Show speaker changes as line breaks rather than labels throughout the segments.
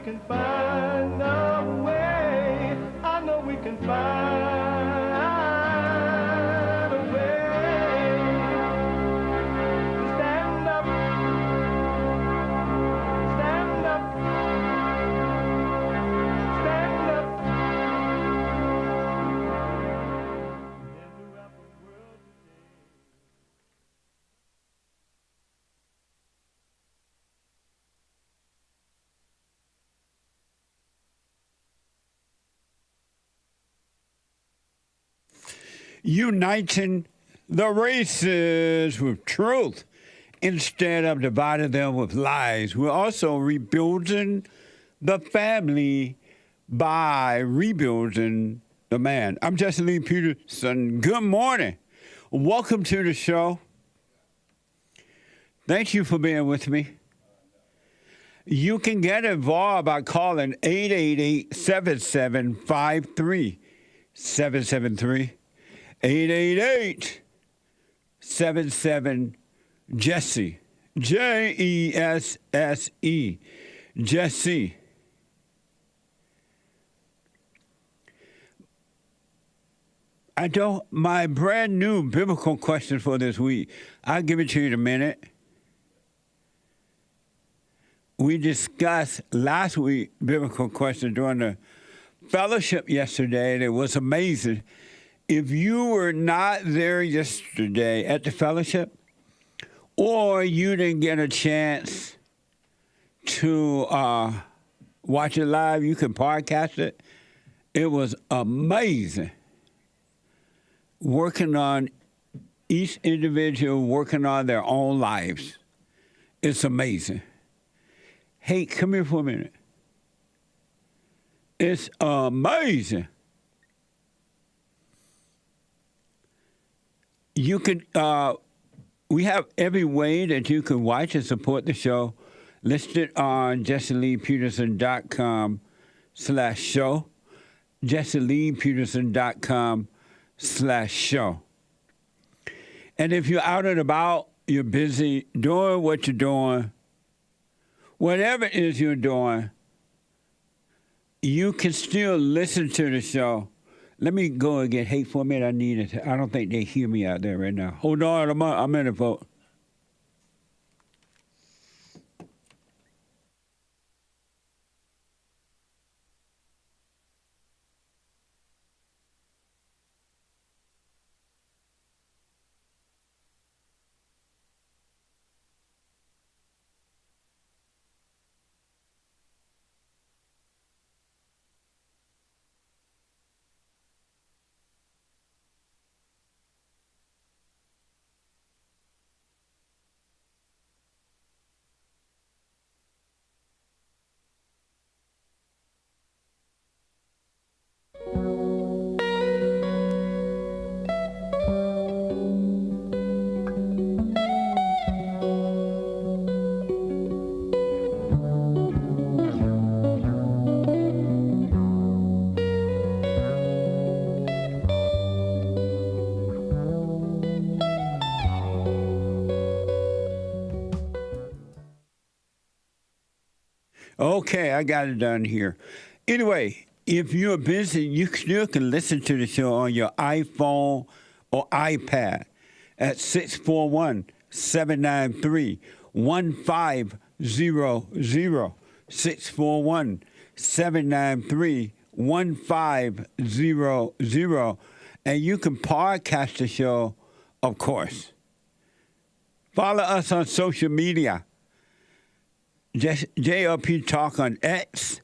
can find a way. I know we can find a way to stand up, stand up, stand up. In the rapid world today.
Uniting the races with truth instead of dividing them with lies. We're also rebuilding the family by rebuilding the man. I'm Jesse Lee Peterson. Good morning. Welcome to the show. Thank you for being with me. You can get involved by calling 888-7753-773. 888-77-JESSE. Jesse. Jesse. My brand new biblical question for this week, I'll give it to you in a minute. We discussed last week biblical question during the fellowship yesterday, and it was amazing. If you were not there yesterday at the fellowship, or you didn't get a chance to watch it live, you can podcast it. It was amazing. Working on each individual, working on their own lives. It's amazing. Hey, come here for a minute. It's amazing. You can, we have every way that you can watch and support the show listed on jesseleepeterson.com/show. jesseleepeterson.com/show. And if you're out and about, you're busy doing what you're doing, whatever it is you're doing, you can still listen to the show. Let me go and get Hake for a minute. I need it. I don't think they hear me out there right now. Hold on, I'm in it, folks. Okay, I got it done here. Anyway, if you're busy, you still can listen to the show on your iPhone or iPad at 641-793-1500. 641-793-1500. And you can podcast the show, of course. Follow us on social media. JLP Talk on X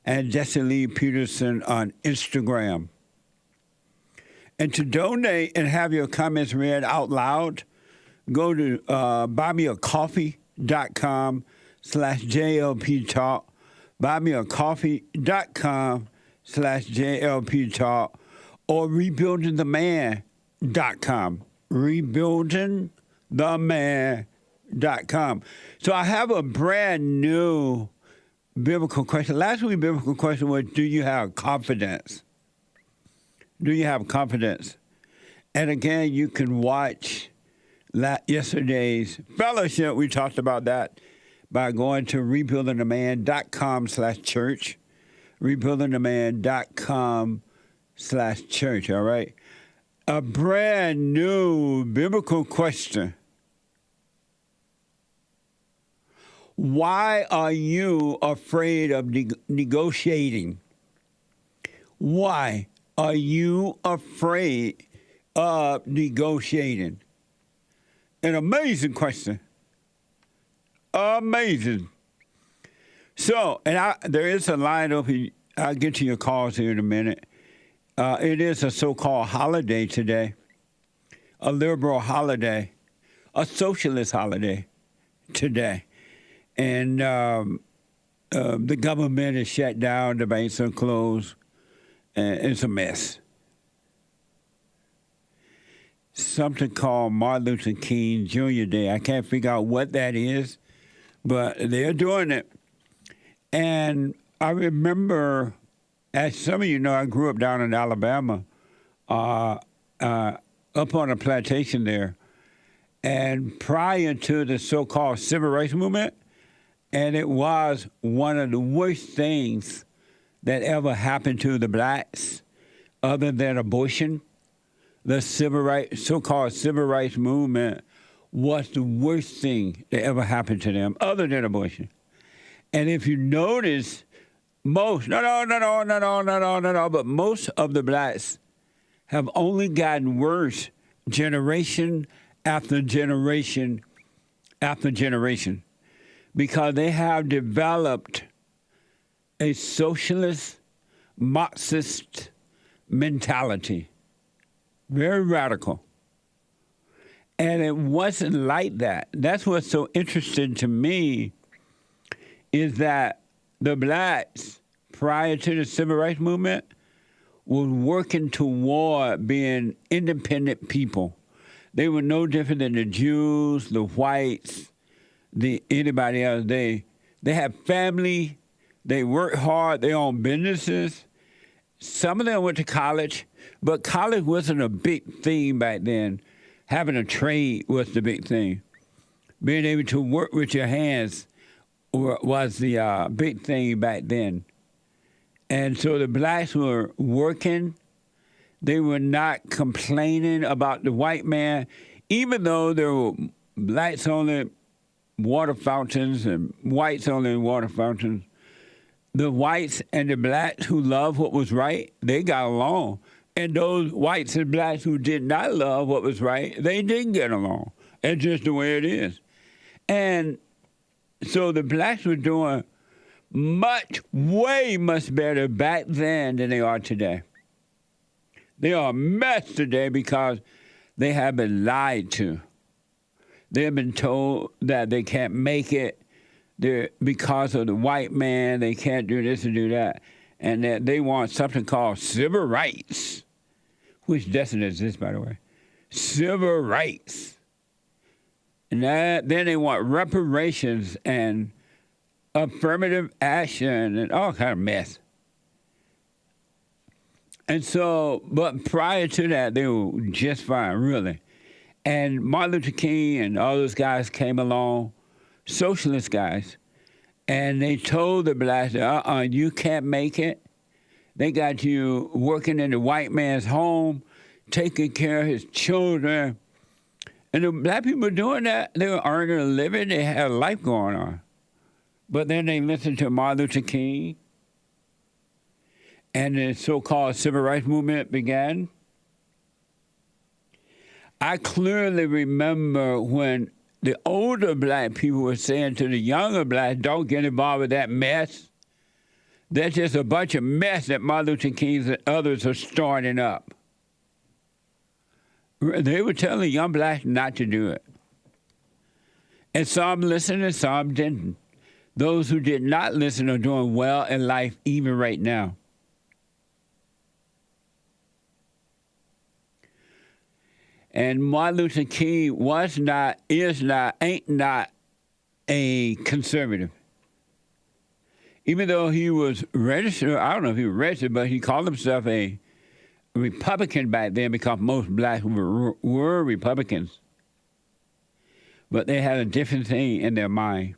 and Jesse Lee Peterson on Instagram. And to donate and have your comments read out loud, go to buymeacoffee.com/JLP Talk, buymeacoffee.com/JLP Talk, or rebuildingtheman.com. Rebuildingtheman.com. So I have a brand new biblical question. Last week's biblical question was, do you have confidence? Do you have confidence? And again, you can watch yesterday's fellowship. We talked about that by going to rebuildingtheman.com/church, rebuildingtheman.com/church, all right? A brand new biblical question. Why are you afraid of negotiating? Why are you afraid of negotiating? An amazing question. Amazing. So, and there is a line open. I'll get to your calls here in a minute. It is a so-called holiday today, a liberal holiday, a socialist holiday today. And the government is shut down, the banks are closed, and it's a mess. Something called Martin Luther King Jr. Day. I can't figure out what that is, but they're doing it. And I remember, as some of you know, I grew up down in Alabama, up on a plantation there. And prior to the so-called civil rights movement, and it was one of the worst things that ever happened to the blacks, other than abortion. The so-called civil rights movement was the worst thing that ever happened to them, other than abortion. And if you notice, but most of the blacks have only gotten worse generation after generation after generation, because they have developed a socialist, Marxist mentality. Very radical. And it wasn't like that. That's what's so interesting to me, is that the blacks, prior to the civil rights movement, were working toward being independent people. They were no different than the Jews, the whites, anybody else. They had family. They worked hard. They owned businesses. Some of them went to college, but college wasn't a big thing back then. Having a trade was the big thing. Being able to work with your hands was the big thing back then. And so the blacks were working. They were not complaining about the white man, even though there were blacks only water fountains and whites only water fountains. The whites and the blacks who loved what was right, they got along. And those whites and blacks who did not love what was right, they didn't get along. It's just the way it is. And so the blacks were doing way much better back then than they are today. They are a mess today because they have been lied to. They have been told that they can't make it. Because of the white man, they can't do this and do that. And that they want something called civil rights, which doesn't exist, by the way. Civil rights. And then they want reparations and affirmative action and all kind of mess. And so, but prior to that, they were just fine, really. And Martin Luther King and all those guys came along, socialist guys, and they told the blacks, you can't make it. They got you working in the white man's home, taking care of his children. And the black people were doing that. They were earning a living. They had a life going on. But then they listened to Martin Luther King, and the so-called civil rights movement began. I clearly remember when the older black people were saying to the younger blacks, don't get involved with that mess. That's just a bunch of mess that Martin Luther King and others are starting up. They were telling young blacks not to do it. And some listened and some didn't. Those who did not listen are doing well in life even right now. And Martin Luther King ain't not a conservative. Even though he was registered, I don't know if he was registered, but he called himself a Republican back then because most blacks were Republicans. But they had a different thing in their mind.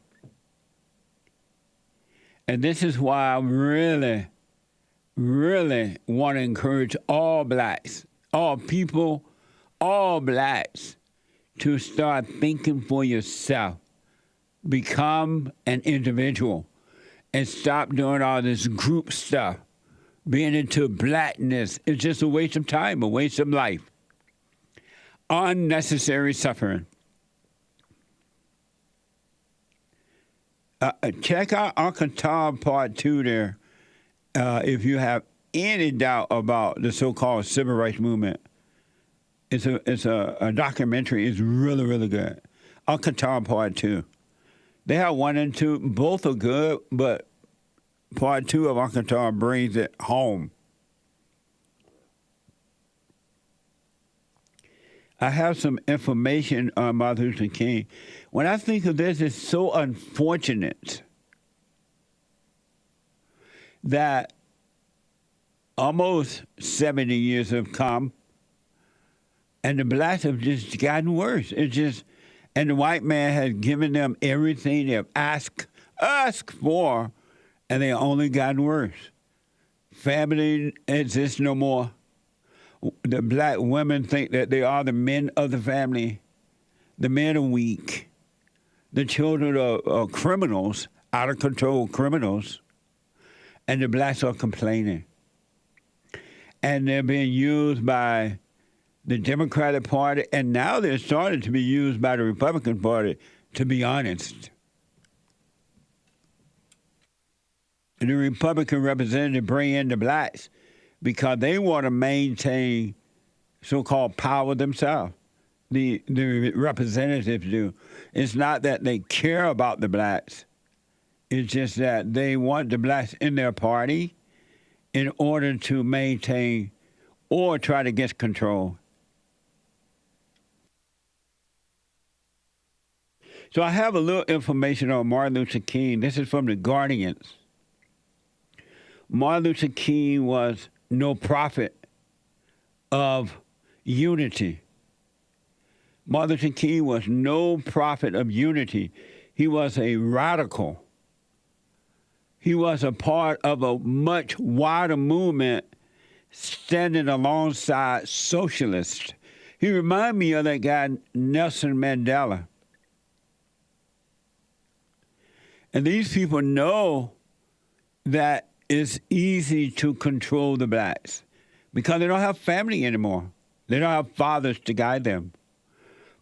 And this is why I really, really want to encourage all blacks, all people, all blacks to start thinking for yourself. Become an individual and stop doing all this group stuff. Being into blackness is just a waste of time, a waste of life. Unnecessary suffering. Check out Alcantara Part 2 there if you have any doubt about the so-called civil rights movement. It's a documentary. It's really, really good. Alcantara Part 2. They have 1 and 2. Both are good, but Part 2 of Alcantara brings it home. I have some information on Martin Luther King. When I think of this, it's so unfortunate that almost 70 years have come, and the blacks have just gotten worse. It's just, and the white man has given them everything they've asked for, and they only gotten worse. Family exists no more. The black women think that they are the men of the family. The men are weak. The children are criminals, out of control criminals, and the blacks are complaining. And they're being used by the Democratic Party, and now they're starting to be used by the Republican Party, to be honest. And the Republican representatives bring in the blacks because they want to maintain so-called power themselves. The representatives do. It's not that they care about the blacks. It's just that they want the blacks in their party in order to maintain or try to get control. So I have a little information on Martin Luther King. This is from the Guardians. Martin Luther King was no prophet of unity. Martin Luther King was no prophet of unity. He was a radical. He was a part of a much wider movement standing alongside socialists. He reminded me of that guy, Nelson Mandela. And these people know that it's easy to control the blacks because they don't have family anymore. They don't have fathers to guide them.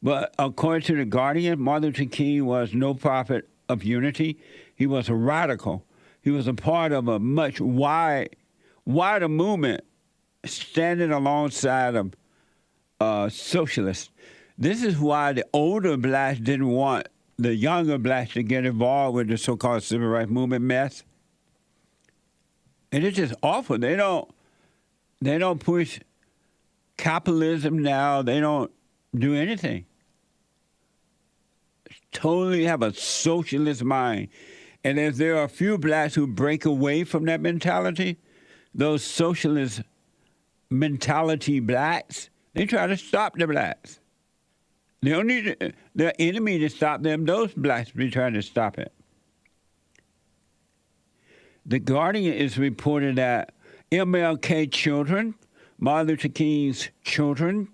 But according to The Guardian, Martin Luther King was no prophet of unity. He was a radical. He was a part of a much wider movement standing alongside of socialists. This is why the older blacks didn't want the younger blacks to get involved with the so-called civil rights movement mess. And it's just awful. They don't push capitalism now. They don't do anything. Totally have a socialist mind. And if there are a few blacks who break away from that mentality, those socialist mentality blacks, they try to stop the blacks. They don't need their enemy to stop them. Those blacks be trying to stop it. The Guardian is reporting that MLK children, Martin Luther King's children,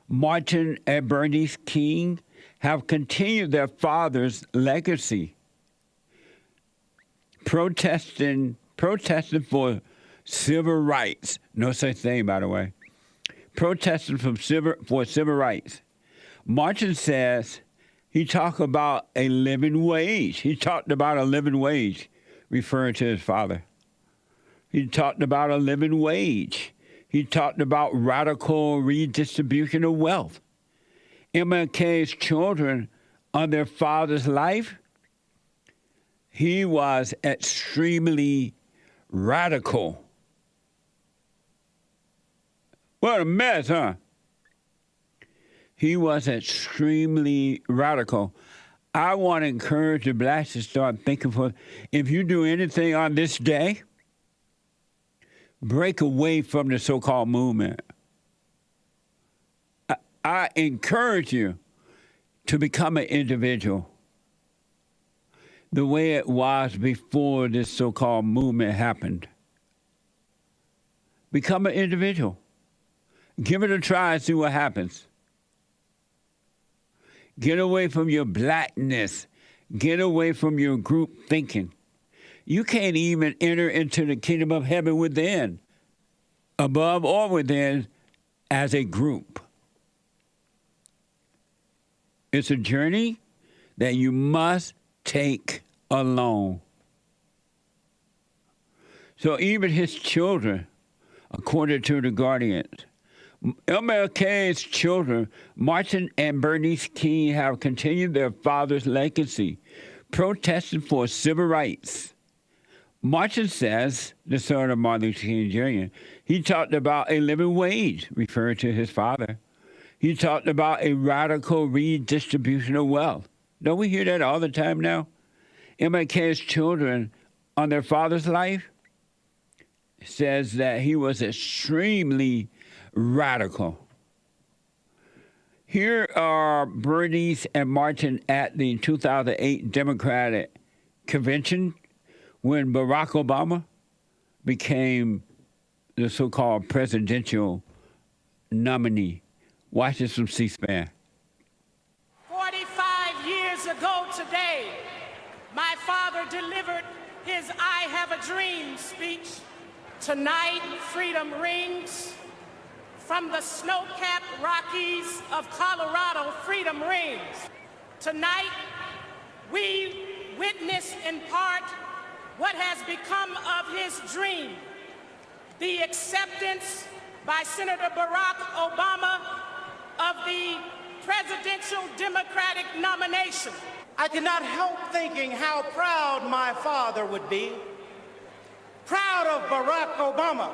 Martin and Bernice King, have continued their father's legacy, protesting for civil rights. No such thing, by the way. Protesting for civil rights. Martin says he talked about a living wage. He talked about a living wage, referring to his father. He talked about a living wage. He talked about radical redistribution of wealth. MLK's children on their father's life, he was extremely radical. What a mess, huh? He was extremely radical. I want to encourage the blacks to start thinking for, if you do anything on this day, break away from the so-called movement. I encourage you to become an individual. the way it was before this so-called movement happened. Become an individual. Give it a try and see what happens. Get away from your blackness. Get away from your group thinking. You can't even enter into the kingdom of heaven within, above or within, as a group. It's a journey that you must take alone. So even his children, according to the Guardians, MLK's children, Martin and Bernice King, have continued their father's legacy, protesting for civil rights. Martin says, the son of Martin Luther King Jr., he talked about a living wage, referring to his father. He talked about a radical redistribution of wealth. Don't we hear that all the time now? MLK's children on their father's life says that he was extremely radical. Here are Bernice and Martin at the 2008 Democratic Convention when Barack Obama became the so-called presidential nominee. Watch this from C-SPAN.
45 years ago today, my father delivered his I Have a Dream speech. Tonight, freedom rings. From the snow-capped Rockies of Colorado, freedom rings. Tonight, we witness in part what has become of his dream, the acceptance by Senator Barack Obama of the presidential Democratic nomination.
I cannot help thinking how proud my father would be. Proud of Barack Obama.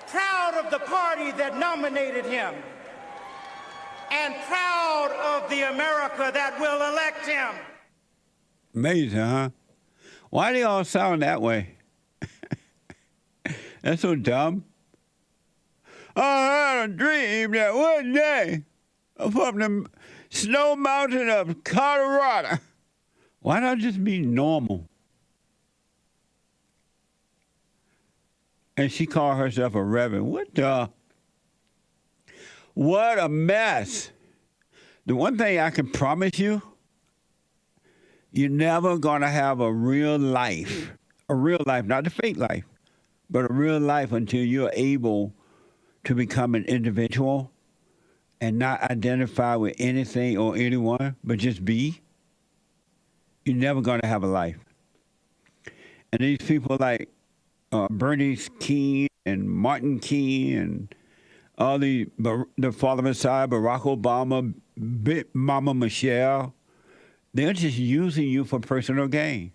Proud of the party that nominated him. And proud of the America that will elect him.
Amazing, huh? Why do they all sound that way? That's so dumb. I had a dream that one day from the snow mountain of Colorado. Why not just be normal? And she called herself a reverend. What a mess. The one thing I can promise you, you're never going to have a real life, not the fake life, but a real life until you're able to become an individual and not identify with anything or anyone, but just be. You're never going to have a life. And these people like Bernice King and Martin King and all the Father Messiah, Barack Obama, Big Mama Michelle, they're just using you for personal gain.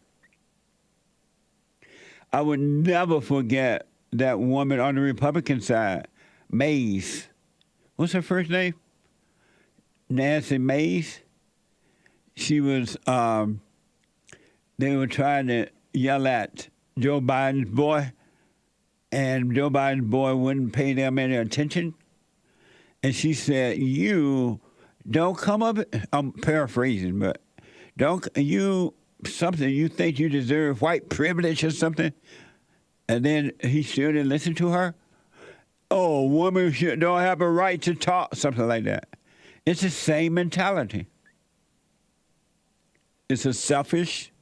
I would never forget that woman on the Republican side, Mays. What's her first name? Nancy Mays. She was, they were trying to yell at Joe Biden's boy, and Joe Biden's boy wouldn't pay them any attention. And she said, you don't come up, I'm paraphrasing, but don't you, something you think you deserve white privilege or something? And then he still didn't listen to her? Oh, women don't have a right to talk, something like that. It's the same mentality. It's a selfish,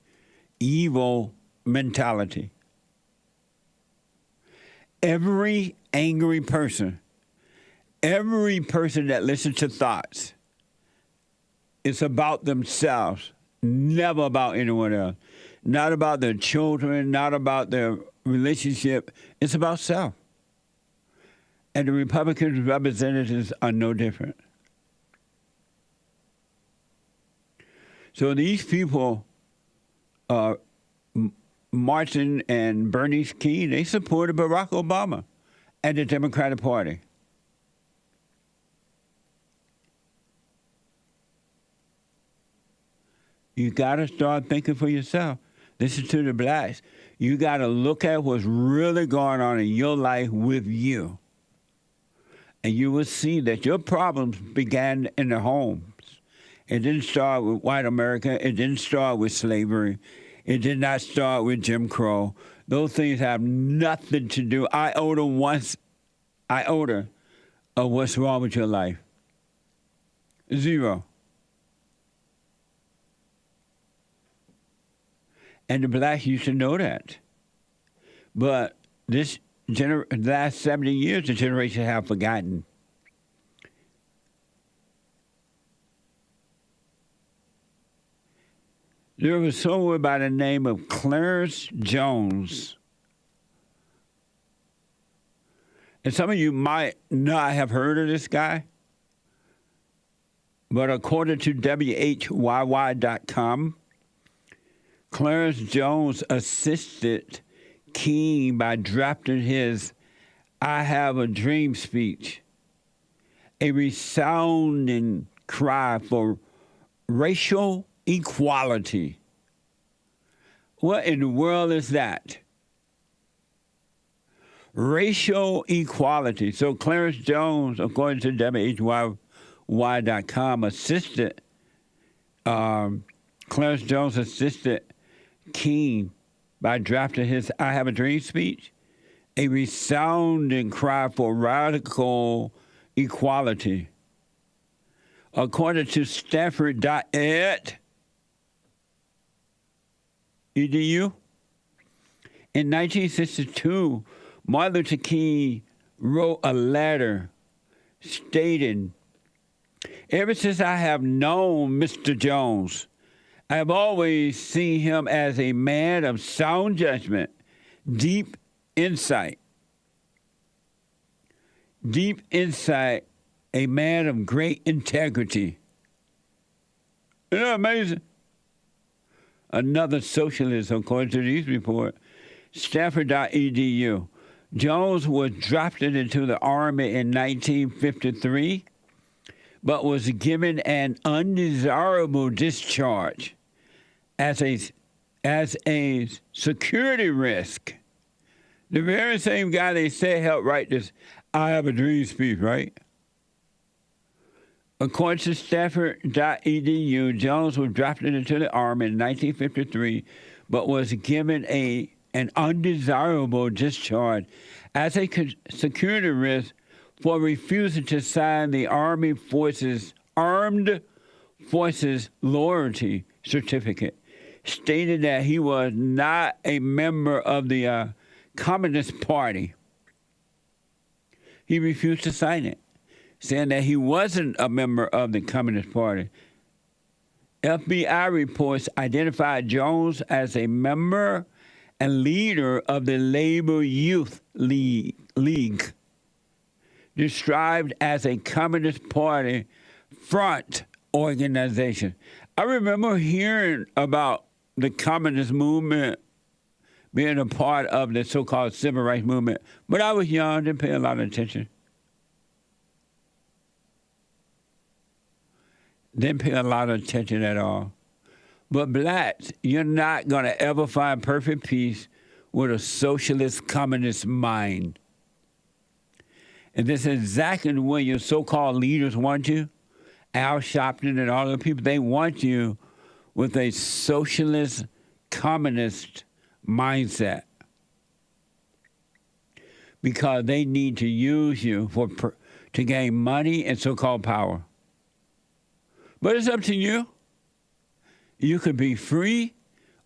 evil mentality. Every angry person, every person that listens to thoughts, it's about themselves, never about anyone else. Not about their children, not about their relationship. It's about self. And the Republican representatives are no different. So these people, Martin and Bernice King, they supported Barack Obama and the Democratic Party. You got to start thinking for yourself. Listen to the blacks. You got to look at what's really going on in your life with you. And you will see that your problems began in the homes, It didn't start with white America. It didn't start with slavery. It did not start with Jim Crow. Those things have nothing to do. Iota of what's wrong with your life. Zero. And the blacks used to know that. But this last 70 years, the generation have forgotten. There was someone by the name of Clarence Jones. And some of you might not have heard of this guy. But according to WHYY.com, Clarence Jones assisted King by drafting his I Have a Dream speech, a resounding cry for racial equality. What in the world is that? Racial equality. So Clarence Jones, according to WHYY.com, assisted Clarence Jones assisted King by drafting his I Have a Dream speech, a resounding cry for radical equality. According to Stanford.edu, in 1962, Martin Luther King wrote a letter stating, "Ever since I have known Mr. Jones, I have always seen him as a man of sound judgment, deep insight, a man of great integrity." Isn't that amazing? Another socialist, according to these reports, Stanford.edu. Jones was drafted into the Army in 1953, but was given an undesirable discharge as a security risk. The very same guy they said helped write this I Have a Dream speech, right? According to Stanford.edu, Jones was drafted into the Army in 1953, but was given an undesirable discharge as a security risk for refusing to sign the Armed Forces Loyalty Certificate, stated that he was not a member of the Communist Party. He refused to sign it, saying that he wasn't a member of the Communist Party. FBI reports identified Jones as a member and leader of the Labor Youth League, described as a Communist Party front organization. I remember hearing about the communist movement being a part of the so-called civil rights movement, but I was young, didn't pay a lot of attention. Didn't pay a lot of attention at all. But blacks, you're not going to ever find perfect peace with a socialist communist mind. And this is exactly the way your so-called leaders want you. Al Sharpton and all the people, they want you with a socialist communist mindset. Because they need to use you to gain money and so-called power. But it's up to you. You could be free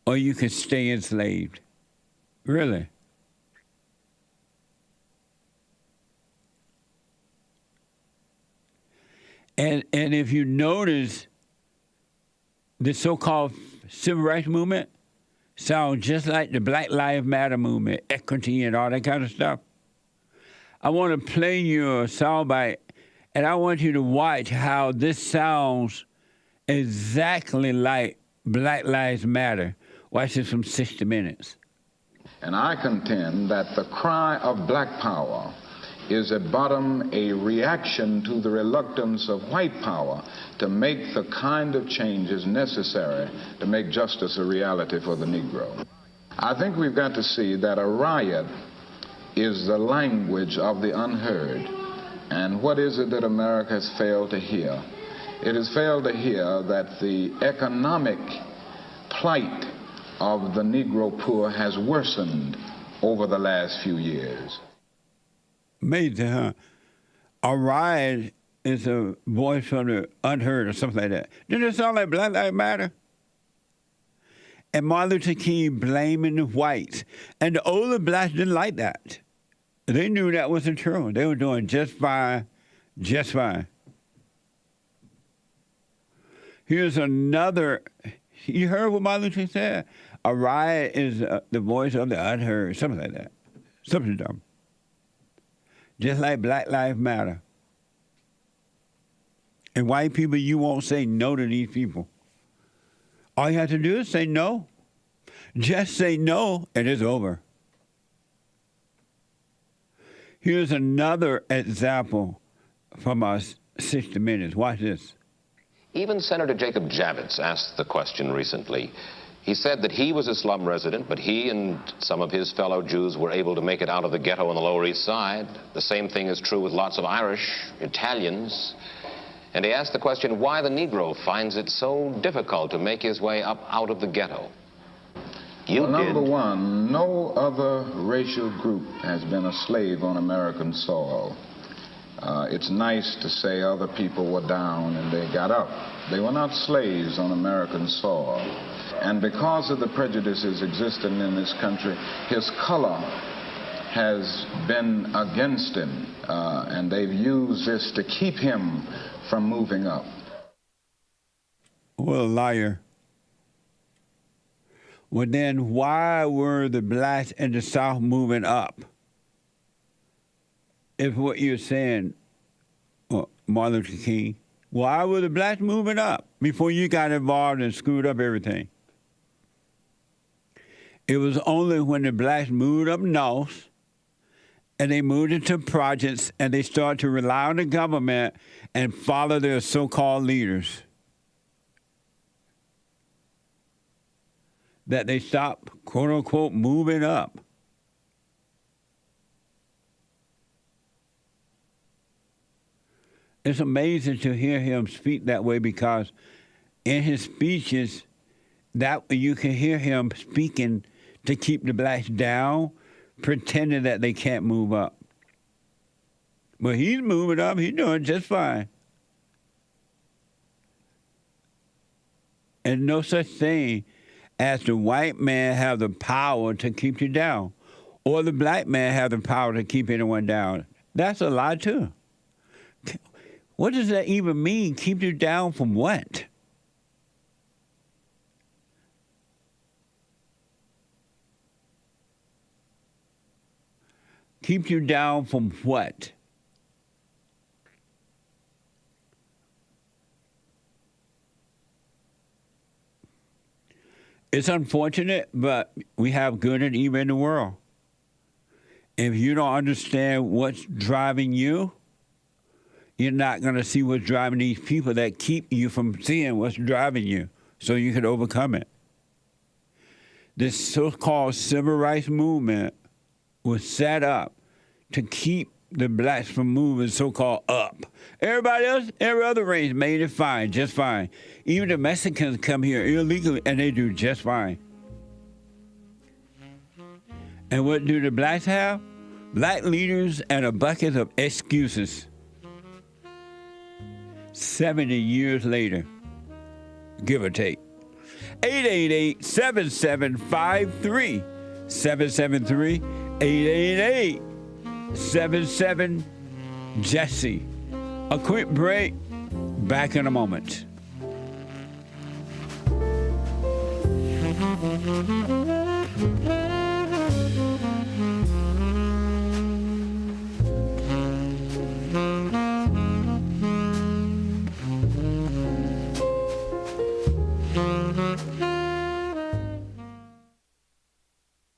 or you could stay enslaved. Really. And if you notice, the so-called civil rights movement sounds just like the Black Lives Matter movement, equity and all that kind of stuff. I want to play you a soundbite, and I want you to watch how this sounds exactly like Black Lives Matter. Watch this from 60 Minutes.
And I contend that the cry of black power is at bottom a reaction to the reluctance of white power to make the kind of changes necessary to make justice a reality for the Negro. I think we've got to see that a riot is the language of the unheard. And what is it that America has failed to hear? it has failed to hear that the economic plight of the Negro poor has worsened over the last few years.
Amazing, huh? A ride is a voice from the Unheard or something like that. Didn't it sound like Black Lives Matter? And Martin Luther King blaming the whites. And the older blacks didn't like that. They knew that wasn't true. They were doing just fine, just fine. Here's another, you heard what Martin Luther King said? A riot is the voice of the unheard, something like that. Something dumb. Just like Black Lives Matter. And white people, you won't say no to these people. All you have to do is say no. Just say no, and it's over. Here's another example from our 60 Minutes. Watch this.
Even Senator Jacob Javits asked the question recently. He said that he was a slum resident, but he and some of his fellow Jews were able to make it out of the ghetto on the Lower East Side. The same thing is true with lots of Irish, Italians. And he asked the question why the Negro finds it so difficult to make his way up out of the ghetto.
Well, number one, no other racial group has been a slave on American soil. It's nice to say other people were down and they got up. They were not slaves on American soil. And because of the prejudices existing in this country, his color has been against him, and they've used this to keep him from moving up.
What a liar. Well, then why were the blacks in the South moving up? If what you're saying, Martin Luther King, why were the blacks moving up before you got involved and screwed up everything? It was only when the blacks moved up north and they moved into projects and they started to rely on the government and follow their so-called leaders that they stopped, quote unquote, moving up. It's amazing to hear him speak that way because in his speeches, that you can hear him speaking to keep the blacks down, pretending that they can't move up. But he's moving up. He's doing just fine. And no such thing as the white man have the power to keep you down, or the black man have the power to keep anyone down. That's a lie, too. What does that even mean? Keep you down from what? Keep you down from what? It's unfortunate, but we have good and evil in the world. If you don't understand what's driving you, you're not going to see what's driving these people that keep you from seeing what's driving you so you can overcome it. This so-called civil rights movement was set up to keep the blacks from moving so-called up. Everybody else, every other race made it fine, just fine. Even the Mexicans come here illegally, and they do just fine. And what do the blacks have? Black leaders and a bucket of excuses. 70 years later, give or take. 888-7753. 773-888-77-JESSE. A quick break. Back in a moment.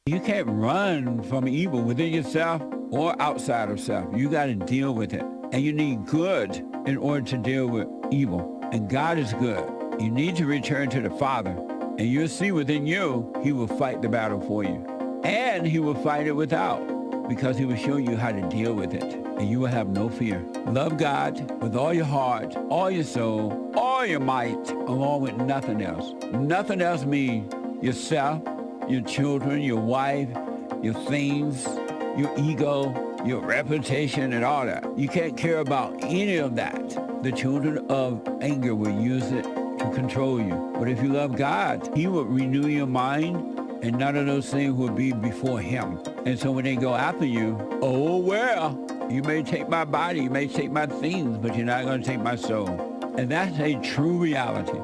You can't run from evil within yourself or outside of self. You got to deal with it. And you need good in order to deal with evil. And God is good. You need to return to the Father. And you'll see within you, he will fight the battle for you. And he will fight it without, because he will show you how to deal with it. and you will have no fear. Love God with all your heart, all your soul, all your might, along with nothing else. Nothing else means yourself, your children, your wife, your things, your ego, your reputation, and all that. You can't care about any of that. The children of anger will use it to control you. But if you love God, he will renew your mind, and none of those things will be before him. And so when they go after you, oh, well, you may take my body, you may take my things, but you're not going to take my soul. And that's a true reality.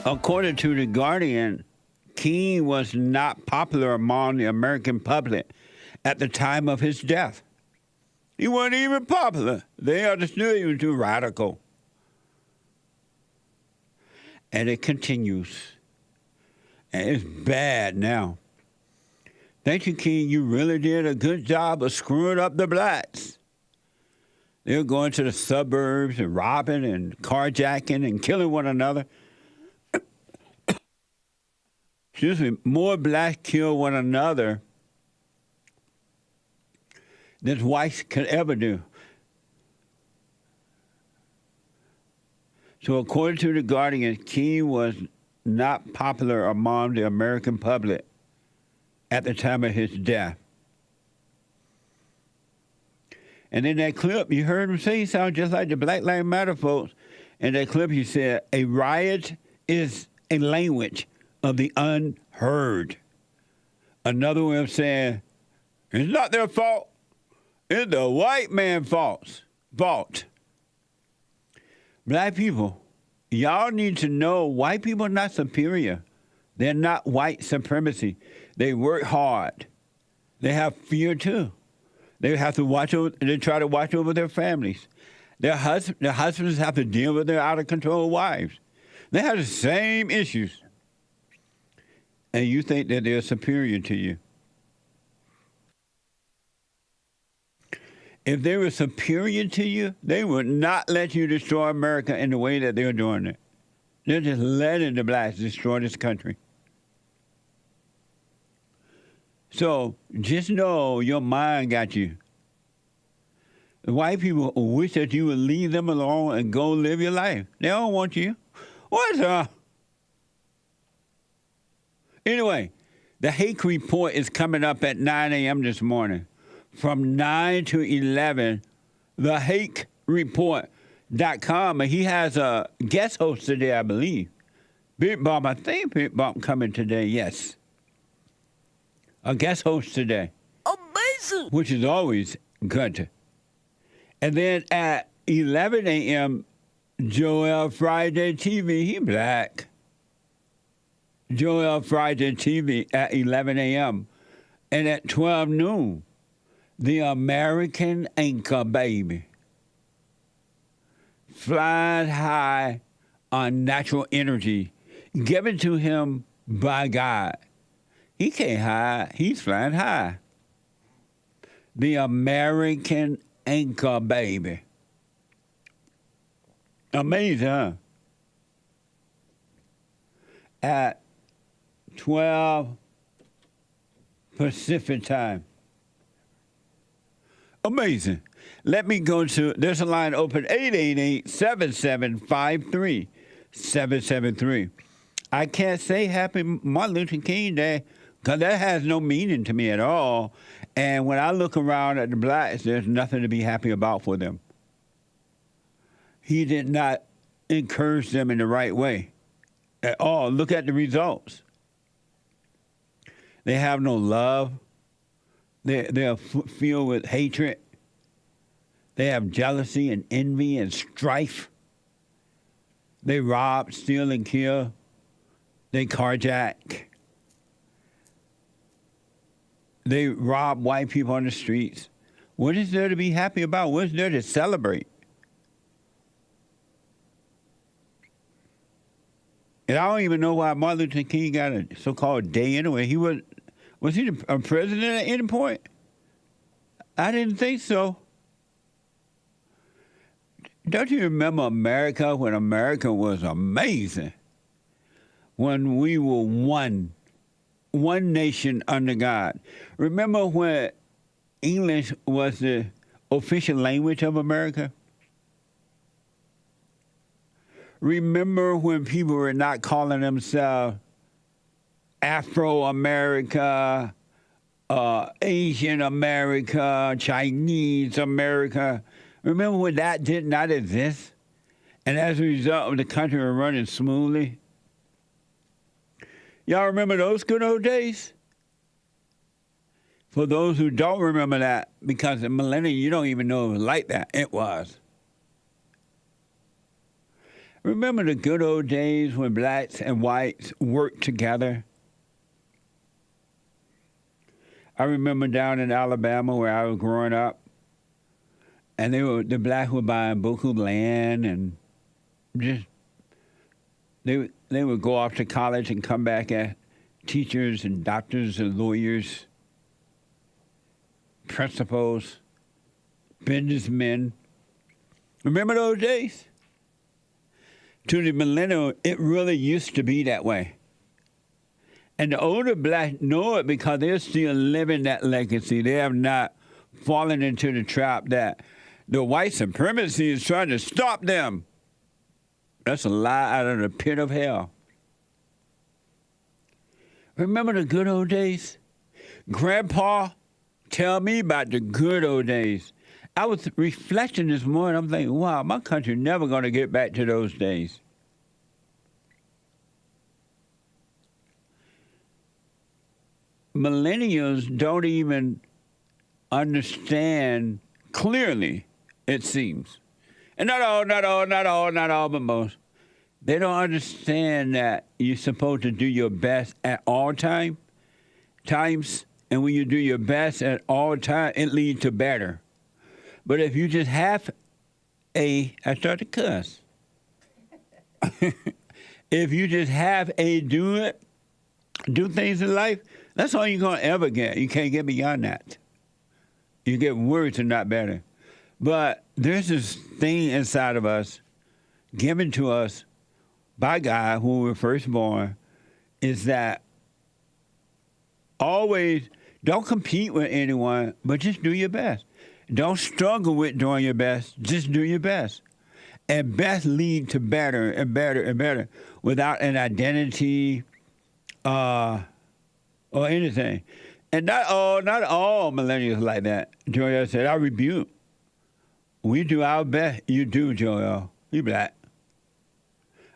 According to the Guardian, King was not popular among the American public at the time of his death. He wasn't even popular. They understood he was too radical. And it continues. And it's bad now. Thank you, King. You really did a good job of screwing up the blacks. They were going to the suburbs and robbing and carjacking and killing one another. Excuse me, more blacks kill one another than whites could ever do. So according to the Guardian, King was not popular among the American public at the time of his death. And in that clip, you heard him say, he sounded just like the Black Lives Matter folks. In that clip, he said, a riot is a language of the unheard. Another way of saying, it's not their fault, it's the white man's fault. Black people, y'all need to know white people are not superior. They're not white supremacy. They work hard. They have fear too. They have to watch over. They try to watch over their families. Their husbands have to deal with their out of control wives. They have the same issues. And you think that they're superior to you. If they were superior to you, they would not let you destroy America in the way that they're doing it. They're just letting the blacks destroy this country. So just know your mind got you. The white people wish that you would leave them alone and go live your life. They don't want you. What's Anyway, the Hake Report is coming up at 9 a.m. this morning. From 9 to 11, the HakeReport.com. And he has a guest host today, I believe. Big Bomb, I think Big Bomb coming today, yes. A guest host today. Amazing! Which is always good. And then at 11 a.m., Joel Friday TV, he black. Joel Friday TV at 11 a.m. And at 12 noon, the American Anchor Baby. Flying high on natural energy given to him by God. He can't hide. He's flying high. The American Anchor Baby. Amazing, huh? At 12 Pacific time. Amazing. Let me go to, there's a line open, 888-7753-773. I can't say Happy Martin Luther King Day because that has no meaning to me at all. And when I look around at the blacks, there's nothing to be happy about for them. He did not encourage them in the right way at all. Look at the results. They have no love. They're filled with hatred. They have jealousy and envy and strife. They rob, steal, and kill. They carjack. They rob white people on the streets. What is there to be happy about? What's there to celebrate? And I don't even know why Martin Luther King got a so-called day anyway. Was he a president at any point? I didn't think so. Don't you remember America when America was amazing? When we were one nation under God. Remember when English was the official language of America? Remember when people were not calling themselves Afro-America, Asian America, Chinese America? Remember when that did not exist? And as a result, the country was running smoothly? Y'all remember those good old days? For those who don't remember that, because the millennium, you don't even know it was like that. It was. Remember the good old days when blacks and whites worked together? I remember down in Alabama where I was growing up, and the blacks were buying buku land, and just they would go off to college and come back as teachers and doctors and lawyers, principals, businessmen. Remember those days? To the millennial, it really used to be that way. And the older blacks know it because they're still living that legacy. They have not fallen into the trap that the white supremacy is trying to stop them. That's a lie out of the pit of hell. Remember the good old days? Grandpa, tell me about the good old days. I was reflecting this morning. I'm thinking, wow, my country never going to get back to those days. Millennials don't even understand clearly, it seems. And not all, but most. They don't understand that you're supposed to do your best at all times. And when you do your best at all times, it leads to better. But if you just I start to cuss. If you just do things in life, that's all you're going to ever get. You can't get beyond that. You get worse and not better. But there's this thing inside of us, given to us by God when we were first born, is that always don't compete with anyone, but just do your best. Don't struggle with doing your best. Just do your best. And best lead to better and better and better without an identity or anything. And not all millennials like that. Joel said, I rebuke. We do our best. You do, Joel. You black.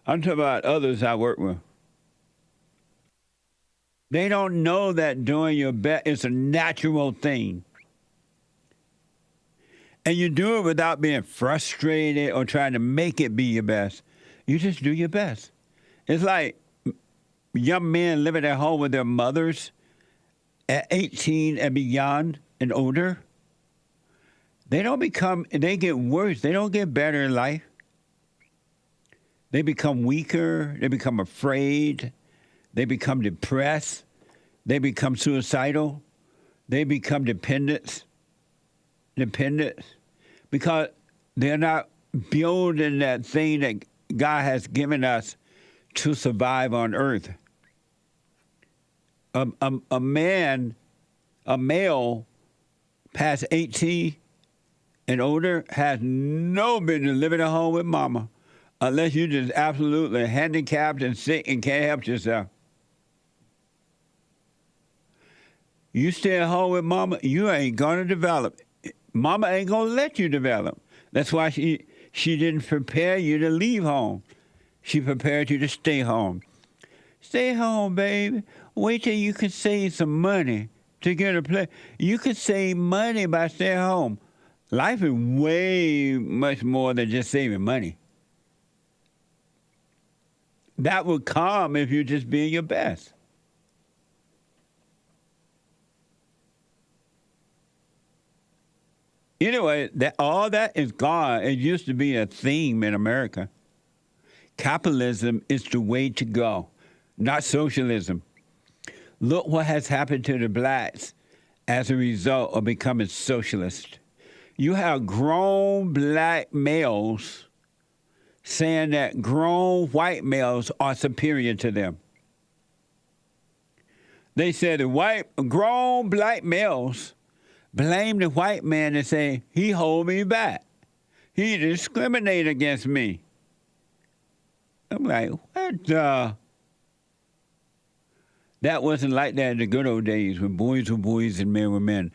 I'm talking about others I work with. They don't know that doing your best is a natural thing. And you do it without being frustrated or trying to make it be your best. You just do your best. It's like young men living at home with their mothers at 18 and beyond and older. They get worse. They don't get better in life. They become weaker. They become afraid. They become depressed. They become suicidal. They become dependent, because they're not building that thing that God has given us to survive on earth. A male past 18 and older has no business living at home with mama unless you're just absolutely handicapped and sick and can't help yourself. You stay at home with mama, you ain't going to develop. Mama ain't going to let you develop. That's why she didn't prepare you to leave home. She prepared you to stay home. Stay home, baby. Wait till you can save some money to get a place. You can save money by staying home. Life is way much more than just saving money. that would come if you're just being your best. Anyway, all that is gone. It used to be a theme in America. Capitalism is the way to go, not socialism. Look what has happened to the blacks as a result of becoming socialist. You have grown black males saying that grown white males are superior to them. They said the grown black males blame the white man and say, he hold me back. He discriminate against me. I'm like, what the? That wasn't like that in the good old days when boys were boys and men were men.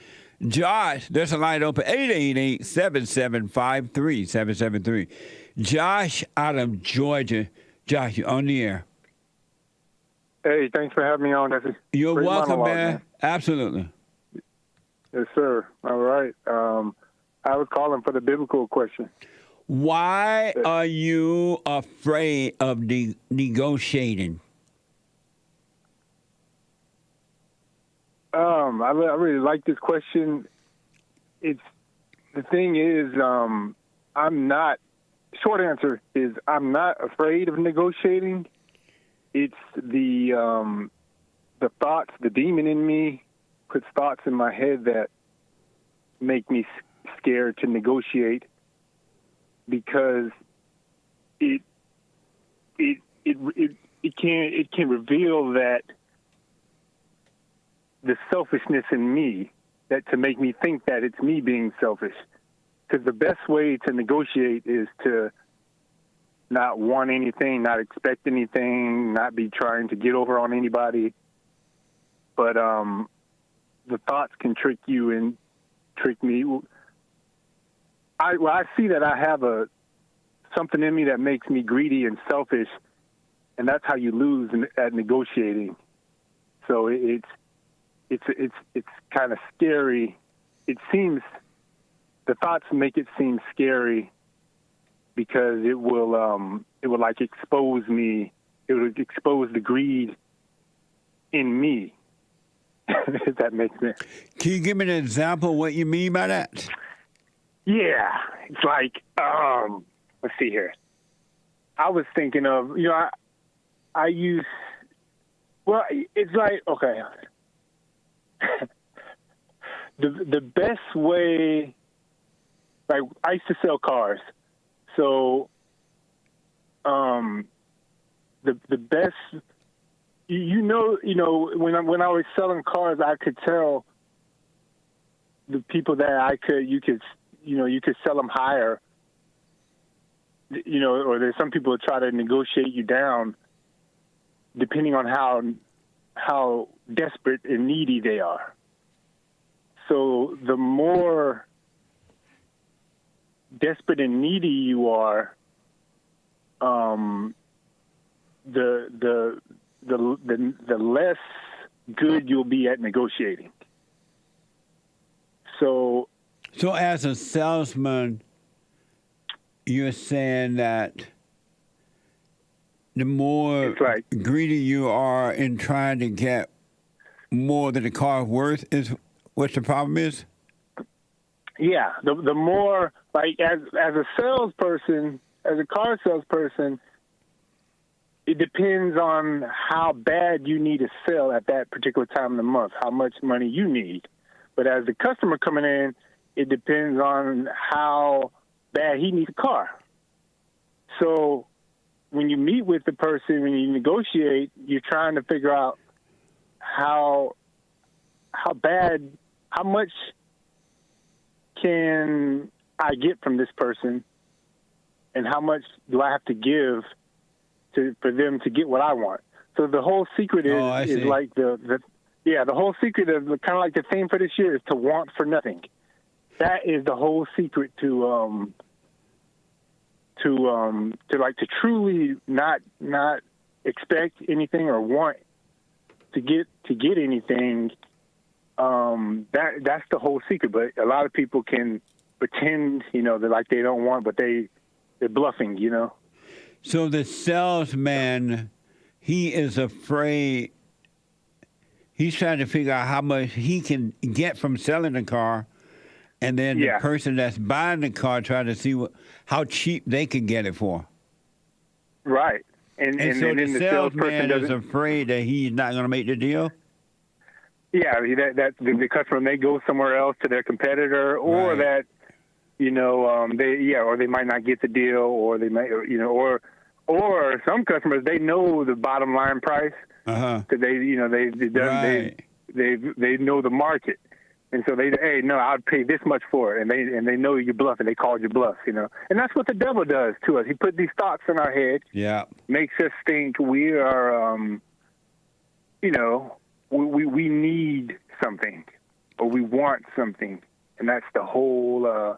Josh, there's a line open, 888-7753-773. Josh out of Georgia. Josh, you're on the air.
Hey, thanks for having me on.
You're
Great
welcome,
monologue,
man. Absolutely.
Yes, sir. All right. I was calling for the biblical question.
Why are you afraid of negotiating?
I really like this question. The thing is, I'm not. Short answer is I'm not afraid of negotiating. It's the thoughts, the demon in me puts thoughts in my head that make me scared to negotiate because it can reveal that the selfishness in me, that to make me think that it's me being selfish. Because the best way to negotiate is to not want anything, not expect anything, not be trying to get over on anybody. But the thoughts can trick you and trick me. I see that I have something in me that makes me greedy and selfish, and that's how you lose at negotiating. So it's kind of scary. It seems the thoughts make it seem scary because it will like expose me. It would expose the greed in me. If that makes sense.
Can you give me an example of what you mean by that?
Yeah, it's like let's see here. I was thinking of I use it's like okay. The best way, like I used to sell cars, so the best, when I was selling cars, I could tell the people that you could sell them higher, or there's some people that try to negotiate you down, depending on how desperate and needy they are. So the more desperate and needy you are, the less good you'll be at negotiating. So
as a salesman, you're saying that the more greedy you are in trying to get more than the car worth is what the problem is?
Yeah, the more, like, as a salesperson, as a car salesperson, it depends on how bad you need to sell at that particular time of the month, how much money you need. But as the customer coming in, it depends on how bad he needs a car. So when you meet with the person, when you negotiate, you're trying to figure out how much can I get from this person, and how much do I have to give for them to get what I want? So the whole secret is like the whole secret of kind of like the theme for this year is to want for nothing. That is the whole secret to truly not expect anything or want to get anything. That's the whole secret. But a lot of people can pretend, that they don't want, but they're bluffing,
So the salesman he is afraid. He's trying to figure out how much he can get from selling the car, and then the person that's buying the car trying to see how cheap they can get it for.
Right.
And so
then
the salesman is afraid that he's not going to make the deal?
Yeah, that the customer may go somewhere else to their competitor, or that, or they might not get the deal, or they may, or some customers, they know the bottom line price, because they know the market. And so I'd pay this much for it, and they know you bluff, and they called you bluff, and that's what the devil does to us. He put these thoughts in our head, makes us think we are, we need something, or we want something, and that's the whole.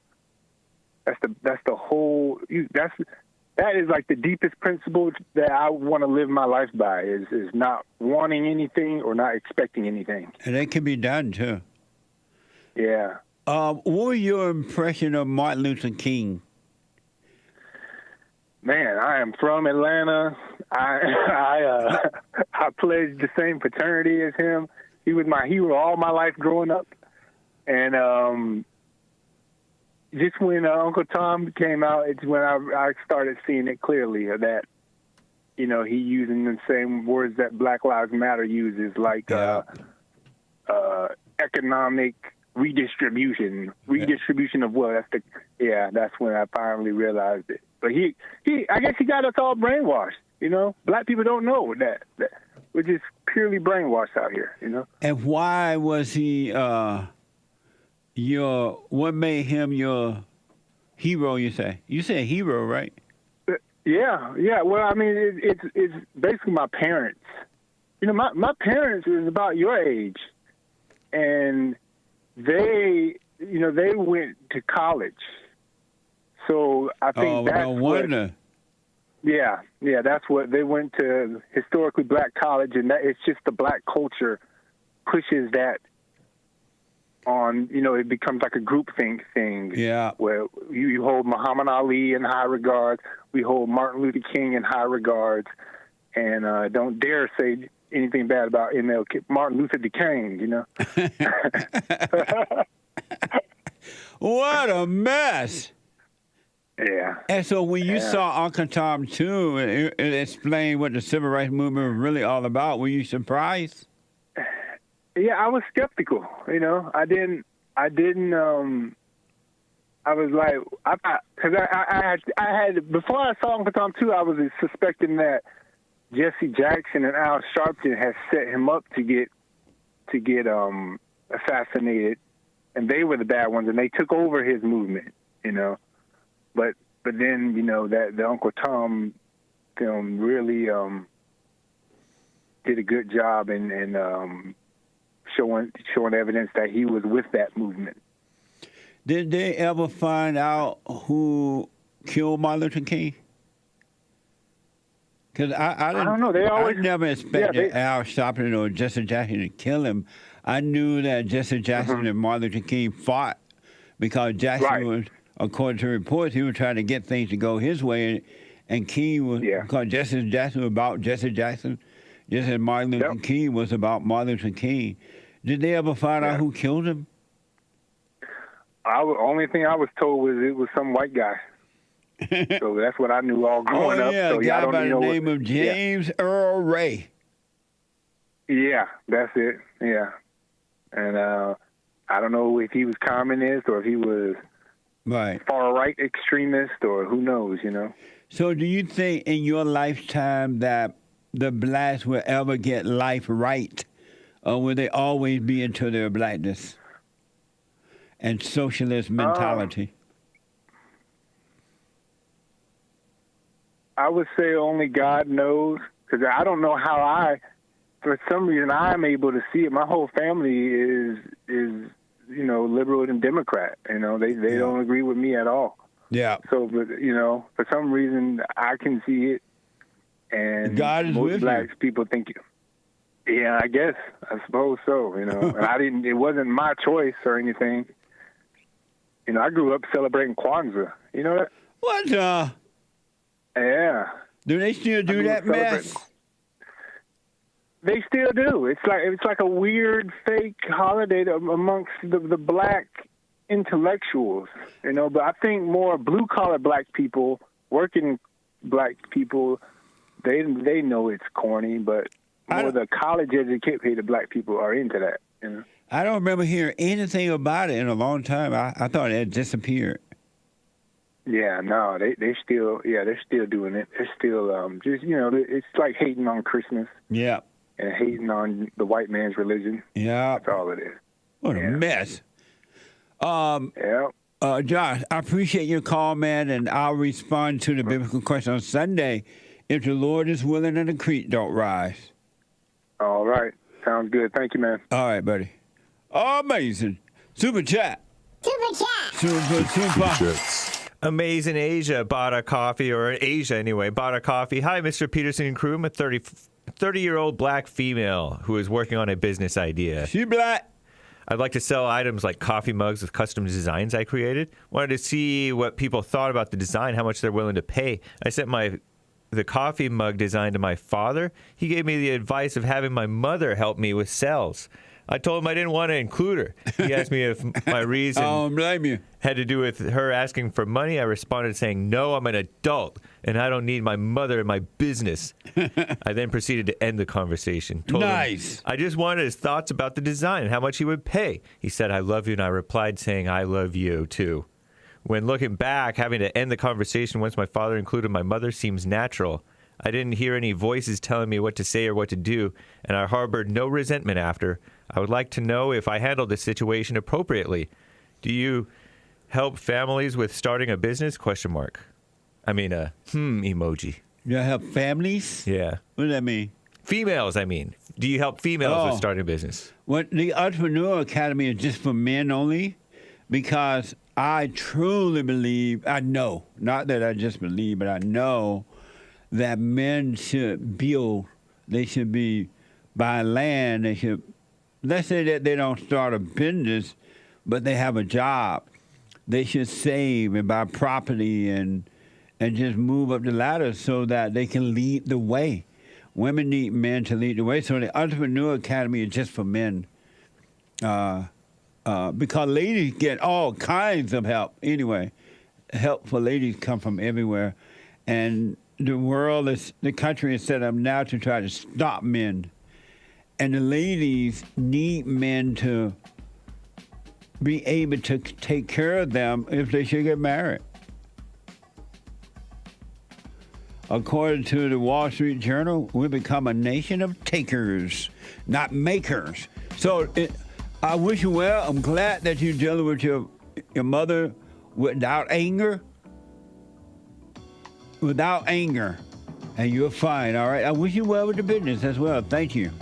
That is like the deepest principle that I want to live my life by is not wanting anything or not expecting anything.
And it can be done too.
Yeah.
What was your impression of Martin Luther King?
Man, I am from Atlanta. I pledged the same fraternity as him. He was my hero all my life growing up. And just when Uncle Tom came out, it's when I started seeing it clearly that, he using the same words that Black Lives Matter uses, like economic redistribution of wealth. That's when I finally realized it. But I guess he got us all brainwashed. Black people don't know that we're just purely brainwashed out here.
And why was he what made him your hero? You say hero, right?
Yeah. Well, I mean, it's basically my parents. My parents is about your age, and they went to college. So I think that's what. Yeah, that's what they went to, historically black college, and it's just the black culture pushes that on. It becomes like a groupthink thing. Yeah, where you hold Muhammad Ali in high regard, we hold Martin Luther King in high regards, and don't dare say anything bad about Martin Luther King.
What a mess.
Yeah.
And so when you saw Uncle Tom too, it explained what the civil rights movement was really all about. Were you surprised?
Yeah, I was skeptical. I didn't. I was like, because I had before I saw Uncle Tom too, I was suspecting that Jesse Jackson and Al Sharpton had set him up to get assassinated, and they were the bad ones, and they took over his movement. But then that the Uncle Tom film really did a good job in showing evidence that he was with that movement.
Did they ever find out who killed Martin Luther King? Because I
don't know. I
never expected Al Sharpton or Jesse Jackson to kill him. I knew that Jesse Jackson and Martin Luther King fought because Jackson was, according to reports, he was trying to get things to go his way, and King was, because Jesse Jackson was about Jesse Jackson, just as Martin Luther King was about Martin Luther King. Did they ever find out who killed him?
Only thing I was told was it was some white guy. So that's what I knew all growing up. So,
a guy by the name of James Earl Ray.
Yeah, that's it. Yeah. And I don't know if he was communist or if he was far-right extremist or who knows,
So do you think in your lifetime that the blacks will ever get life right, or will they always be into their blackness and socialist mentality?
I would say only God knows, because I don't know how for some reason, I'm able to see it. My whole family is liberal and Democrat. They don't agree with me at all. Yeah. So, but for some reason, I can see it, and
God is
most
with
blacks people think. Yeah, I suppose so. And it wasn't my choice or anything. I grew up celebrating Kwanzaa. You know that?
What?
Yeah.
Do they still do that mess?
They still do. It's like a weird fake holiday amongst the black intellectuals, you know. But I think more blue collar black people, working black people, they know it's corny. But more the college educated black people are into that, you know.
I don't remember hearing anything about it in a long time. I thought it had disappeared.
Yeah, no, they're still doing it. They're still just, you know, it's like hating on Christmas.
Yeah.
And hating on the white man's religion.
Yeah.
That's all it is.
What a mess.
Yeah.
Josh, I appreciate your call, man, and I'll respond to the biblical question on Sunday. If the Lord is willing and the creek don't rise.
All right. Sounds good. Thank you, man.
All right, buddy. Amazing. Super chat. Super.
Amazing Asia bought a coffee, or Asia anyway, bought a coffee. Hi, Mr. Peterson and crew. I'm a 30-year-old black female who is working on a business idea.
She black.
I'd like to sell items like coffee mugs with custom designs I created. Wanted to see what people thought about the design, how much they're willing to pay. I sent the coffee mug design to my father. He gave me the advice of having my mother help me with sales. I told him I didn't want to include her. He asked me if my reason
I don't blame you.
had to do with her asking for money. I responded saying, no, I'm an adult, and I don't need my mother in my business. I then proceeded to end the conversation. Told him I just wanted his thoughts about the design and how much he would pay. He said, I love you, and I replied saying, I love you, too. When looking back, having to end the conversation once my father included my mother seems natural. I didn't hear any voices telling me what to say or what to do, and I harbored no resentment after. I would like to know if I handled this situation appropriately. Do you help families with starting a business? I mean, emoji.
You help families?
Yeah.
What does that mean?
Females, I mean. Do you help females with starting a business?
Well, the Entrepreneur Academy is just for men only, because I truly believe, I know, not that I just believe, but I know that men should build. They should be buying land. They should, let's say that they don't start a business, but they have a job. They should save and buy property and just move up the ladder so that they can lead the way. Women need men to lead the way. So the Entrepreneur Academy is just for men. Because ladies get all kinds of help. Anyway, help for ladies come from everywhere. And the country is set up now to try to stop men. And the ladies need men to be able to take care of them if they should get married. According to the Wall Street Journal, we become a nation of takers, not makers. So I wish you well. I'm glad that you're dealing with your mother without anger. Without anger. And you're fine, all right? I wish you well with the business as well. Thank you.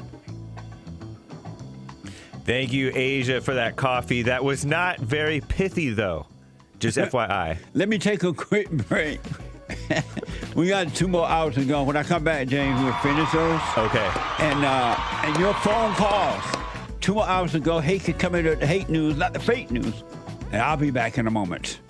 Thank you, Asia, for that coffee. That was not very pithy, though. Just FYI.
Let me take a quick break. We got 2 more hours to go. When I come back, James, we'll finish those.
Okay.
And your phone calls. 2 more hours to go. Hake is coming to the hate news, not the fake news. And I'll be back in a moment.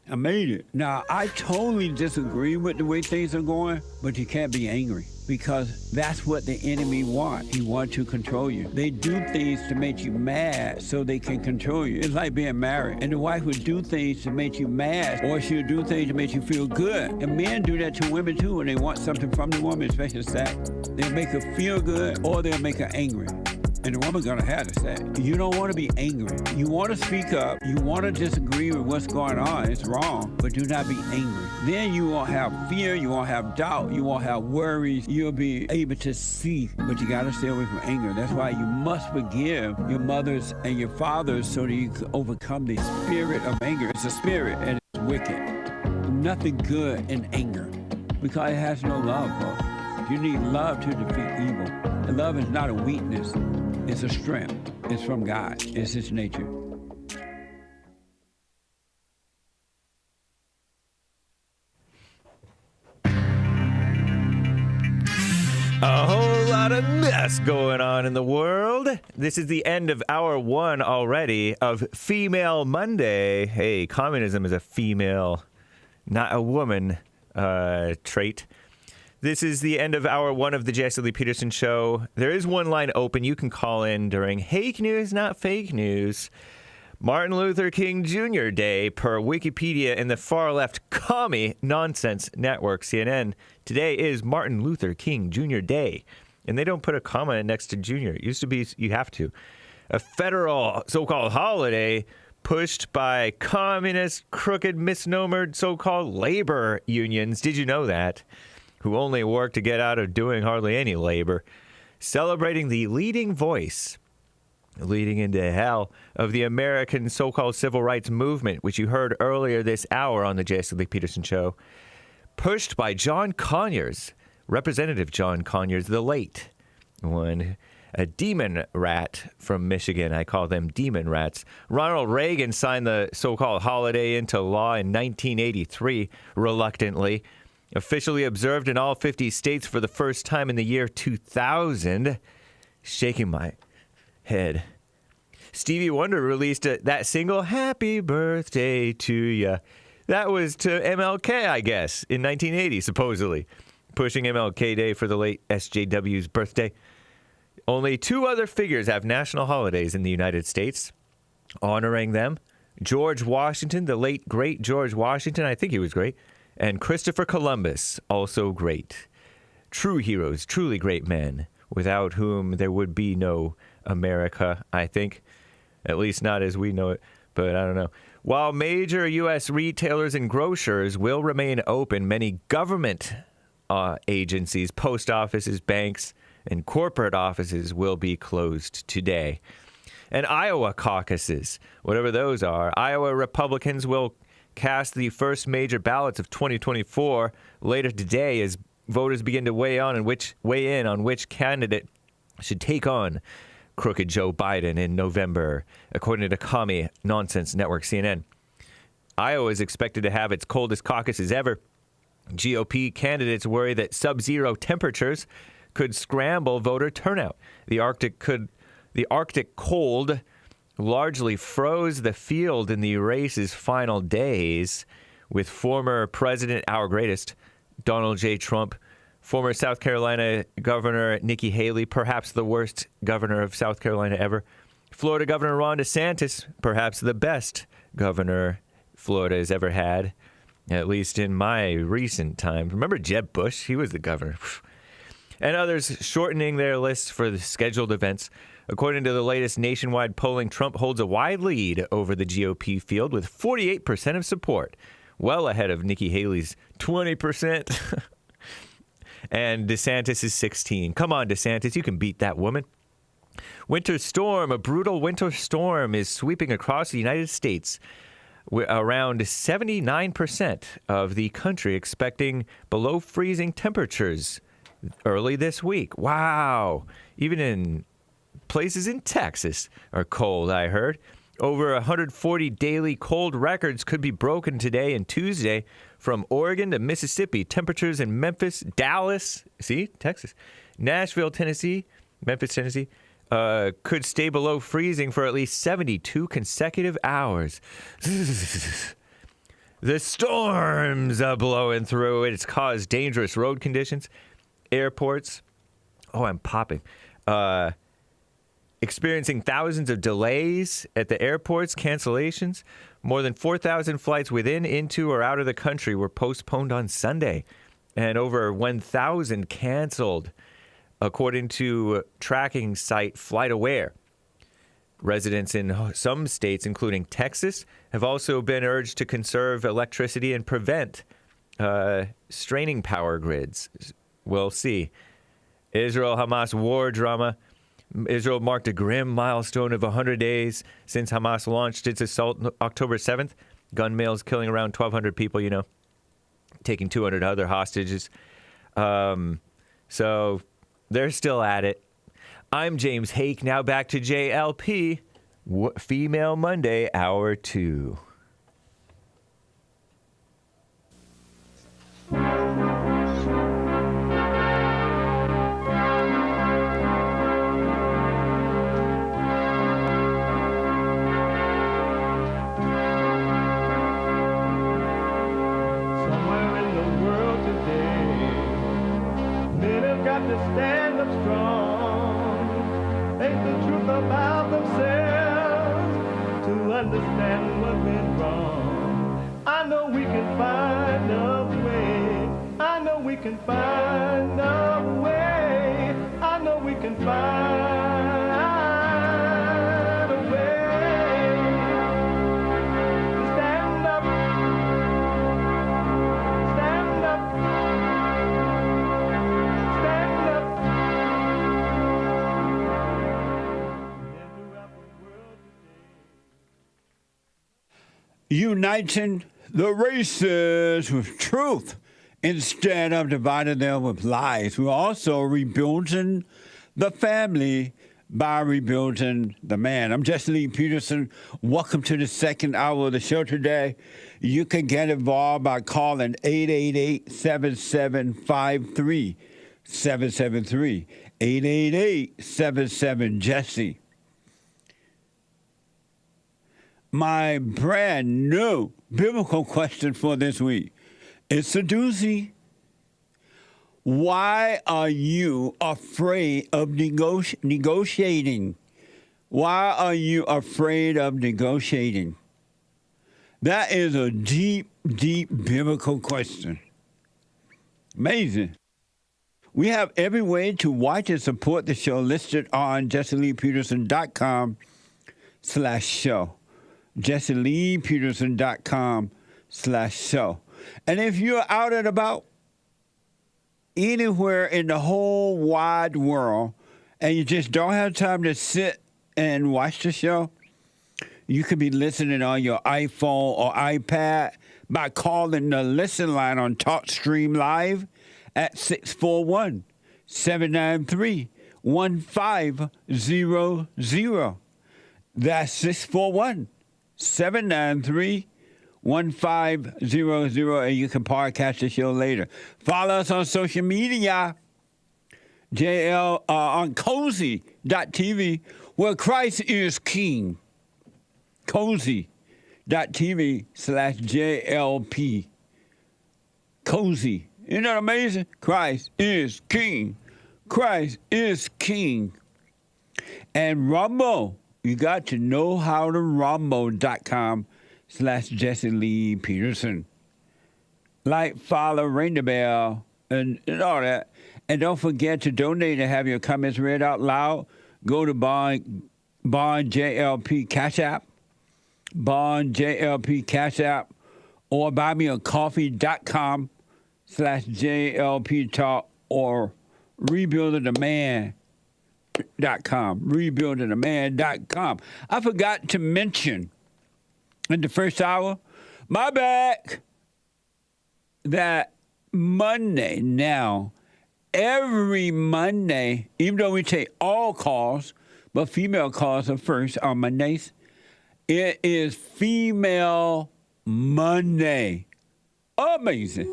I made it. Now, I totally disagree with the way things are going, but you can't be angry because that's what the enemy wants. He wants to control you. They do things to make you mad so they can control you. It's like being married. And the wife would do things to make you mad, or she'll do things to make you feel good. And men do that to women too when they want something from the woman, especially sex. They'll make her feel good or they'll make her angry. And the woman's gonna have to say, you don't want to be angry. You want to speak up. You want to disagree with what's going on. It's wrong, but do not be angry. Then you won't have fear. You won't have doubt. You won't have worries. You'll be able to see, but you got to stay away from anger. That's why you must forgive your mothers and your fathers so that you can overcome the spirit of anger. It's a spirit and it's wicked. Nothing good in anger because it has no love, folks. You need love to defeat evil. And love is not a weakness. It's a strength. It's from God. It's His nature.
A whole lot of mess going on in the world. This is the end of hour 1 already of Female Monday. Hey, communism is a female, not a woman trait. This is the end of hour one of the Jesse Lee Peterson Show. There is one line open. You can call in during Hake News, Not Fake News. Martin Luther King Jr. Day per Wikipedia and the far-left commie nonsense network, CNN. Today is Martin Luther King Jr. Day. And they don't put a comma next to Jr. It used to be you have to. A federal so-called holiday pushed by communist, crooked, misnomered so-called labor unions. Did you know that? Who only work to get out of doing hardly any labor. Celebrating the leading voice, leading into hell, of the American so-called civil rights movement, which you heard earlier this hour on the Jesse Lee Peterson Show. Pushed by John Conyers, Representative John Conyers, the late one. A demon rat from Michigan. I call them demon rats. Ronald Reagan signed the so-called holiday into law in 1983, reluctantly. Officially observed in all 50 states for the first time in the year 2000. Shaking my head. Stevie Wonder released that single, Happy Birthday to Ya. That was to MLK, I guess, in 1980, supposedly. Pushing MLK Day for the late SJW's birthday. Only two other figures have national holidays in the United States. Honoring them, George Washington, the late, great George Washington, I think he was great, and Christopher Columbus, also great. True heroes, truly great men, without whom there would be no America, I think. At least not as we know it, but I don't know. While major U.S. retailers and grocers will remain open, many government agencies, post offices, banks, and corporate offices will be closed today. And Iowa caucuses, whatever those are, Iowa Republicans will cast the first major ballots of 2024 later today as voters begin to weigh in on which candidate should take on crooked Joe Biden in November, according to commie nonsense network CNN. Iowa is expected to have its coldest caucuses ever. GOP candidates worry that sub-zero temperatures could scramble voter turnout. The Arctic cold largely froze the field in the race's final days, with former President, our greatest, Donald J. Trump, former South Carolina Governor Nikki Haley, perhaps the worst governor of South Carolina ever, Florida Governor Ron DeSantis, perhaps the best governor Florida has ever had, at least in my recent time. Remember Jeb Bush? He was the governor. And others shortening their lists for the scheduled events. According to the latest nationwide polling, Trump holds a wide lead over the GOP field with 48% of support, well ahead of Nikki Haley's 20%. And DeSantis is 16%. Come on, DeSantis, you can beat that woman. Winter storm, a brutal winter storm is sweeping across the United States. Around 79% of the country expecting below freezing temperatures early this week. Wow. Even in places in Texas are cold, I heard. Over 140 daily cold records could be broken today and Tuesday from Oregon to Mississippi. Temperatures in Memphis, Dallas, Texas, Nashville, Tennessee, Memphis, Tennessee, could stay below freezing for at least 72 consecutive hours. The storms are blowing through. It's caused dangerous road conditions. Airports, I'm popping. Experiencing thousands of delays at the airports, cancellations. More than 4,000 flights within, into, or out of the country were postponed on Sunday, and over 1,000 canceled, according to tracking site FlightAware. Residents in some states, including Texas, have also been urged to conserve electricity and prevent straining power grids. We'll see. Israel-Hamas war drama. Israel marked a grim milestone of 100 days since Hamas launched its assault October 7th. Gun males killing around 1,200 people, taking 200 other hostages. So they're still at it. I'm James Hake. Now back to JLP. Female Monday, Hour 2.
face the truth about themselves, to understand what went wrong. I know we can find a way. I know we can find a way. I know we can find a way to stand up, stand up, stand up.
Uniting the races with truth instead of dividing them with lies. We're also rebuilding the family by rebuilding the man. I'm Jesse Lee Peterson. Welcome to the second hour of the show today. You can get involved by calling 888-7753-773. 888-77-JESSE. My brand new biblical question for this week. It's a doozy. Why are you afraid of negotiating? Why are you afraid of negotiating? That is a deep, deep biblical question. Amazing. We have every way to watch and support the show listed on jesseleepeterson.com/show. jesseleepeterson.com/show. And if you're out and about anywhere in the whole wide world and you just don't have time to sit and watch the show, you could be listening on your iPhone or iPad by calling the listen line on TalkStream Live at 641-793-1500. That's 641-793-1500, and you can podcast the show later. Follow us on social media, on cozy.tv, where Christ is King. Cozy.tv/JLP. Cozy. Isn't that amazing? Christ is King. Christ is King. And Rumble. You got to know how to rumble.com/Jesse Lee Peterson. Like, follow, ring the bell, and all that. And don't forget to donate and have your comments read out loud. Go to Bond JLP Cash App, Bond JLP Cash App, or buymeacoffee.com/JLP Talk, or rebuildingtheman.com. Rebuildingtheman.com. I forgot to mention in the first hour, my bad, that Monday now, every Monday, even though we take all calls, but female calls are first on Mondays, it is Female Monday. Amazing.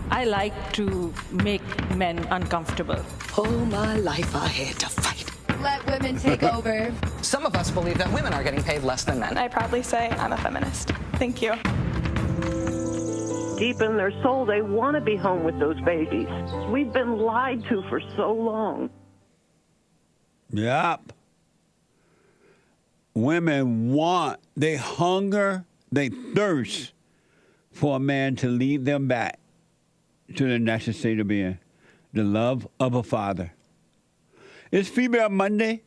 I like to make men uncomfortable.
All my life I had to fight.
Let women take over.
Some of us believe that women are getting paid less than men.
I proudly say I'm a feminist. Thank you.
Deep in their soul, they want to be home with those babies. We've been lied to for so long.
Yep. Women want, they hunger, they thirst for a man to lead them back to the natural state of being, the love of a father. It's Female Monday,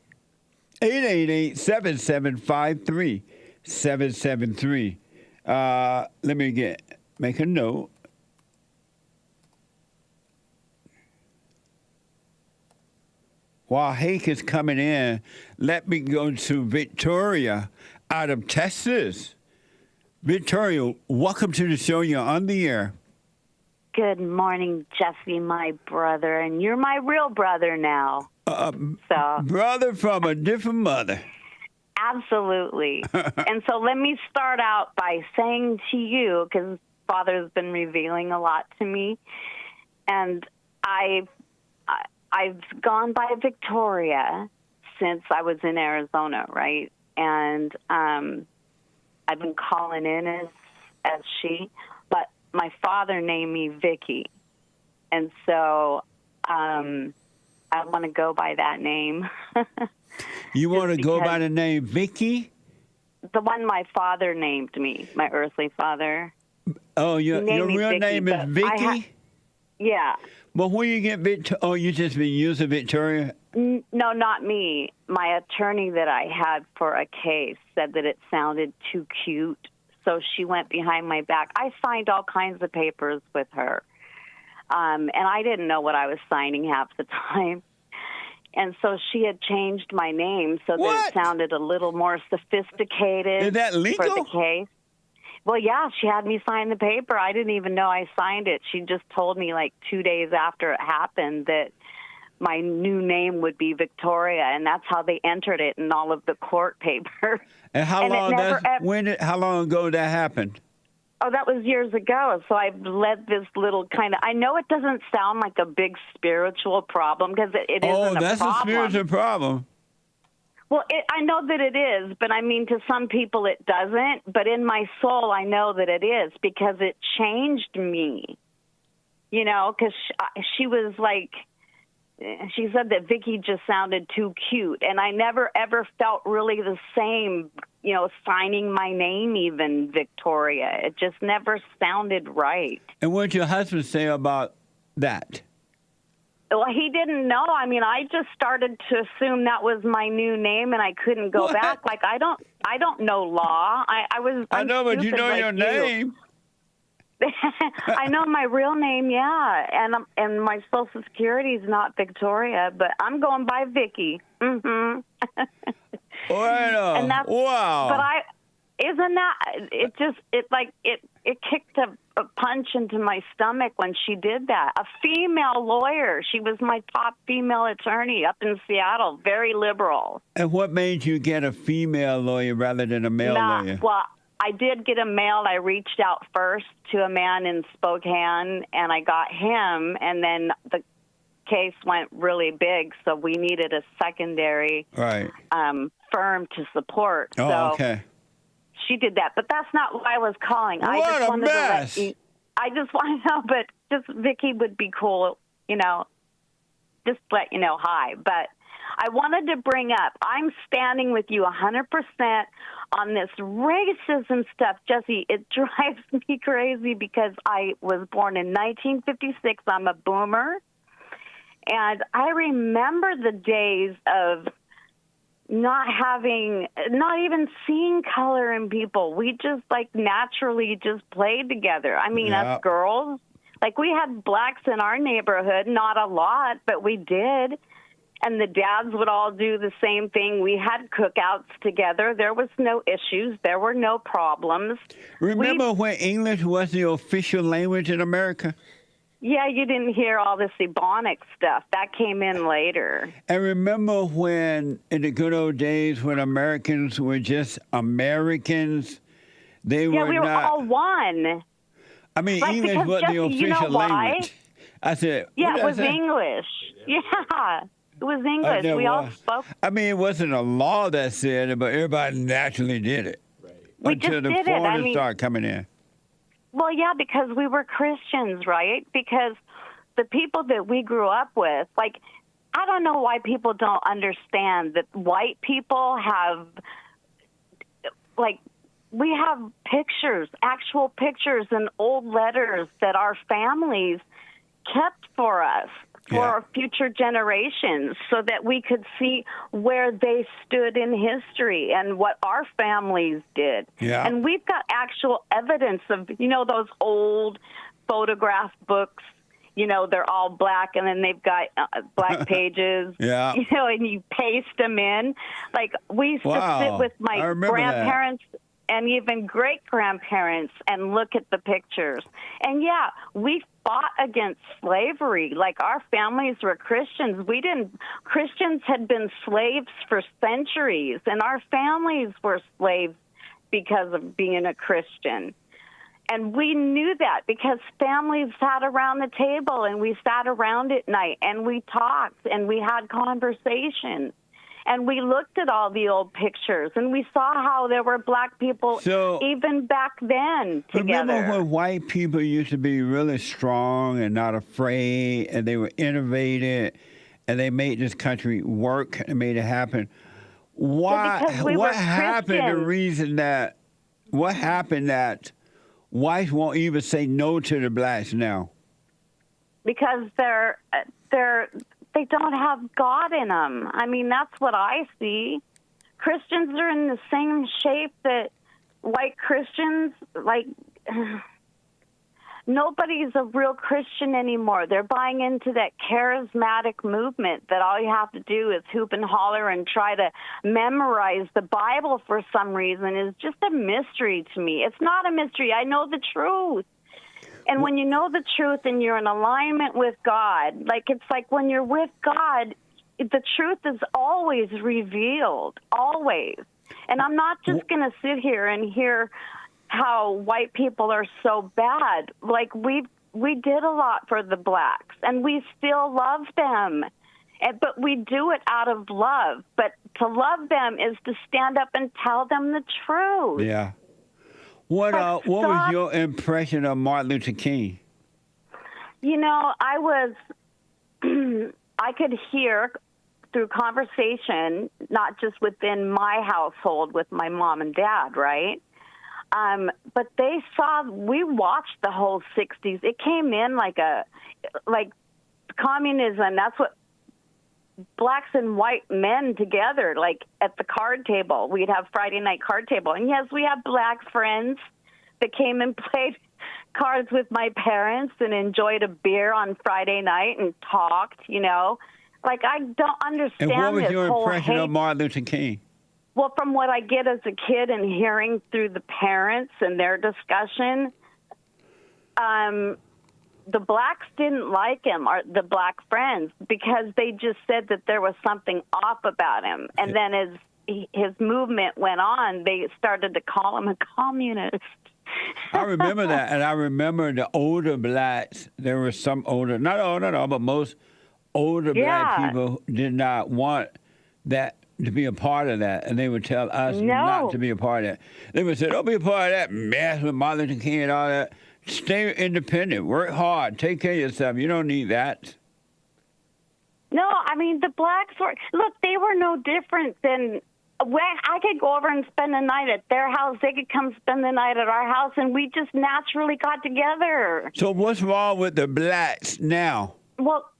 888-7753-773. Let me make a note. While Hake is coming in, let me go to Victoria out of Texas. Victoria, welcome to the show. You're on the air.
Good morning, Jesse, my brother, and you're my real brother now.
Brother from a different mother.
Absolutely. And so let me start out by saying to you, because Father's been revealing a lot to me, and I've gone by Victoria since I was in Arizona, right? and I've been calling in as she, but my father named me Vicky, and so I want to go by that name.
You want to go by the name Vicky?
The one my father named me, my earthly father.
Oh, your real name is Vicky?
Yeah.
Well, when you get oh, you just been using Victoria?
No, not me. My attorney that I had for a case said that it sounded too cute, so she went behind my back. I signed all kinds of papers with her, and I didn't know what I was signing half the time. And so she had changed my name so that it sounded a little more sophisticated.
Is that legal?
For the case. Well, yeah, she had me sign the paper. I didn't even know I signed it. She just told me like 2 days after it happened that my new name would be Victoria, and that's how they entered it in all of the court papers.
And how long ago that happened?
Oh, that was years ago. So I've led this little kind of, I know it doesn't sound like a big spiritual problem because it isn't a problem.
Oh, that's a spiritual problem.
Well, I know that it is, but I mean, to some people it doesn't. But in my soul, I know that it is because it changed me. You know, because she was like, she said that Vicky just sounded too cute. And I never, ever felt really the same, you know, signing my name even, Victoria. It just never sounded right.
And what did your husband say about that?
Well, he didn't know. I mean, I just started to assume that was my new name, and I couldn't go back. Like, I don't know law. I know,
but you know your name.
I know my real name, yeah, and my Social Security is not Victoria, but I'm going by Vicky. Mm-hmm.
And wow.
But isn't that it kicked a punch into my stomach when she did that. A female lawyer. She was my top female attorney up in Seattle, very liberal.
And what made you get a female lawyer rather than a male lawyer?
Well, I did get a male. I reached out first to a man in Spokane, and I got him, and then the case went really big, so we needed a secondary firm to support.
Oh, okay.
She did that, but that's not what I was calling.
I just wanted
to know, but just Vicky would be cool, you know, just let you know hi. But I wanted to bring up, I'm standing with you 100% on this racism stuff. Jesse, it drives me crazy because I was born in 1956. I'm a boomer. And I remember the days of not even seeing color in people. We just naturally just played together. I mean, us girls, we had blacks in our neighborhood, not a lot, but we did. And the dads would all do the same thing. We had cookouts together. There was no issues. There were no problems.
Remember when English was the official language in America?
Yeah, you didn't hear all this Ebonic stuff. That came in later.
And remember when, in the good old days, when Americans were just Americans? We
were all one.
I mean, English was the official language. I said,
yeah, it was English. Yeah, it was English. We all spoke.
I mean, it wasn't a law that said it, but everybody naturally did it.
We
until
just
the
did
foreigners started coming in.
Well, yeah, because we were Christians, right? Because the people that we grew up with, I don't know why people don't understand that white people have, we have pictures, actual pictures and old letters that our families kept for us, for our future generations, so that we could see where they stood in history and what our families did.
Yeah.
And we've got actual evidence of, those old photograph books, they're all black and then they've got black pages, and you paste them in. We used to sit with my grandparents and even great-grandparents and look at the pictures. And, we fought against slavery. Our families were Christians. Christians had been slaves for centuries, and our families were slaves because of being a Christian. And we knew that because families sat around the table, and we sat around at night, and we talked, and we had conversations. And we looked at all the old pictures, and we saw how there were black people even back then together.
Remember when white people used to be really strong and not afraid, and they were innovative, and they made this country work and made it happen? Why? What happened? The reason that what happened that whites won't even say no to the blacks now?
Because they don't have God in them. I mean, that's what I see. Christians are in the same shape that white Christians, like, nobody's a real Christian anymore. They're buying into that charismatic movement that all you have to do is hoop and holler and try to memorize the Bible for some reason is just a mystery to me. It's not a mystery. I know the truth. And when you know the truth and you're in alignment with God, like it's like when you're with God, the truth is always revealed, always. And I'm not just going to sit here and hear how white people are so bad. Like we did a lot for the blacks, and we still love them. But we do it out of love. But to love them is to stand up and tell them the truth.
Yeah. What was your impression of Martin Luther King?
You know, I could hear through conversation, not just within my household with my mom and dad, right? But we watched the whole 60s. It came in like communism. That's what blacks and white men together, like at the card table. We'd have Friday night card table. And yes, we had black friends that came and played cards with my parents and enjoyed a beer on Friday night and talked, you know. Like, I don't understand this whole
And what was your impression of Martin Luther King?
Well, from what I get as a kid and hearing through the parents and their discussion, the blacks didn't like him, or the black friends, because they just said that there was something off about him. And then as his movement went on, they started to call him a communist.
I remember that, and I remember the older blacks. There were some older, not all at all, but most older black people did not want that to be a part of that, and they would tell us not to be a part of that. They would say, don't be a part of that mess with Martin Luther King and all that. Stay independent, work hard, take care of yourself. You don't need that.
No, I mean, the blacks were, look, they were no different than, when I could go over and spend the night at their house, they could come spend the night at our house, and we just naturally got together.
So what's wrong with the blacks now?
Well,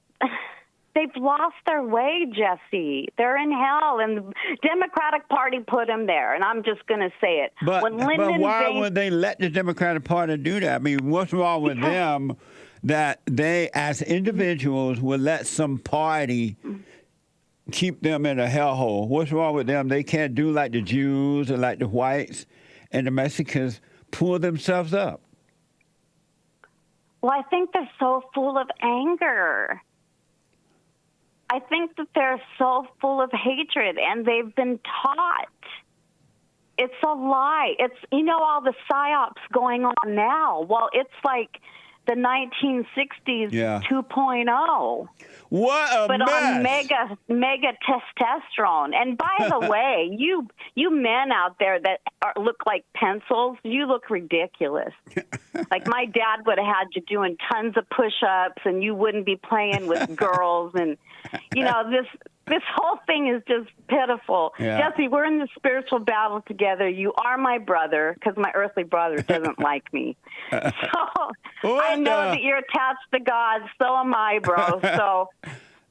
they've lost their way, Jesse. They're in hell, and the Democratic Party put them there, and I'm just going to say it.
But why would they let the Democratic Party do that? I mean, what's wrong with them that they, as individuals, would let some party keep them in a hellhole? What's wrong with them? They can't do like the Jews or like the whites and the Mexicans pull themselves up.
Well, I think they're so full of anger. I think that they're so full of hatred, and they've been taught. It's a lie. It's, you know, all the psyops going on now. Well, it's like the 1960s 2.0.
What a
but
mess.
on mega testosterone. And by the way, you men out there that look like pencils, you look ridiculous. Like, my dad would have had you doing tons of push-ups, and you wouldn't be playing with girls. And, you know, this whole thing is just pitiful.
Yeah.
Jesse, we're in the spiritual battle together. You are my brother, because my earthly brother doesn't like me. So I know that you're attached to God. So am I, bro. So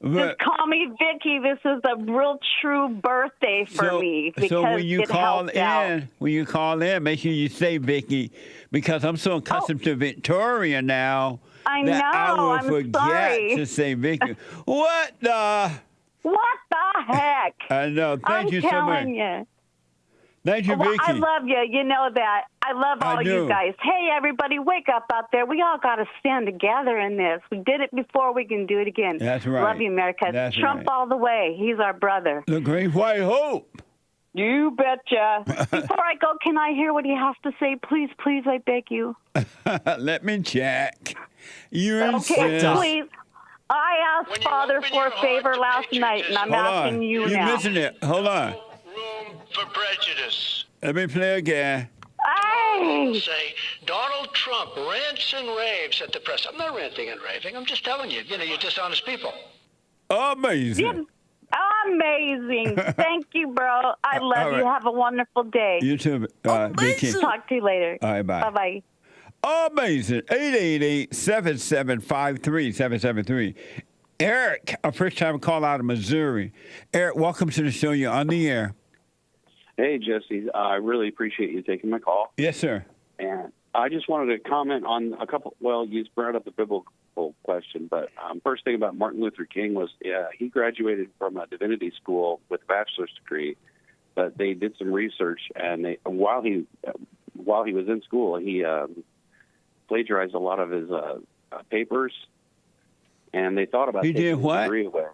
just call me Vicky. This is a real true birthday for me. Because
so when you call
out.
when you call in, make sure you say Vicky, because I'm so accustomed to Victoria now
I
that I will
I'm
forget
sorry.
to say Vicky. What the
heck?
I know. Thank you so much.
I'm telling you.
Thank you, Vicky.
I love you. You know that. I love all you guys. Hey, everybody, wake up out there. We all got to stand together in this. We did it before. We can do it again.
That's right.
Love you, America.
That's
Trump
right.
all the way. He's our brother.
The Great White Hope.
You betcha. Before I go, can I hear what he has to say? Please, please, I beg you.
Let me check. You
Okay,
insist.
please. I asked Father for a favor last night, and I'm asking you now.
You're missing it. Hold on.
Room for prejudice.
Let me play again.
Hey!
Say, Donald Trump rants and raves at the press. I'm not ranting and raving. I'm just telling you, you're dishonest people.
Amazing.
Amazing. Thank you, bro. I love you. Have a wonderful day.
You too, Vicky.
Talk to you later.
All right, bye.
Bye-bye.
Amazing. 888-775-3773. Eric, a first-time call out of Missouri. Eric, welcome to the show. You're on the air.
Hey, Jesse. I really appreciate you taking my call.
Yes, sir.
And I just wanted to comment on a couple. Well, you brought up the biblical question, but first thing about Martin Luther King was he graduated from a divinity school with a bachelor's degree, but they did some research, and while he was in school, he plagiarized a lot of his papers, and they thought about taking his degree away.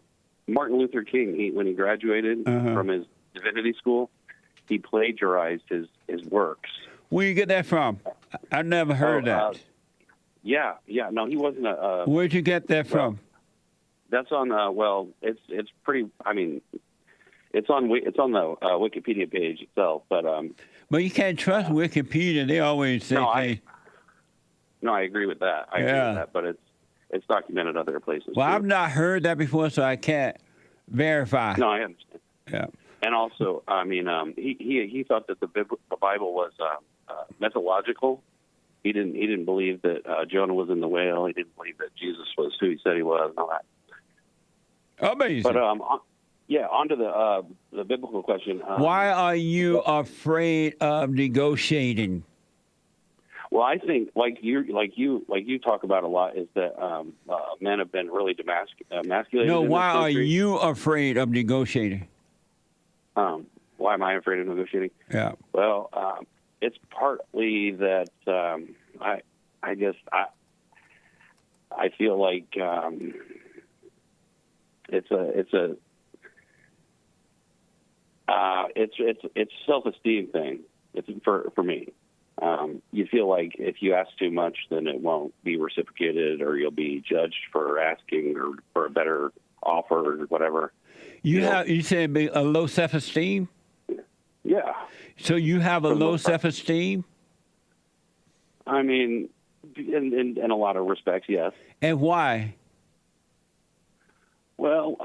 Martin Luther King, when he graduated from his divinity school, he plagiarized his works.
Where you get that from? I never heard that.
Yeah. No, he wasn't a.
Where'd you get that from?
That's on. It's pretty. I mean, it's on the Wikipedia page itself, but.
But you can't trust Wikipedia. They always say.
No, I agree with that. I agree with that, but it's documented other places.
Well,
too.
I've not heard that before, so I can't verify.
No, I understand.
Yeah.
And also, I mean, he thought that the Bible was mythological. He didn't believe that Jonah was in the whale. He didn't believe that Jesus was who he said he was and all that.
Amazing.
But on to the biblical question.
Why are you afraid of negotiating?
Well, I think like you talk about a lot is that men have been really emasculated.
No,
in
why
this
are
country.
you afraid of negotiating?
Why am I afraid of negotiating?
Yeah.
Well, it's partly that I guess I feel like it's self-esteem thing. It's for me. You feel like if you ask too much, then it won't be reciprocated, or you'll be judged for asking or for a better offer or whatever.
You said a low self-esteem?
Yeah.
So you have a low self-esteem?
I mean, in a lot of respects, yes.
And why?
Well,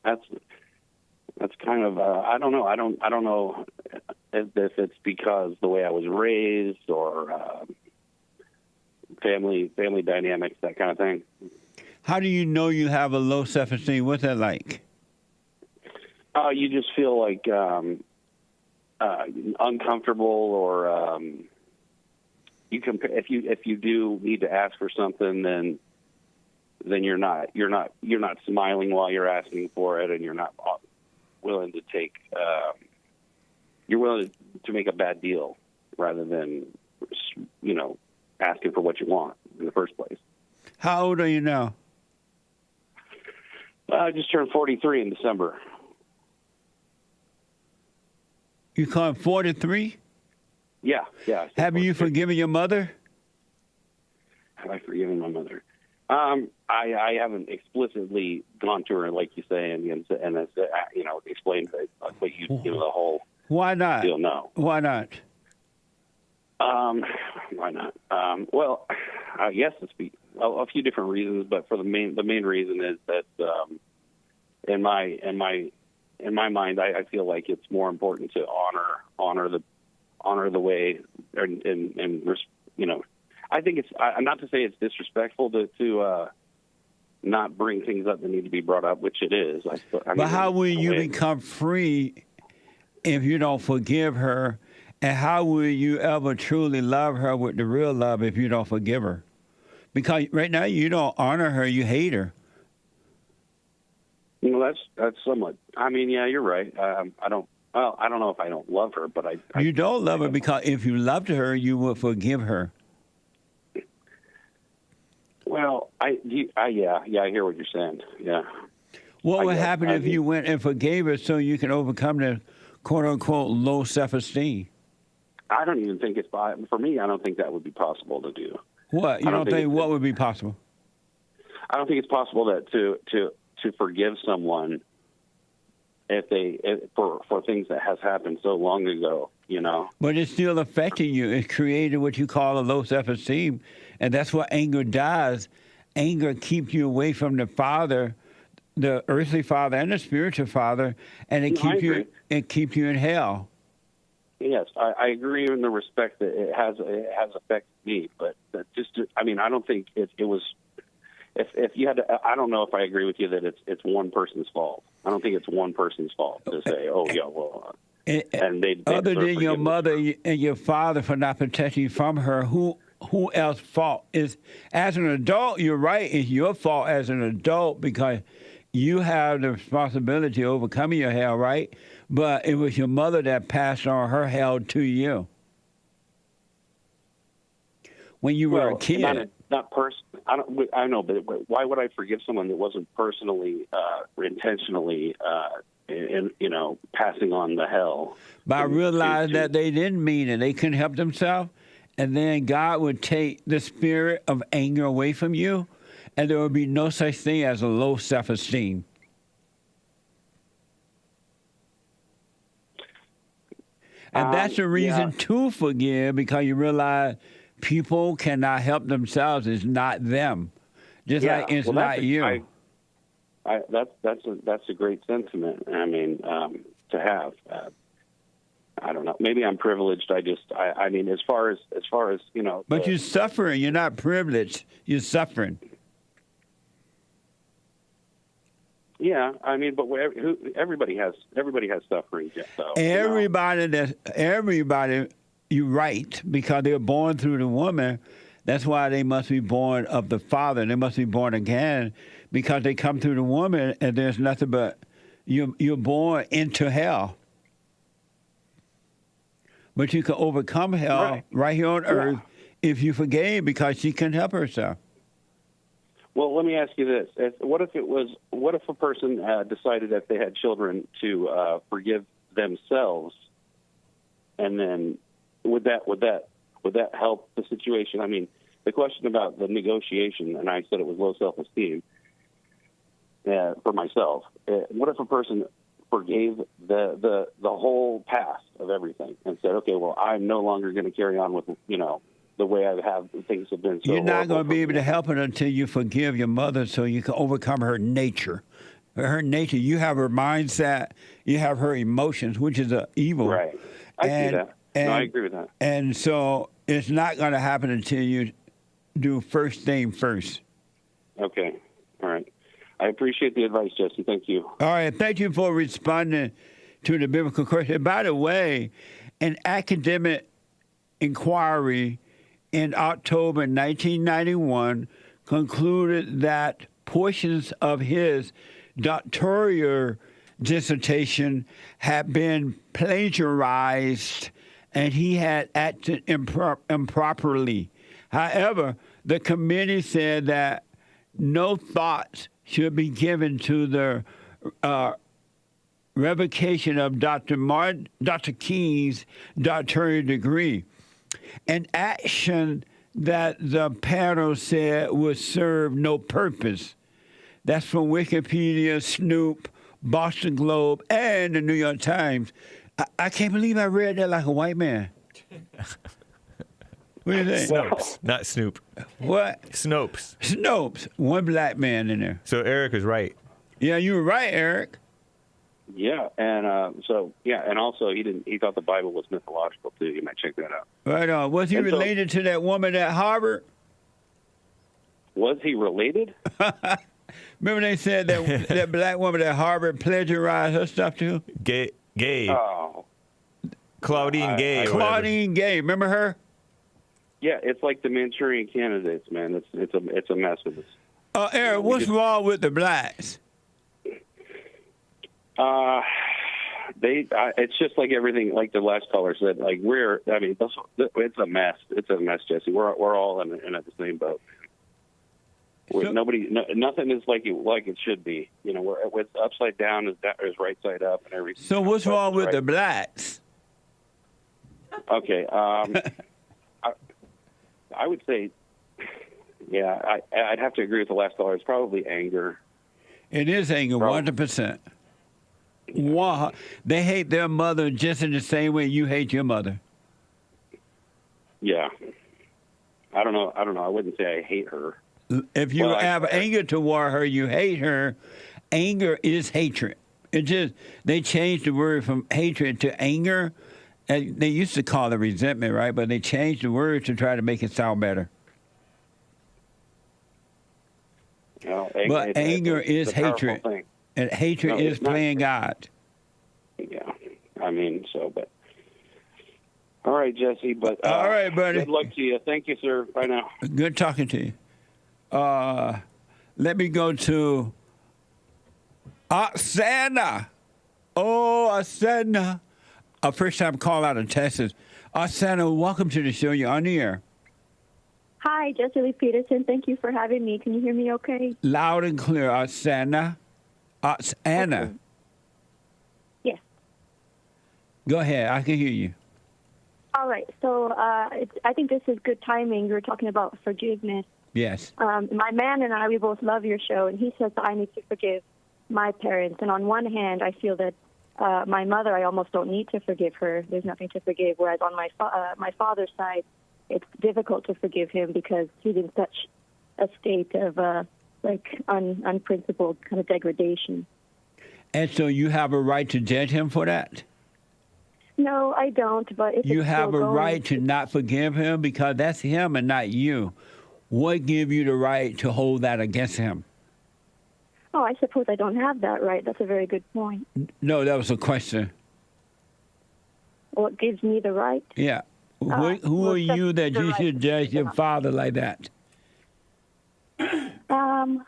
that's kind of I don't know. I don't know if it's because the way I was raised or family dynamics, that kind of thing.
How do you know you have a low self-esteem? What's that like?
You just feel like uncomfortable, or you compare. If you do need to ask for something, then you're not smiling while you're asking for it, and you're not willing to take. You're willing to make a bad deal rather than asking for what you want in the first place.
How old are you now?
I just turned 43 in December.
You call 43?
Yeah.
Have you forgiven your mother?
Have I forgiven my mother? I haven't explicitly gone to her like you say and explained what you the whole.
Why not?
Deal. No.
Why not?
Why not? Well, yes, it's a few different reasons, but for the main reason is that in my mind, I feel like it's more important to honor the way, and I think it's not to say it's disrespectful to not bring things up that need to be brought up, which it is.
But how will you become free if you don't forgive her? And how will you ever truly love her with the real love if you don't forgive her? Because right now you don't honor her, you hate her.
That's somewhat. I mean, yeah, you're right. I don't know if I don't love her, but
you don't love her because if you loved her, you would forgive her.
Well, I hear what you're saying. Yeah.
What would happen if you went and forgave her so you can overcome the quote unquote low self-esteem?
I don't even think for me. I don't think that would be possible to do.
What? You don't think what would be possible?
I don't think it's possible that to forgive someone for things that has happened so long ago, you know.
But it's still affecting you. It created what you call a low self-esteem, and that's what anger does. Anger keeps you away from the Father, the earthly Father and the spiritual Father, and it keeps you in hell.
Yes, I agree in the respect that it has affected me, but I don't think it was. If you had to, I don't know if I agree with you that it's one person's fault. I don't think it's one person's fault to say, oh yeah, well, and they
other than your mother and your father for not protecting you from her, who else's fault is? As an adult, you're right. It's your fault as an adult because you have the responsibility of overcoming your hell, right? But it was your mother that passed on her hell to you when you were a kid.
Not I know, but why would I forgive someone that wasn't personally, intentionally, passing on the hell?
By realizing that they didn't mean it, they couldn't help themselves, and then God would take the spirit of anger away from you, and there would be no such thing as a low self-esteem. And that's the reason to forgive, because you realize people cannot help themselves. It's not them. Just like it's not you.
That's a great sentiment. I mean, to have. I don't know. Maybe I'm privileged. I mean, as far as you know.
But you're suffering. You're not privileged. You're suffering.
Yeah, I mean, but everybody has suffering. So,
everybody. You're right, because they're born through the woman. That's why they must be born of the Father. They must be born again, because they come through the woman, and there's nothing but you're born into hell. But you can overcome hell right here on earth if you forgave, because she can help herself.
Well, let me ask you this: what if a person decided that they had children to forgive themselves, and then would that help the situation? I mean, the question about the negotiation, and I said it was low self-esteem for myself. What if a person forgave the whole past of everything and said, okay, well, I'm no longer going to carry on with the way I have things have been. So
you're not going to be able to help it until you forgive your mother, so you can overcome her nature. Her nature, you have her mindset, you have her emotions, which is evil.
Right. I see that. No, I agree with that.
And so it's not going to happen until you do first thing first.
Okay. All right. I appreciate the advice, Jesse. Thank you.
All right. Thank you for responding to the biblical question. By the way, an academic inquiry in October 1991 concluded that portions of his doctoral dissertation had been plagiarized and he had acted improperly. However, the committee said that no thought should be given to the revocation of Dr. King's doctoral degree, an action that the panel said would serve no purpose. That's from Wikipedia, Snoop, Boston Globe, and the New York Times. I can't believe I read that like a white man. What do you think?
Snopes, not Snoop.
What?
Snopes.
Snopes. One black man in there.
So Eric is right.
Yeah, you were right, Eric.
Yeah, and and also he thought the Bible was mythological too. You might check that out.
Right on. Was he related to that woman at Harvard?
Was he related?
Remember they said that that black woman at Harvard plagiarized her stuff too?
Gay.
Oh.
Claudine Gay.
Claudine Gay. Remember her?
Yeah, it's like the Manchurian Candidates, man. It's a mess with this.
Eric, what's wrong with the blacks?
It's just like everything, like the last caller said. Like it's a mess. It's a mess, Jesse. We're all in the same boat. Nothing is like it should be. You know, it's upside down is right side up and everything.
So what's wrong with the blacks?
Okay, I would say, Yeah, I'd have to agree with the last caller. It's probably anger.
It is anger, 100%. Wow. They hate their mother just in the same way you hate your mother.
Yeah. I don't know. I wouldn't say I hate her.
If you have anger toward her, you hate her. Anger is hatred. They changed the word from hatred to anger. And they used to call it resentment, right? But they changed the word to try to make it sound better.
Well,
anger is hatred. And hatred is playing God.
Yeah. I mean, but... All right, Jesse. But
all right, buddy.
Good luck to you. Thank you, sir. Bye now.
Good talking to you. Let me go to Oksana. Oh, Oksana. A first-time call out of Texas. Oksana, welcome to the show. You're on the air.
Hi, Jesse Lee Peterson. Thank you for having me. Can you hear me okay?
Loud and clear, Oksana. Oksana.
Okay. Yes.
Go ahead. I can hear you.
All right. So I think this is good timing. You were talking about forgiveness.
Yes.
My man and I, we both love your show, and he says that I need to forgive my parents. And on one hand, I feel that my mother, I almost don't need to forgive her. There's nothing to forgive. Whereas on my father's side, it's difficult to forgive him because he's in such a state of unprincipled kind of degradation.
And so you have a right to judge him for that?
No, I don't. But if
you have a right to not forgive him because that's him and not you. What gives you the right to hold that against him?
Oh, I suppose I don't have that right. That's a very good point.
No, that was a question.
What gives me the right?
Yeah. Who are you that you should judge your father like that?
Well,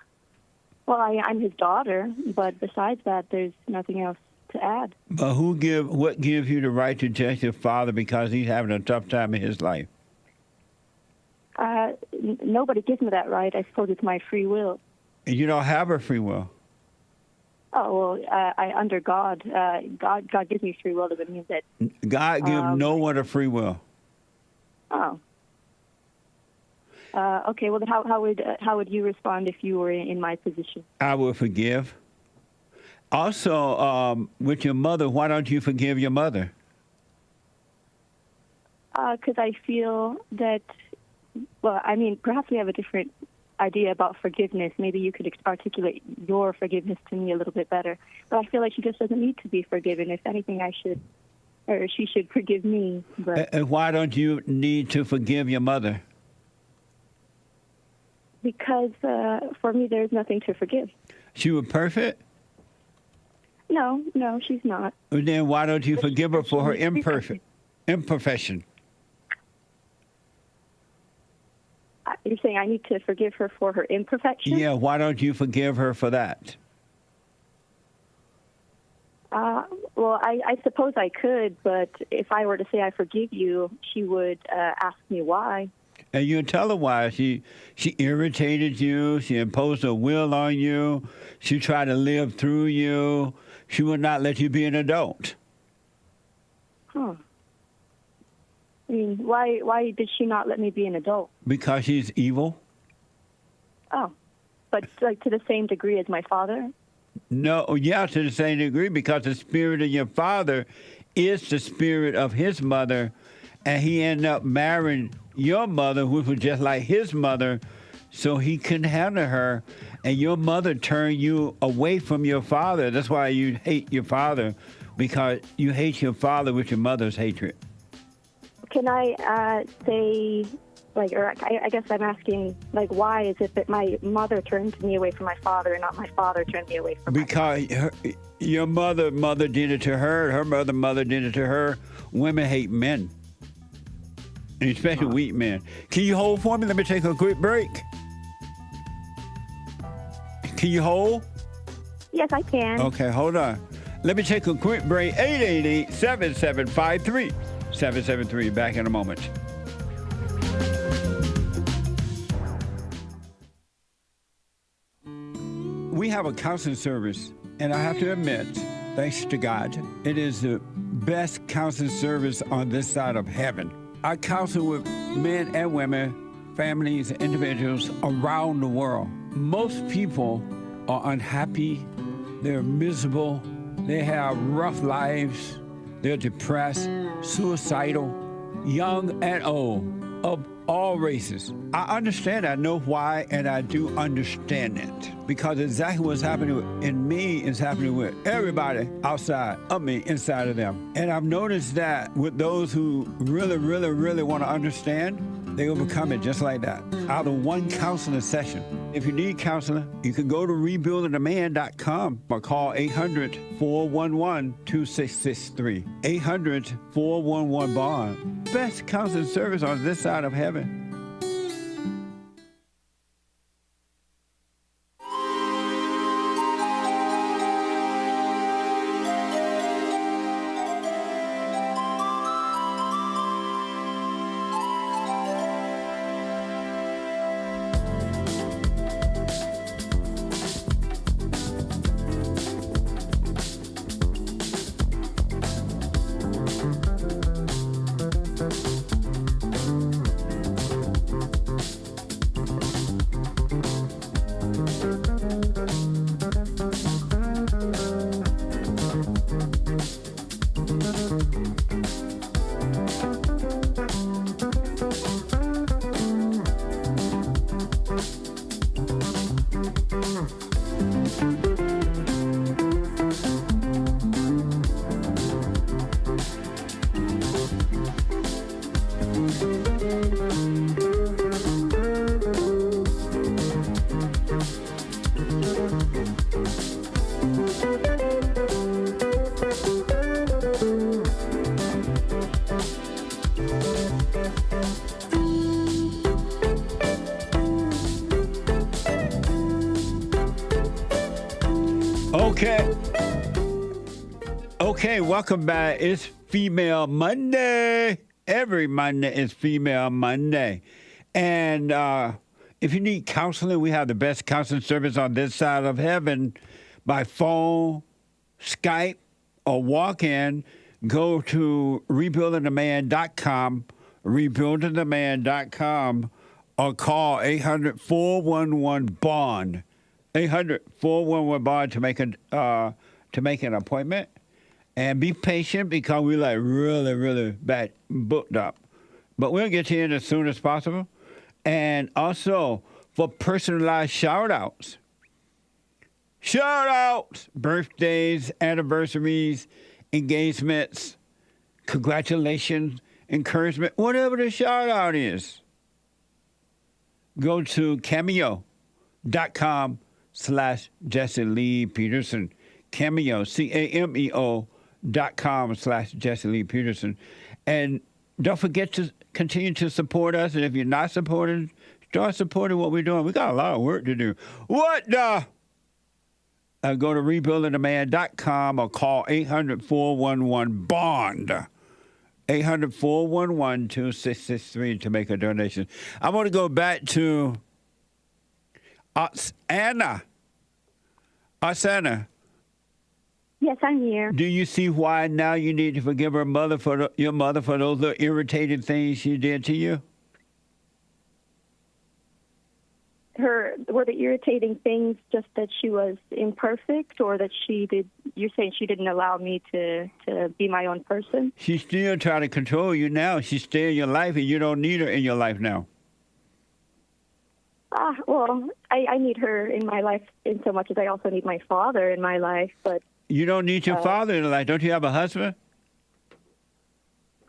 I'm his daughter, but besides that, there's nothing else to add.
But what gives you the right to judge your father because he's having a tough time in his life?
Nobody gives me that right. I suppose it's my free will.
You don't have a free will.
Oh, well, under God, God gives me free will. Doesn't mean that
God gives no one a free will.
Oh. Okay. Well, then how would you respond if you were in my position?
I would forgive. Also, with your mother, why don't you forgive your mother?
Because I feel that, well, I mean, perhaps we have a different idea about forgiveness. Maybe you could articulate your forgiveness to me a little bit better. But I feel like she just doesn't need to be forgiven. If anything, she should forgive me. But
and why don't you need to forgive your mother?
Because for me, there's nothing to forgive.
She was perfect?
No, she's not.
Then why don't you forgive her for her imperfection?
You're saying I need to forgive her for her imperfection?
Yeah, why don't you forgive her for that?
Well, I suppose I could, but if I were to say I forgive you, she would ask me why.
And you tell her why. She irritated you. She imposed her will on you. She tried to live through you. She would not let you be an adult.
Huh. I mean, why did she not let me be an adult?
Because she's evil.
Oh, but like to the same degree as my father?
No, yeah, to the same degree, because the spirit of your father is the spirit of his mother, and he ended up marrying your mother, which was just like his mother, so he couldn't handle her, and your mother turned you away from your father. That's why you hate your father, because you hate your father with your mother's hatred.
Can I say, or I guess I'm asking, why is it that my mother turned me away from my father and not my father turned me away from my father?
Because your mother did it to her, her mother did it to her. Women hate men, and especially weak men. Can you hold for me? Let me take a quick break. Can you hold?
Yes, I can.
Okay, hold on. Let me take a quick break. 888-7753. 773. Back in a moment. We have a counseling service, and I have to admit, thanks to God, it is the best counseling service on this side of heaven. I counsel with men and women families, and individuals around the world. Most people are unhappy, they're miserable, they have rough lives, they're depressed, suicidal, young and old, of all races. I understand, I know why, and I do understand it. Because exactly what's happening in me is happening with everybody outside of me, inside of them. And I've noticed that with those who really want to understand, they overcome it just like that, out of one counseling session. If you need counseling, you can go to rebuildingtheman.com or call 800-411-2663. 800-411-BOND. Best counseling service on this side of heaven. Okay, welcome back. It's Female Monday. Every Monday is Female Monday. And if you need counseling, we have the best counseling service on this side of heaven by phone, Skype, or walk-in. Go to rebuildingtheman.com, rebuildingtheman.com, or call 800-411-BOND. 800-411-BOND to make an appointment. And be patient because we're like really bad booked up. But we'll get you in as soon as possible. And also for personalized shout-outs. Shout-outs! Birthdays, anniversaries, engagements, congratulations, encouragement, whatever the shout-out is. Go to cameo.com/Jesse Lee Peterson. Cameo, CAMEO.com/Jesse Lee Peterson. And don't forget to continue to support us. And if you're not supporting, start supporting what we're doing. We got a lot of work to do. What the? Go to rebuildingtheman.com or call 800-411-BOND. 800-411-2663 to make a donation. I want to go back to Anna. Anna.
Yes, I'm here.
Do you see why now you need to forgive your mother for those little irritating things she did to you?
Were the irritating things just that she was imperfect, or that you're saying she didn't allow me to be my own person?
She's still trying to control you now. She's still in your life, and you don't need her in your life now.
Well, I need her in my life in so much as I also need my father in my life, but...
You don't need your father in your life. Don't you have a husband?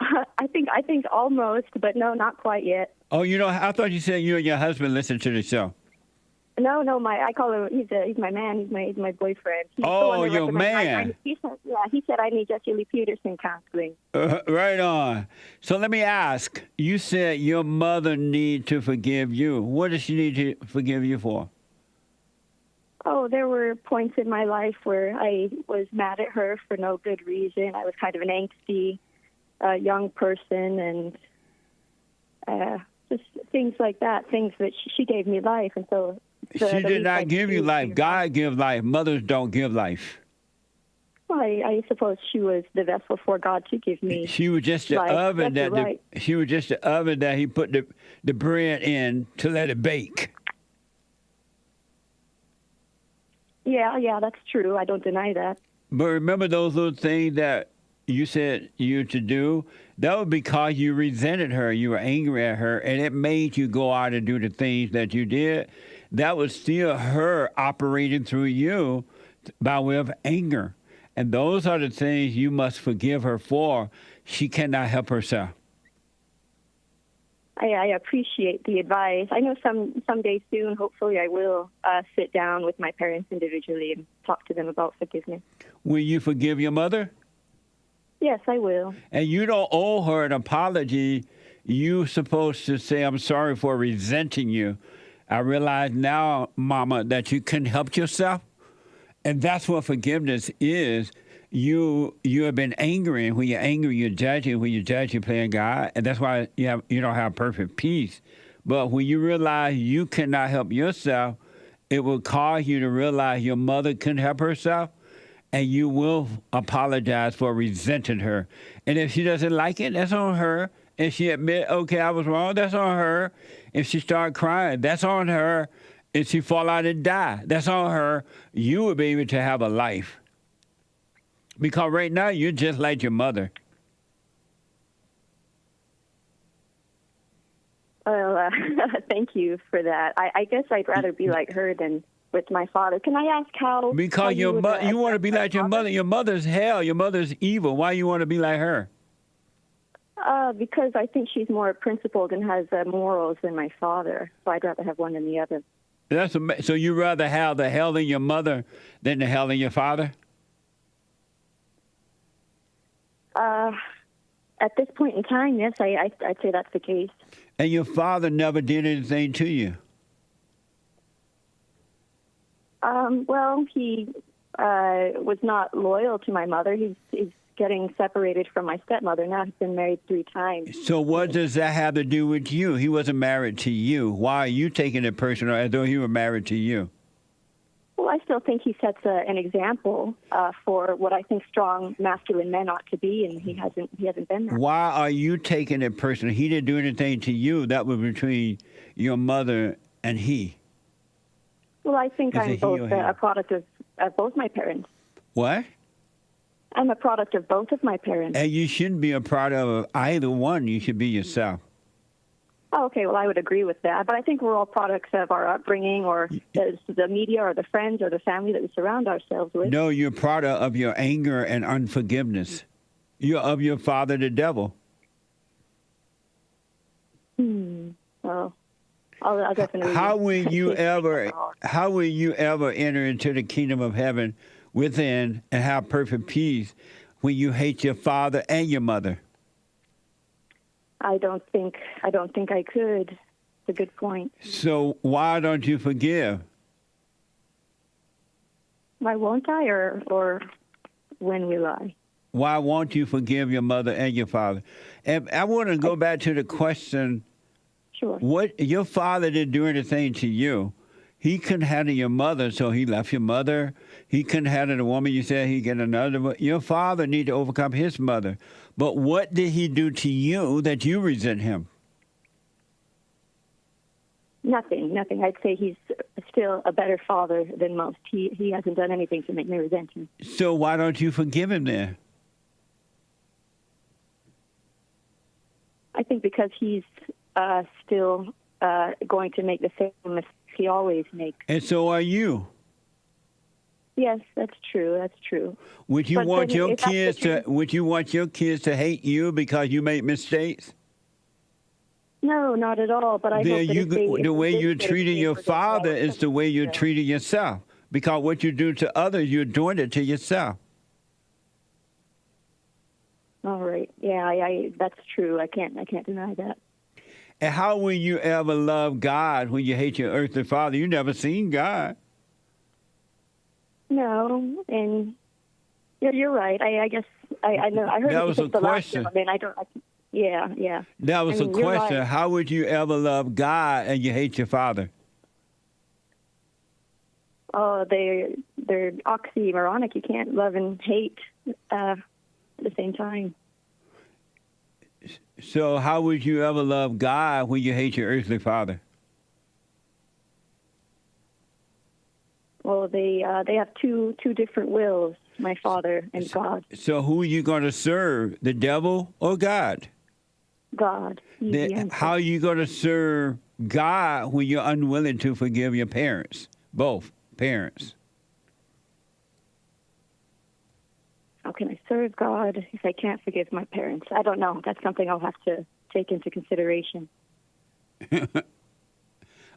I think almost, but no, not quite yet.
Oh, I thought you said you and your husband listen to the show.
No, I call him. He's my man. He's my boyfriend. He's
your man.
He said I need Jesse Lee Peterson counseling.
Right on. So let me ask. You said your mother need to forgive you. What does she need to forgive you for?
Oh, there were points in my life where I was mad at her for no good reason. I was kind of an angsty young person, and just things like that, things that she gave me life. And so she
did not give you life. God gives life. Mothers don't give life.
Well, I suppose she was the vessel for God to give me.
She was just the
life.
oven
That's right.
she was just the oven that he put the bread in to let it bake.
Yeah, that's true. I don't deny that.
But remember those little things that you said you to do? That was because you resented her. You were angry at her, and it made you go out and do the things that you did. That was still her operating through you by way of anger. And those are the things you must forgive her for. She cannot help herself.
I appreciate the advice. I know someday soon, hopefully, I will sit down with my parents individually and talk to them about forgiveness.
Will you forgive your mother?
Yes, I will.
And you don't owe her an apology. You're supposed to say, I'm sorry for resenting you. I realize now, Mama, that you couldn't help yourself. And that's what forgiveness is. You have been angry, and when you're angry, you're judging. When you judge, you're playing God, and that's why you don't have perfect peace. But when you realize you cannot help yourself, it will cause you to realize your mother couldn't help herself, and you will apologize for resenting her. And if she doesn't like it, that's on her. If she admit, okay, I was wrong, that's on her. If she start crying, that's on her. If she fall out and die, that's on her. You will be able to have a life. Because right now, you're just like your mother.
Well, thank you for that. I guess I'd rather be like her than with my father. Can I ask how?
Because you want to be like your mother. Your mother's hell. Your mother's evil. Why you want to be like her?
Because I think she's more principled and has morals than my father. So I'd rather have one than the other.
So you rather have the hell in your mother than the hell in your father?
At this point in time, yes, I'd say that's the case.
And your father never did anything to you?
Well, he was not loyal to my mother. He's getting separated from my stepmother now. He's been married 3 times.
So what does that have to do with you? He wasn't married to you. Why are you taking it personal as though he were married to you?
Well, I still think he sets an example for what I think strong masculine men ought to be, and he hasn't been there.
Why are you taking it personal? He didn't do anything to you. That was between your mother and he.
Well, I think I'm both a product of both my parents.
What?
I'm a product of both of my parents.
And you shouldn't be a product of either one. You should be yourself.
Oh, okay, well, I would agree with that. But I think we're all products of our upbringing or the media or the friends or the family that we surround ourselves with.
No, you're a product of your anger and unforgiveness. You're of your father, the devil.
Well, I'll definitely...
How will you ever enter into the kingdom of heaven within and have perfect peace when you hate your father and your mother?
I don't think I could. It's a good point.
So why don't you forgive?
Why won't I, or when will I?
Why won't you forgive your mother and your father? And I want to go back to the question.
Sure.
What your father didn't do anything to you. He couldn't handle your mother, so he left your mother. He couldn't handle the woman you said he get another. Your father need to overcome his mother. But what did he do to you that you resent him?
Nothing. I'd say he's still a better father than most. He hasn't done anything to make me resent him.
So why don't you forgive him then?
I think because he's still going to make the same mistakes he always makes.
And so are you.
Yes, that's true.
Would you want your kids to hate you because you make mistakes?
No, not at all. But I hope that
the way you're treating your father is the way you're treating yourself. Because what you do to others, you're doing it to yourself.
All right. Yeah, that's true. I can't deny that.
And how will you ever love God when you hate your earthly father? You never seen God.
No, and you're right. I guess I know. I heard
that was a question.
I mean, yeah.
That was a question.
Right.
How would you ever love God and you hate your father?
Oh, they're oxymoronic. You can't love and hate at the same time.
So how would you ever love God when you hate your earthly father?
Well, they have two different wills, my Father and God.
So who are you going to serve, the devil or God?
God.
How are you going to serve God when you're unwilling to forgive your parents, both parents?
How can I serve God if I can't forgive my parents? I don't know. That's something I'll have to take into consideration.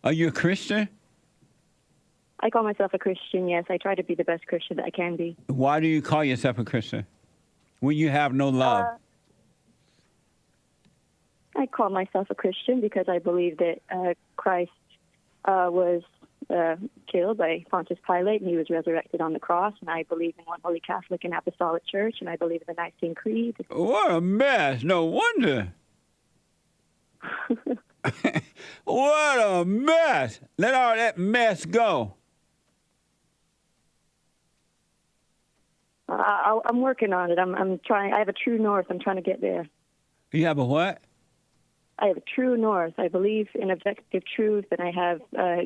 Are you a Christian?
I call myself a Christian, yes. I try to be the best Christian that I can be.
Why do you call yourself a Christian when you have no love?
I call myself a Christian because I believe that Christ was killed by Pontius Pilate and he was resurrected on the cross. And I believe in one holy Catholic and Apostolic Church, and I believe in the Nicene Creed.
What a mess. No wonder. What a mess. Let all that mess go.
I'm working on it. I'm trying. I have a true north. I'm trying to get there.
You have a what?
I have a true north. I believe in objective truth, and I have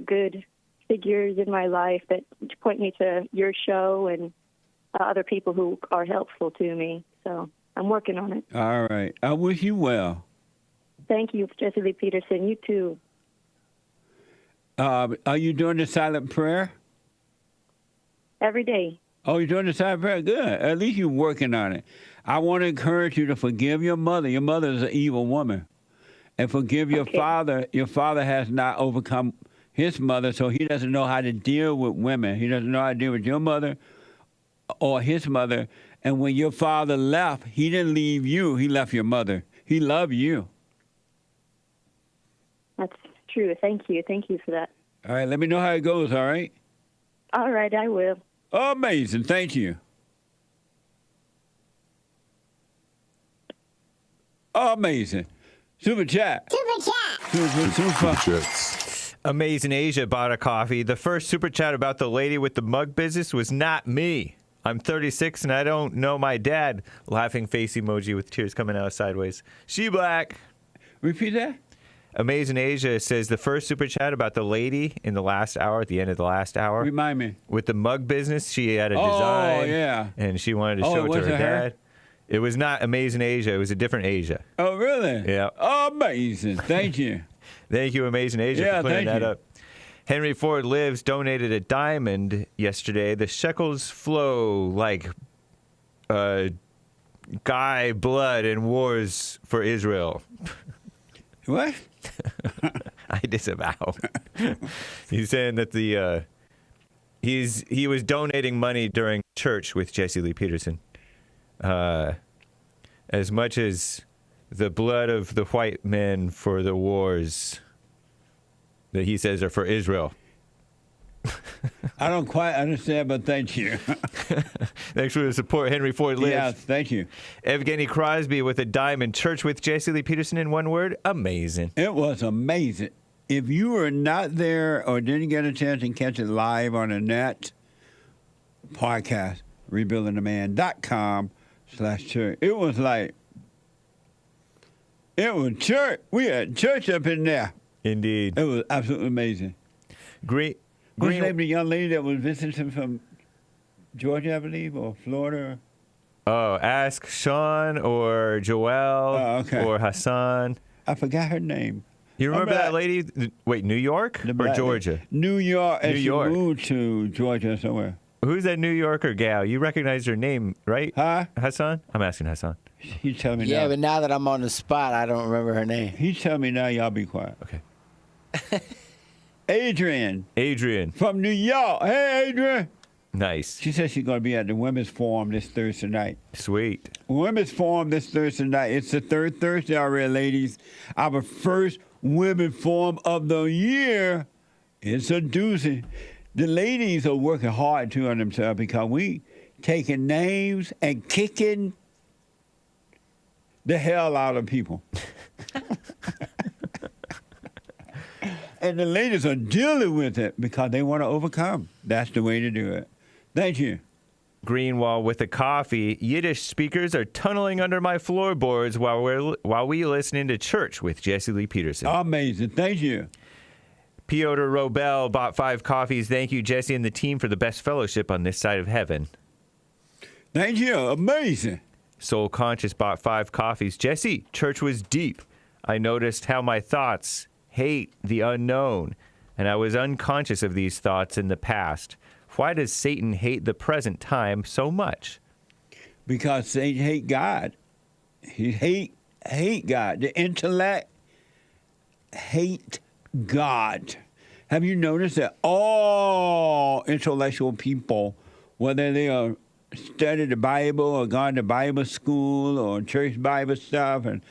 good figures in my life that point me to your show and other people who are helpful to me. So I'm working on it.
All right. I wish you well.
Thank you, Jesse Lee Peterson. You too.
Are you doing the silent prayer?
Every day.
Oh, you're doing the silent prayer? Good. At least you're working on it. I want to encourage you to forgive your mother. Your mother is an evil woman. And forgive your father. Your father has not overcome his mother, so he doesn't know how to deal with women. He doesn't know how to deal with your mother or his mother. And when your father left, he didn't leave you. He left your mother. He loved you.
That's true. Thank you. Thank you for that.
All right. Let me know how it goes, all right?
All right. I will.
Amazing. Thank you. Amazing. Super chat.
Super chats.
Amazing Asia bought a coffee. The first super chat about the lady with the mug business was not me. I'm 36 and I don't know my dad. Laughing face emoji with tears coming out sideways. She black.
Repeat that.
Amazing Asia says the first super chat about the lady in the last hour, at the end of the last hour.
Remind me.
With the mug business, she had a design.
Oh, yeah.
And she wanted to show it to her dad. It was not Amazing Asia. It was a different Asia.
Oh, really?
Yeah.
Amazing. Thank you.
Thank you, Amazing Asia, for clearing that up. Henry Ford Lives donated a diamond yesterday. The shekels flow like guy blood in wars for Israel.
What?
I disavow. He's saying that he was donating money during church with Jesse Lee Peterson. As much as the blood of the white men for the wars that he says are for Israel.
I don't quite understand, but thank you.
Thanks for the support, Henry Ford Lives.
Yes, thank you.
Evgeny Crosby with a diamond. Church with Jesse Lee Peterson in one word, amazing.
It was amazing. If you were not there or didn't get a chance to catch it live on the net, podcast, rebuildingtheman.com/church. It was church. We had church up in there.
Indeed.
It was absolutely amazing. What's the name of the young lady that was visiting from Georgia, I believe, or Florida?
Oh, ask Sean or Joel or Hassan.
I forgot her name.
You remember that lady? Wait, New York or Georgia?
New York.
New
and
York.
She moved to Georgia somewhere.
Who's that New Yorker gal? You recognize her name, right?
Huh?
Hassan? I'm asking Hassan.
He's telling me now.
Yeah, but now that I'm on the spot, I don't remember her name.
He's telling me now, y'all be quiet.
Okay.
Adrian.
Adrian.
From New York. Hey, Adrian.
Nice.
She said she's going to be at the Women's Forum this Thursday night.
Sweet.
Women's Forum this Thursday night. It's the third Thursday already, ladies. Our first Women's Forum of the year. It's a doozy. The ladies are working hard, too, on themselves because we taking names and kicking the hell out of people. And the ladies are dealing with it because they want to overcome. That's the way to do it. Thank you.
Greenwall with a coffee. Yiddish speakers are tunneling under my floorboards while we listening to church with Jesse Lee Peterson.
Amazing. Thank you.
Piotr Robel bought 5 coffees. Thank you, Jesse and the team, for the best fellowship on this side of heaven.
Thank you. Amazing.
Soul Conscious bought 5 coffees. Jesse, church was deep. I noticed how my thoughts hate the unknown, and I was unconscious of these thoughts in the past. Why does Satan hate the present time so much?
Because Satan hate God. He hate God. The intellect hate God. Have you noticed that all intellectual people, whether they are study the Bible or gone to Bible school or church Bible stuff and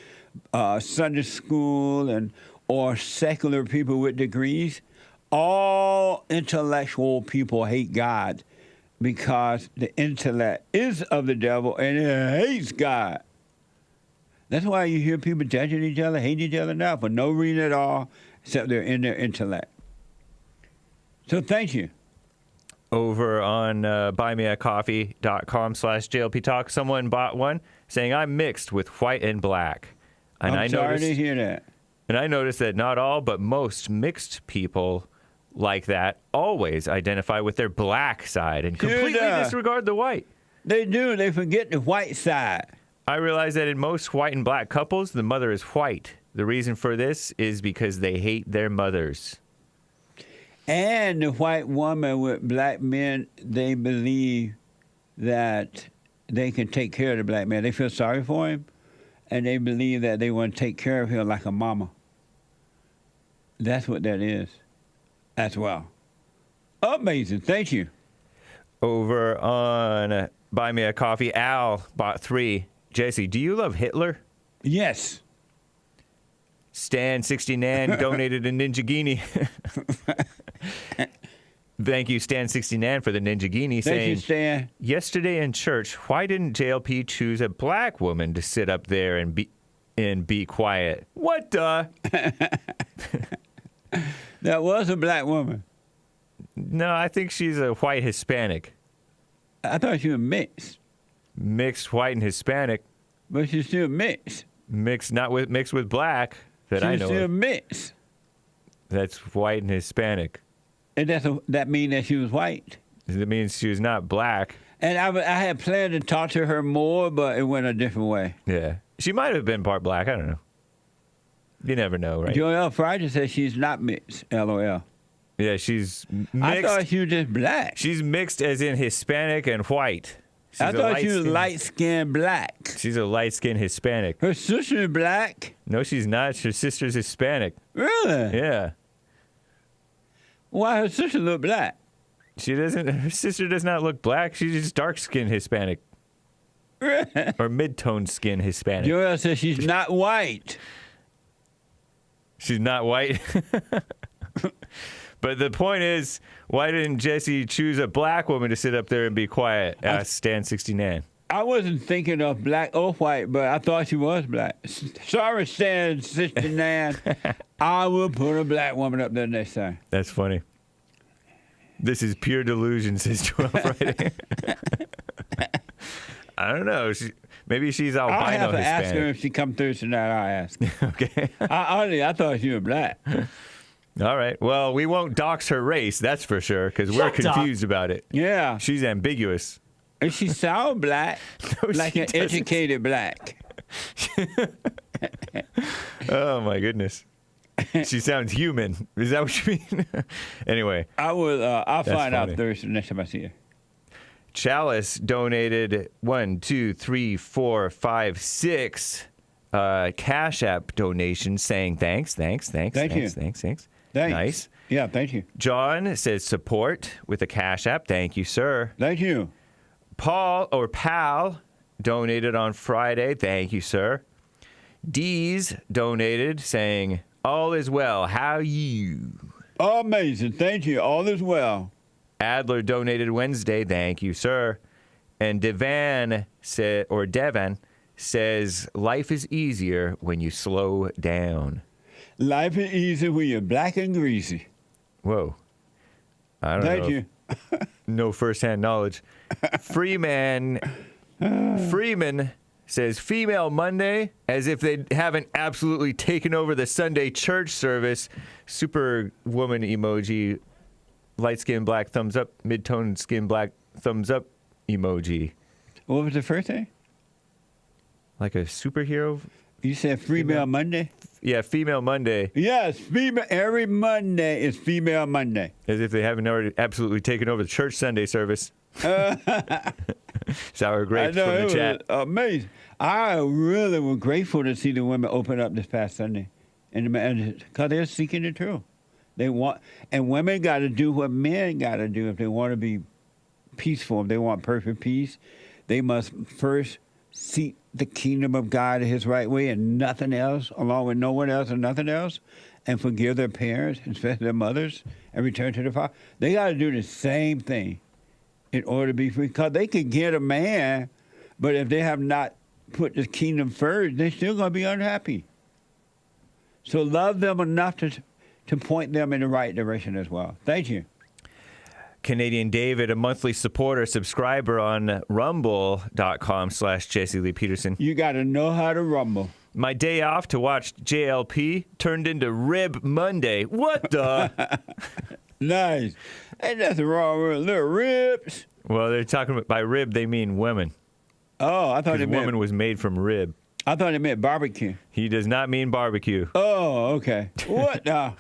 Sunday school or secular people with degrees, all intellectual people hate God because the intellect is of the devil and it hates God. That's why you hear people judging each other, hating each other now for no reason at all except they're in their intellect. So thank you.
Over on buymeacoffee.com/JLP Talk, someone bought one saying, I'm mixed with white and black. And
I'm sorry to hear that.
And I noticed that not all, but most mixed people like that always identify with their black side and completely disregard the white.
They do. They forget the white side.
I realize that in most white and black couples, the mother is white. The reason for this is because they hate their mothers.
And the white woman with black men, they believe that they can take care of the black man. They feel sorry for him, and they believe that they want to take care of him like a mama. That's what that is as well. Amazing. Thank you.
Over on Buy Me a Coffee, Al bought 3. Jesse, do you love Hitler?
Yes.
Stan69 donated a Ninjagini. Thank you, Stan69, for the Ninjagini.
Thank you, Stan.
Yesterday in church, why didn't JLP choose a black woman to sit up there and be quiet? What the?
That was a black woman.
No, I think she's a white Hispanic.
I thought she was mixed.
Mixed white and Hispanic.
But she's still mixed.
Mixed with black that I know.
She's still
of.
mixed.
That's white and Hispanic.
And that means that she was white.
That means she was not black.
And I had planned to talk to her more, but it went a different way.
Yeah. She might have been part black. I don't know. You never know, right?
Joel Friday says she's not mixed, LOL.
Yeah, she's mixed.
I thought she was just black.
She's mixed as in Hispanic and white.
I thought she was light-skinned black.
She's a light-skinned Hispanic.
Her sister is black?
No, she's not. Her sister's Hispanic.
Really?
Yeah.
Why her sister look black?
She doesn't. Her sister does not look black. She's just dark-skinned Hispanic. Or mid-toned skin Hispanic.
Joel says she's not white.
She's not white? But the point is, why didn't Jesse choose a black woman to sit up there and be quiet? Asked Stan69.
I wasn't thinking of black or white, but I thought she was black. Sorry, Stan69. I will put a black woman up there next time.
That's funny. This is pure delusion, says Joel Friday. I don't know. Maybe she's albino
I'll have to
Hispanic.
ask her if she come through tonight. I'll ask her.
Okay.
I thought she was black.
All right. Well, we won't dox her race, that's for sure, because we're confused about it.
Yeah.
She's ambiguous.
And she sounds black,
No,
like
she
an
doesn't.
educated black.
Oh, my goodness. She sounds human. Is that what you mean? Anyway.
I'll find
funny.
out Thursday next time I see her.
Chalice donated 1, 2, 3, 4, 5, 6 Cash App donations saying thanks.
Thank you.
Thanks.
Nice. Yeah, thank you.
John says support with a Cash App. Thank you, sir.
Thank you.
Pal donated on Friday. Thank you, sir. Dees donated saying, all is well. How you?
Amazing. Thank you. All is well.
Adler donated Wednesday. Thank you, sir. And Devon says, life is easier when you slow down.
Life is easy when you're black and greasy.
Whoa. I don't
Thank
know.
you.
No firsthand knowledge. Freeman says Female Monday, as if they haven't absolutely taken over the Sunday church service. Superwoman emoji. Light skin, black thumbs up. Mid-tone skin, black thumbs up emoji.
What was the first thing?
Like a superhero?
You said Female Monday?
Yeah, Female Monday.
Yes, female. Every Monday is Female Monday.
As if they haven't already absolutely taken over the church Sunday service. Sour grapes
I know,
from the chat.
Amazing. I really was grateful to see the women open up this past Sunday, and because they're seeking the truth. They want, and women got to do what men got to do if they want to be peaceful. If they want perfect peace, they must first seek the kingdom of God in His right way and nothing else, along with no one else and nothing else, and forgive their parents, especially their mothers, and return to the Father. They got to do the same thing in order to be free, because they could get a man, but if they have not put the kingdom first, they're still going to be unhappy. So love them enough to point them in the right direction as well. Thank you.
Canadian David, a monthly supporter, subscriber on rumble.com/Jesse Lee Peterson.
You got to know how to rumble.
My day off to watch JLP turned into Rib Monday. What the?
Nice. Ain't nothing wrong with little ribs.
Well, they're talking about, by rib, they mean women.
Oh, I thought it meant...
woman was made from rib.
I thought it meant barbecue.
He does not mean barbecue.
Oh, okay. What now?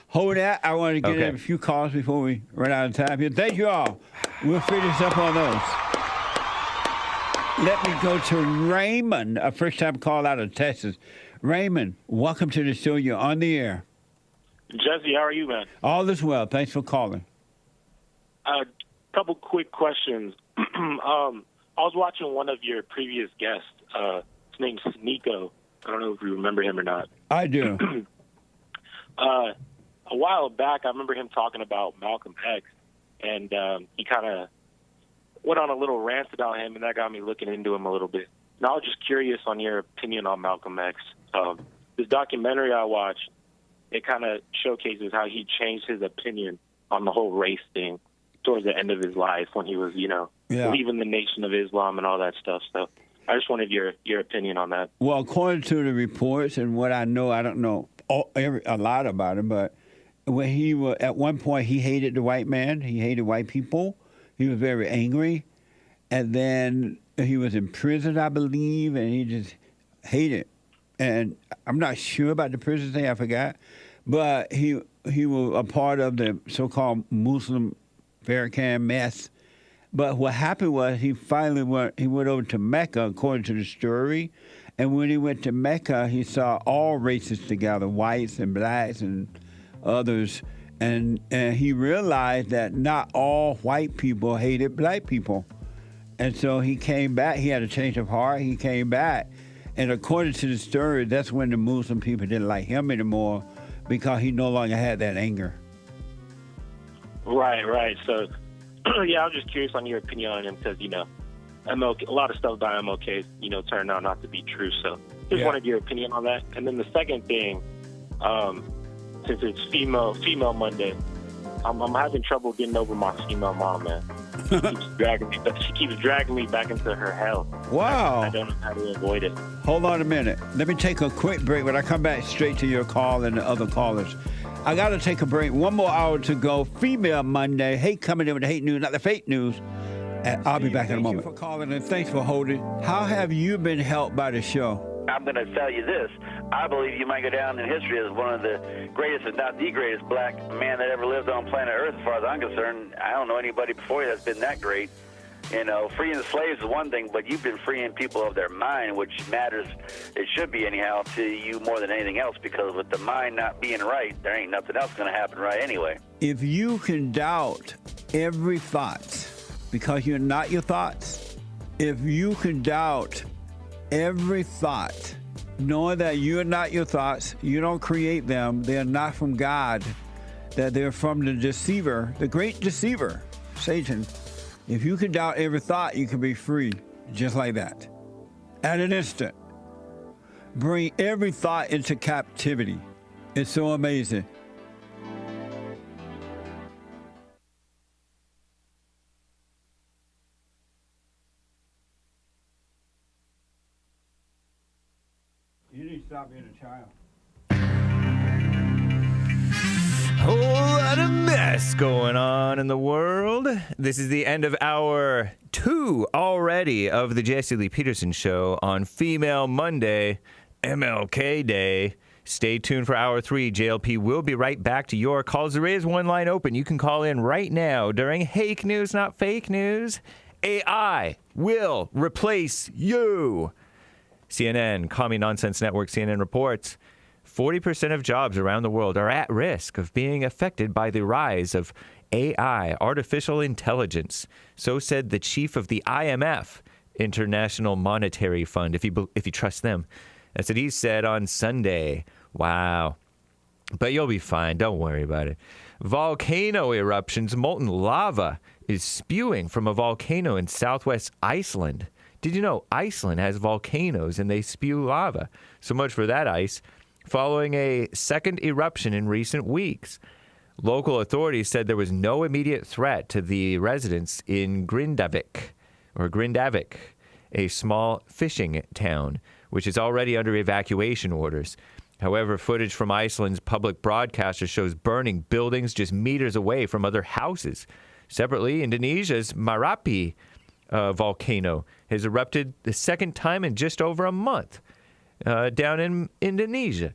Hold that. I want to get in a few calls before we run out of time here. Thank you all. We'll finish up on those. Let me go to Raymond, a first-time call out of Texas. Raymond, welcome to the show. You're on the air.
Jesse, how are you, man?
All is well. Thanks for calling.
A couple quick questions. I was watching one of your previous guests. His name's Nico. I don't know if you remember him or not.
I do.
A while back, I remember him talking about Malcolm X, and he kind of went on a little rant about him, and that got me looking into him a little bit. And I was just curious on your opinion on Malcolm X. This documentary I watched, it kind of showcases how he changed his opinion on the whole race thing towards the end of his life when he was, leaving the Nation of Islam and all that stuff. So I just wanted your opinion on that.
Well, according to the reports and what I know, I don't know a lot about him, but when he was, at one point, he hated the white man. He hated white people. He was very angry. And then he was in prison, I believe, and he just hated. And I'm not sure about the prison thing, I forgot. But he was a part of the so-called Muslim Farrakhan mess. But what happened was he finally went over to Mecca, according to the story. And when he went to Mecca, he saw all races together, whites and blacks and others. And he realized that not all white people hated black people. And so he came back. He had a change of heart. He came back. And according to the story, that's when the Muslim people didn't like him anymore because he no longer had that anger.
Right. So, yeah, I was just curious on your opinion on him because, MLK, a lot of stuff by MLK, turned out not to be true. So just wanted your opinion on that. And then the second thing, since it's Female Monday, I'm having trouble getting over my female mom, man. She keeps dragging me back into her hell.
Wow.
I don't know how to avoid it.
Hold on a minute. Let me take a quick break. When I come back straight to your call and the other callers, I got to take a break. One more hour to go. Female Monday. Hate coming in with the hate news, not the fake news. And I'll be back in a moment. Thank you for calling and thanks for holding. How have you been helped by the show?
I'm going to tell you this. I believe you might go down in history as one of the greatest, if not the greatest, black man that ever lived on planet Earth, as far as I'm concerned. I don't know anybody before you that's been that great. Freeing the slaves is one thing, but you've been freeing people of their mind, which matters, it should be anyhow, to you more than anything else, because with the mind not being right, there ain't nothing else going to happen right anyway.
If you can doubt every thought because you're not your thoughts, if you can doubt every thought, knowing that you're not your thoughts, you don't create them, they're not from God, that they're from the deceiver, the great deceiver, Satan. If you can doubt every thought, you can be free, just like that, at an instant. bring every thought into captivity. It's so amazing. You need to stop being a child.
Whole lot of mess going on in the world. This is the end of hour 2 already of the Jesse Lee Peterson Show on Female Monday, MLK Day. Stay tuned for hour 3. JLP will be right back to your calls. There is one line open. You can call in right now during Hake News, Not Fake News. AI will replace you. CNN, Commie Nonsense Network, CNN reports 40% of jobs around the world are at risk of being affected by the rise of AI, artificial intelligence. So said the chief of the IMF, International Monetary Fund, if you trust them. That's what he said on Sunday. Wow. But you'll be fine. Don't worry about it. Volcano eruptions. Molten lava is spewing from a volcano in southwest Iceland. Did you know Iceland has volcanoes and they spew lava? So much for that ice. Following a second eruption in recent weeks, local authorities said there was no immediate threat to the residents in Grindavik, a small fishing town, which is already under evacuation orders. However, footage from Iceland's public broadcaster shows burning buildings just meters away from other houses. Separately, Indonesia's Merapi volcano has erupted the second time in just over a month. Down in Indonesia,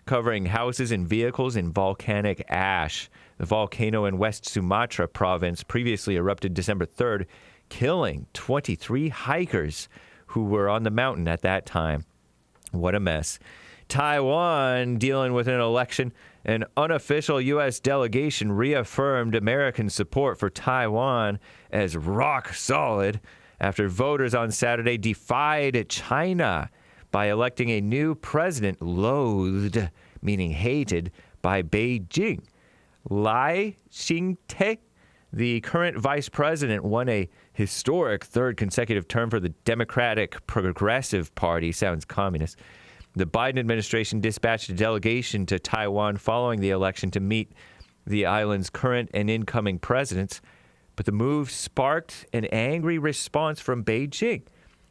covering houses and vehicles in volcanic ash. The volcano in West Sumatra province previously erupted December 3rd, killing 23 hikers who were on the mountain at that time. What a mess. Taiwan dealing with an election. An unofficial U.S. delegation reaffirmed American support for Taiwan as rock solid after voters on Saturday defied China by electing a new president loathed, meaning hated, by Beijing. Lai Ching-te, the current vice president, won a historic third consecutive term for the Democratic Progressive Party. Sounds communist. The Biden administration dispatched a delegation to Taiwan following the election to meet the island's current and incoming presidents. But the move sparked an angry response from Beijing,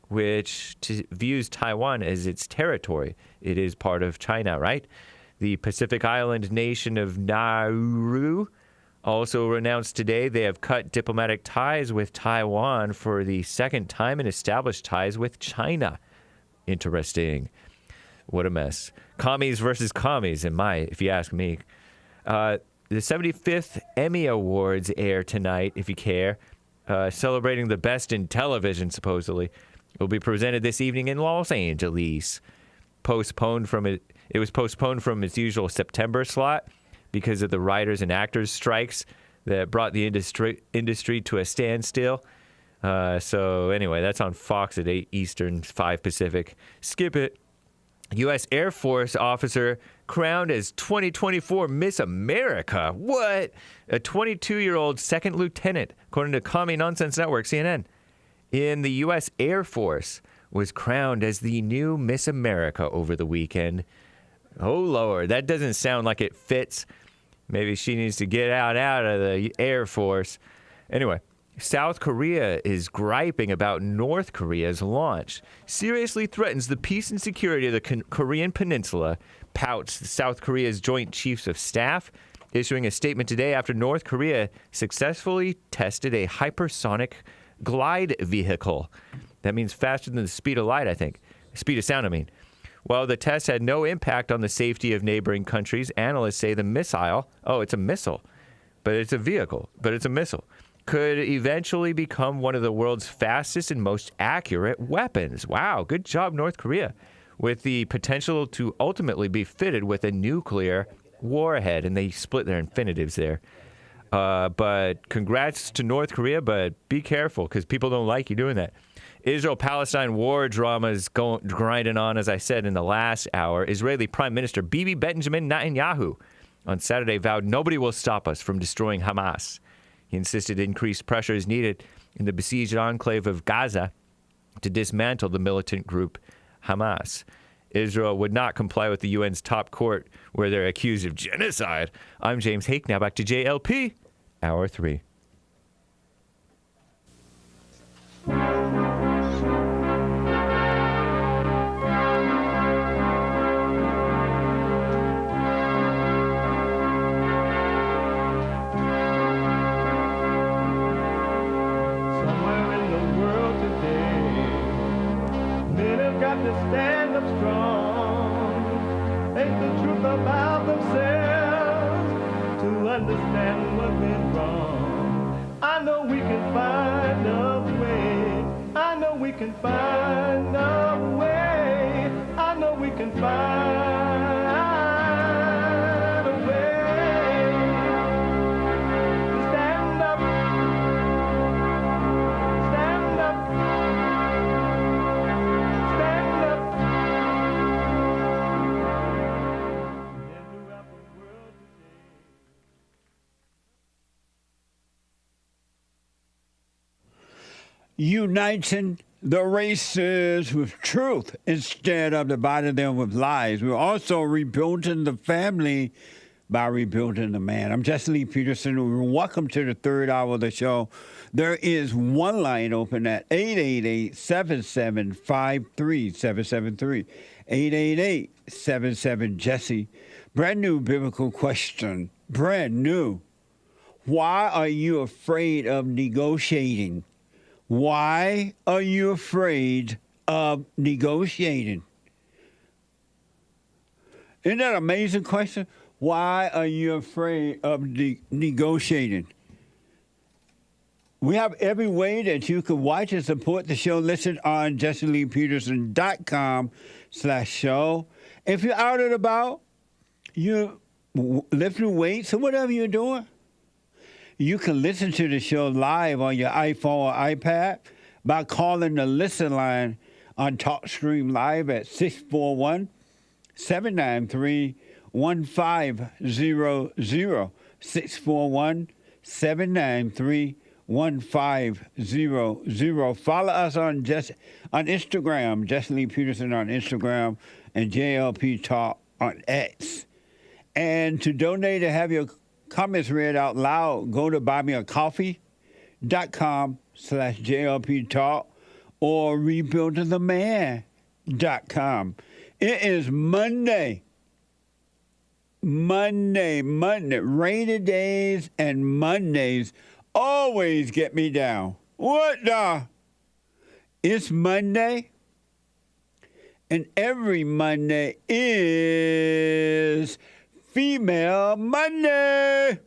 which views Taiwan as its territory. It is part of China, right? The Pacific Island nation of Nauru also announced today they have cut diplomatic ties with Taiwan for the second time and established ties with China. Interesting. What a mess. Commies versus commies, if you ask me. The 75th Emmy Awards air tonight, if you care, celebrating the best in television, supposedly. It will be presented this evening in Los Angeles. It was postponed from its usual September slot because of the writers and actors strikes that brought the industry to a standstill. So anyway, that's on Fox at 8 Eastern, 5 Pacific. Skip it. U.S. Air Force officer crowned as 2024 Miss America. What? A 22-year-old second lieutenant, according to Commie Nonsense Network, CNN, in the U.S. Air Force was crowned as the new Miss America over the weekend. Oh, Lord, that doesn't sound like it fits. Maybe she needs to get out of the Air Force. Anyway, South Korea is griping about North Korea's launch. Seriously threatens the peace and security of the Korean peninsula, pouts South Korea's Joint Chiefs of Staff, issuing a statement today after North Korea successfully tested a hypersonic glide vehicle. That means faster than the speed of light, I think. Speed of sound, I mean. While the test had no impact on the safety of neighboring countries, analysts say the missile, it's a missile, but it's a vehicle, but it's a missile, could eventually become one of the world's fastest and most accurate weapons. Wow, good job, North Korea. With the potential to ultimately be fitted with a nuclear warhead, and they split their infinitives there. But congrats to North Korea, but be careful because people don't like you doing that. Israel-Palestine war drama is grinding on, as I said in the last hour. Israeli Prime Minister Bibi Benjamin Netanyahu on Saturday vowed nobody will stop us from destroying Hamas. He insisted increased pressure is needed in the besieged enclave of Gaza to dismantle the militant group Hamas. Israel would not comply with the UN's top court where they're accused of genocide. I'm James Hake. Now back to JLP, Hour 3.
To stand up strong, face the truth about themselves, to understand what went wrong. I know we can find a way. I know we can find a way. I know we can find a way to stand up, stand up.
Uniting the races with truth instead of dividing them with lies. We're also rebuilding the family by rebuilding the man. I'm Jesse Lee Peterson. Welcome to the third hour of the show. There is one line open at 888-775-3773. 888-77-JESSE. Brand new biblical question. Brand new. Why are you afraid of negotiating? Why are you afraid of negotiating? Isn't that an amazing question? Why are you afraid of negotiating? We have every way that you can watch and support the show listed on JesseLeePeterson.com/show. If you're out and about, you're lifting weights or whatever you're doing, you can listen to the show live on your iPhone or iPad by calling the listen line on TalkStream Live at 641-793-1500. 641-793-1500. Follow us on Instagram, Jesse Lee Peterson on Instagram, and JLP Talk on X. And to donate and have your comments read out loud, go to buymeacoffee.com/JLP Talk or rebuildingtheman.com. It is Monday. Rainy days and Mondays always get me down. What the? It's Monday. And every Monday is Female Monday.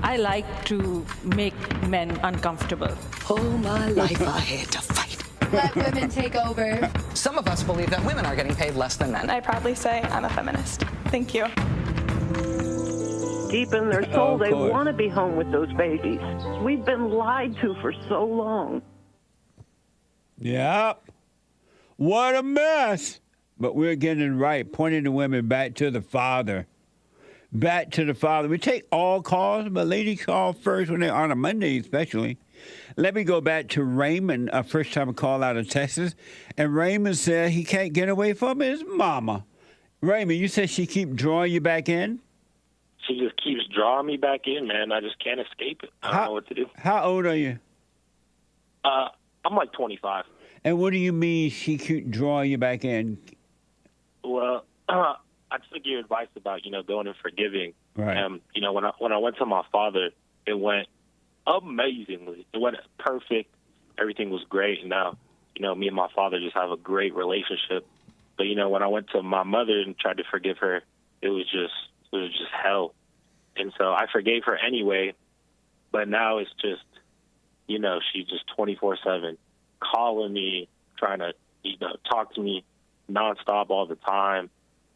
I like to make men uncomfortable.
All my life I had to fight.
Let women take over.
Some of us believe that women are getting paid less than men.
I proudly say I'm a feminist. Thank you.
Deep in their soul, they want to be home with those babies. We've been lied to for so long.
Yep. What a mess. But we're getting it right, pointing the women back to the Father. Back to the Father. We take all calls, but ladies call first when they're on a Monday especially. Let me go back to Raymond, a first-time call out of Texas. And Raymond said he can't get away from his mama. Raymond, you said she keep drawing you back in?
She just keeps drawing me back in, man. I just can't escape it. I don't know what to do.
How old are you?
I'm like 25.
And what do you mean she keep drawing you back in?
Well, I took your advice about, going and forgiving.
Right.
When I went to my father, it went amazingly. It went perfect. Everything was great. And now, me and my father just have a great relationship. But, when I went to my mother and tried to forgive her, it was just hell. And so I forgave her anyway, but now it's just, she's just 24/7 calling me, trying to, talk to me nonstop all the time.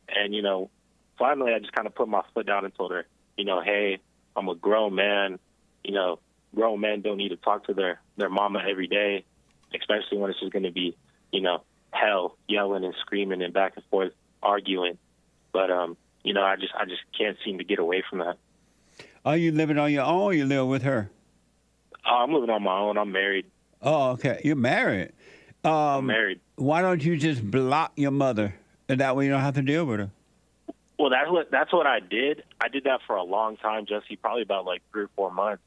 And, finally I just kind of put my foot down and told her, hey, I'm a grown man. Grown men don't need to talk to their mama every day, especially when it's just going to be, hell, yelling and screaming and back and forth arguing. But, I just can't seem to get away from that.
Are you living on your own or you live with her?
I'm living on my own. I'm married.
Oh, okay. You're married.
I'm married.
Why don't you just block your mother? And that way you don't have to deal with her.
Well, that's what I did. I did that for a long time, Jesse, probably about like 3 or 4 months.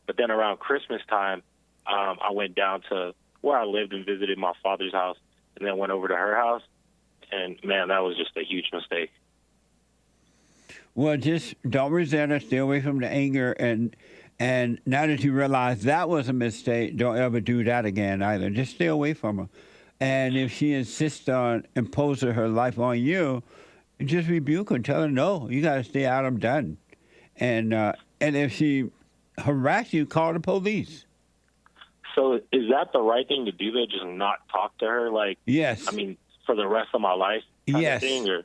But then around Christmas time, I went down to where I lived and visited my father's house, and then went over to her house. And, man, that was just a huge mistake.
Well, just don't resent her. Stay away from the anger. And now that you realize that was a mistake, don't ever do that again either. Just stay away from her. And if she insists on imposing her life on you, just rebuke her and tell her, no, you got to stay out. I'm done. And if she harasses you, call the police.
So is that the right thing to do, though? Just not talk to her? Like,
yes.
I mean, for the rest of my life kind
yes.
of thing? Or,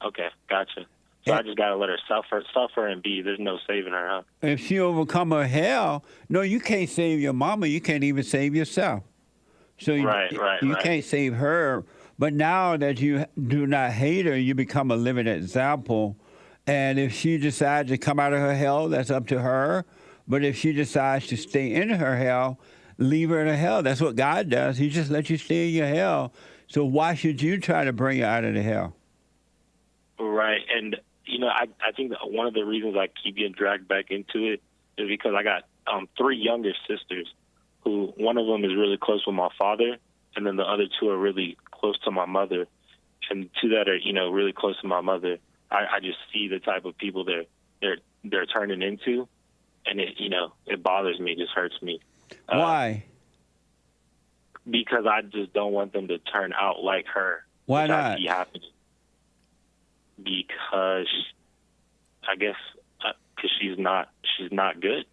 okay, gotcha. So I just got to let her suffer and be. There's no saving her, huh?
If she overcome her hell, no, you can't save your mama. You can't even save yourself. So you can't save her. But now that you do not hate her, you become a living example. And if she decides to come out of her hell, that's up to her. But if she decides to stay in her hell, leave her in her hell. That's what God does. He just lets you stay in your hell. So why should you try to bring her out of the hell?
Right. And, I think that one of the reasons I keep getting dragged back into it is because I got 3 younger sisters who one of them is really close with my father, and then the other 2 are really close to my mother. And the 2 that are, really close to my mother, I just see the type of people they're turning into, and it bothers me, it just hurts me.
Why?
Because I just don't want them to turn out like her.
Why not?
I see happening. Because I guess because she's not good.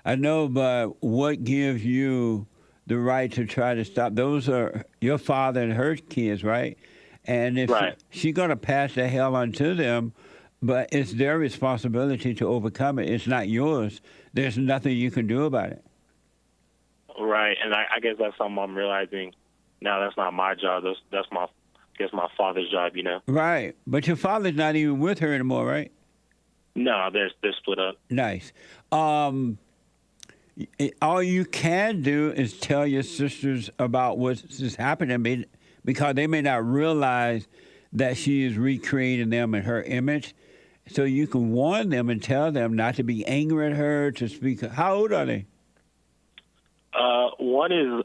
I
know, but what gives you the right to try to stop? Those are your father and her kids, right? And if she's going to pass the hell on to them, but it's their responsibility to overcome it. It's not yours. There's nothing you can do about it.
Right, and I guess that's something I'm realizing now. That's not my job. That's my father's job,
Right, but your father's not even with her anymore, right?
No, they're split up.
Nice. All you can do is tell your sisters about what's happening, because they may not realize that she is recreating them in her image. So you can warn them and tell them not to be angry at her, to speak. How old are they?
One is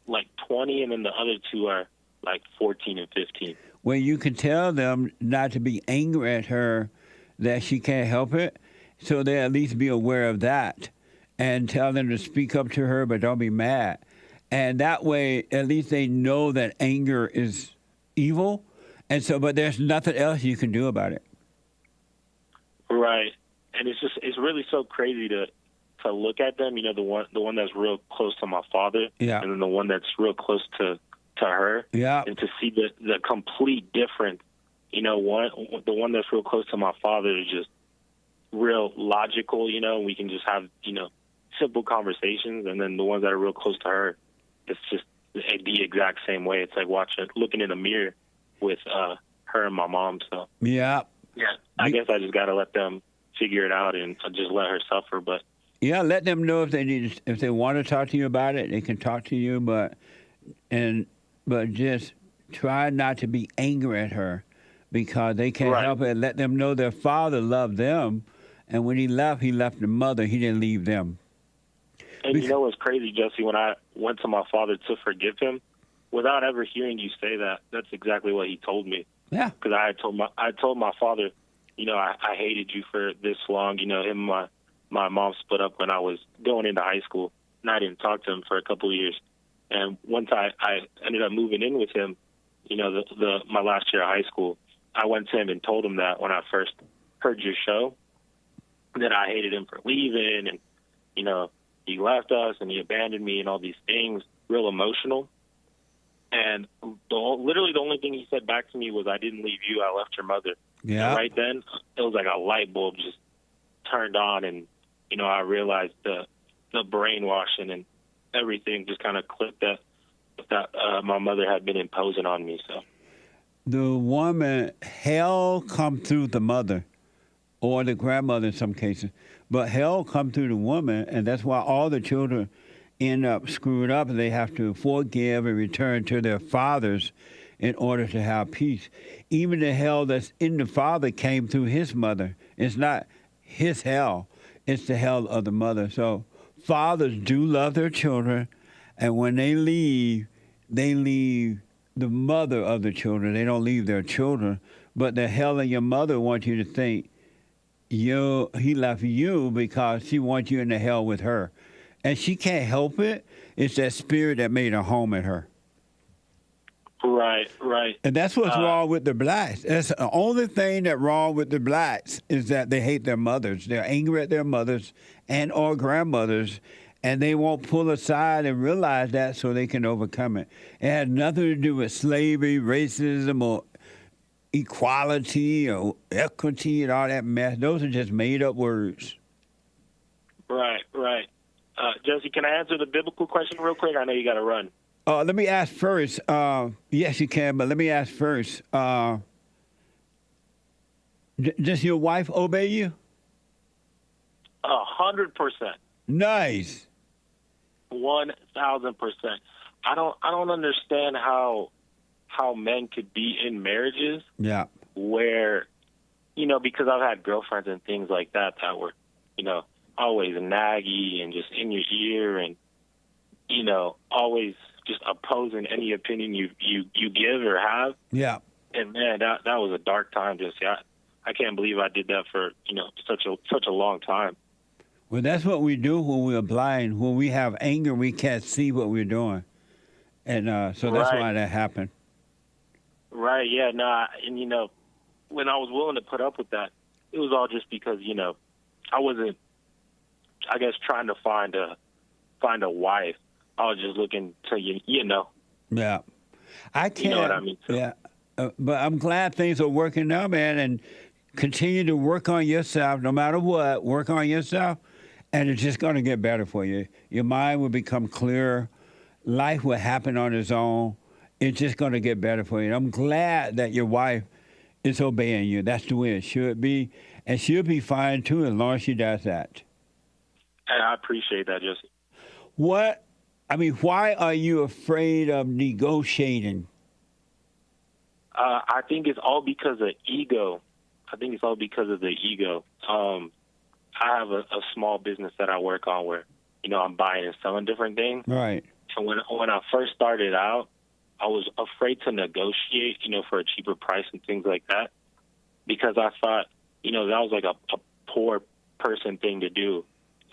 like 20, and then the other 2 are like 14 and 15.
Well, you can tell them not to be angry at her, that she can't help it, so they at least be aware of that, and tell them to speak up to her, but don't be mad. And that way, at least they know that anger is evil, and so, but there's nothing else you can do about it.
Right, and it's really so crazy to look at them. The one that's real close to my father, and then the one that's real close to her, and to see the complete difference. The one that's real close to my father is just real logical. We can just have simple conversations, and then the ones that are real close to her, it's just the exact same way. It's like looking in a mirror with her and my mom. So I guess I just got to let them figure it out and just let her suffer. But
let them know if they want to talk to you about it, they can talk to you, but just try not to be angry at her, because they can't help it. Let them know their father loved them, and when he left the mother. He didn't leave them.
And you know what's crazy, Jesse? When I went to my father to forgive him, without ever hearing you say that, that's exactly what he told me.
Yeah.
Because I told my father, I hated you for this long. Him and my mom split up when I was going into high school, and I didn't talk to him for a couple of years. And once I ended up moving in with him, my last year of high school, I went to him and told him that when I first heard your show, that I hated him for leaving, and he left us and he abandoned me and all these things, real emotional. And literally the only thing he said back to me was, "I didn't leave you, I left your mother."
Yeah.
And right then, it was like a light bulb just turned on, and I realized the brainwashing and everything just kind of clicked that my mother had been imposing on me. So
the woman, hell come through the mother or the grandmother in some cases, but hell come through the woman, and that's why all the children end up screwed up, and they have to forgive and return to their fathers in order to have peace. Even the hell that's in the father came through his mother. It's not his hell, it's the hell of the mother. So fathers do love their children, and when they leave the mother of the children. They don't leave their children. But the hell of your mother wants you to think he left you because she wants you in the hell with her. And she can't help it. It's that spirit that made a home in her.
Right.
And that's what's wrong with the blacks. That's the only thing that's wrong with the blacks is that they hate their mothers. They're angry at their mothers and or grandmothers, and they won't pull aside and realize that so they can overcome it. It had nothing to do with slavery, racism, or equality, or equity, and all that mess. Those are just made-up words.
Right. Jesse, can I answer the biblical question real quick? I know you got to run.
Let me ask first. Yes, you can, but let me ask first. Does your wife obey you?
100%.
Nice.
1,000%. I don't understand how men could be in marriages.
Yeah.
Where, because I've had girlfriends and things like that were, always naggy and just in your ear and, always just opposing any opinion you give or have.
Yeah.
And man, that was a dark time. Just I can't believe I did that for such a long time.
Well, that's what we do when we're blind. When we have anger, we can't see what we're doing, and so that's why that happened.
Right. Yeah. No. And when I was willing to put up with that, it was all just because I wasn't, I guess, trying to find a wife. I was just looking to
Yeah. I can't.
You know what I mean? So.
Yeah. But I'm glad things are working now, man, and continue to work on yourself no matter what. Work on yourself, and it's just going to get better for you. Your mind will become clearer. Life will happen on its own. It's just going to get better for you. And I'm glad that your wife is obeying you. That's the way it should be. And she'll be fine, too, as long as she does that.
And I appreciate that, Jesse.
Why are you afraid of negotiating?
I think it's all because of ego. I think it's all because of the ego. I have a small business that I work on where, I'm buying and selling different things.
Right.
And when I first started out, I was afraid to negotiate, for a cheaper price and things like that, because I thought, that was like a poor person thing to do,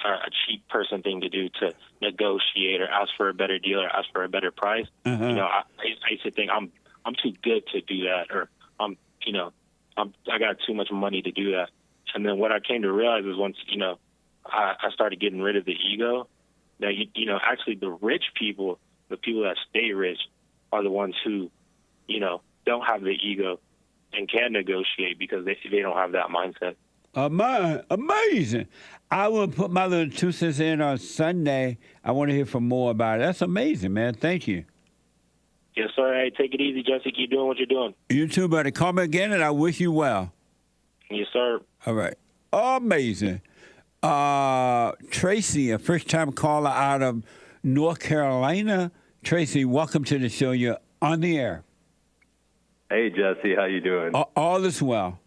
or a cheap person thing to do, to negotiate or ask for a better deal or ask for a better price.
Uh-huh.
I used to think I'm too good to do that, or I got too much money to do that. And then what I came to realize is once, I started getting rid of the ego, that, actually the rich people, the people that stay rich, are the ones who, don't have the ego and can negotiate because they don't have that mindset.
Amazing. I will put my little 2 cents in on Sunday. I want to hear from more about it. That's amazing, man. Thank you.
Yes, sir. Hey, take it easy, Jesse. Keep doing what you're doing.
You too, buddy. Call me again, and I wish you well.
Yes, sir.
All right. Amazing. Tracy, a first-time caller out of North Carolina. Tracy, welcome to the show. You're on the air.
Hey, Jesse. How you doing?
All is well.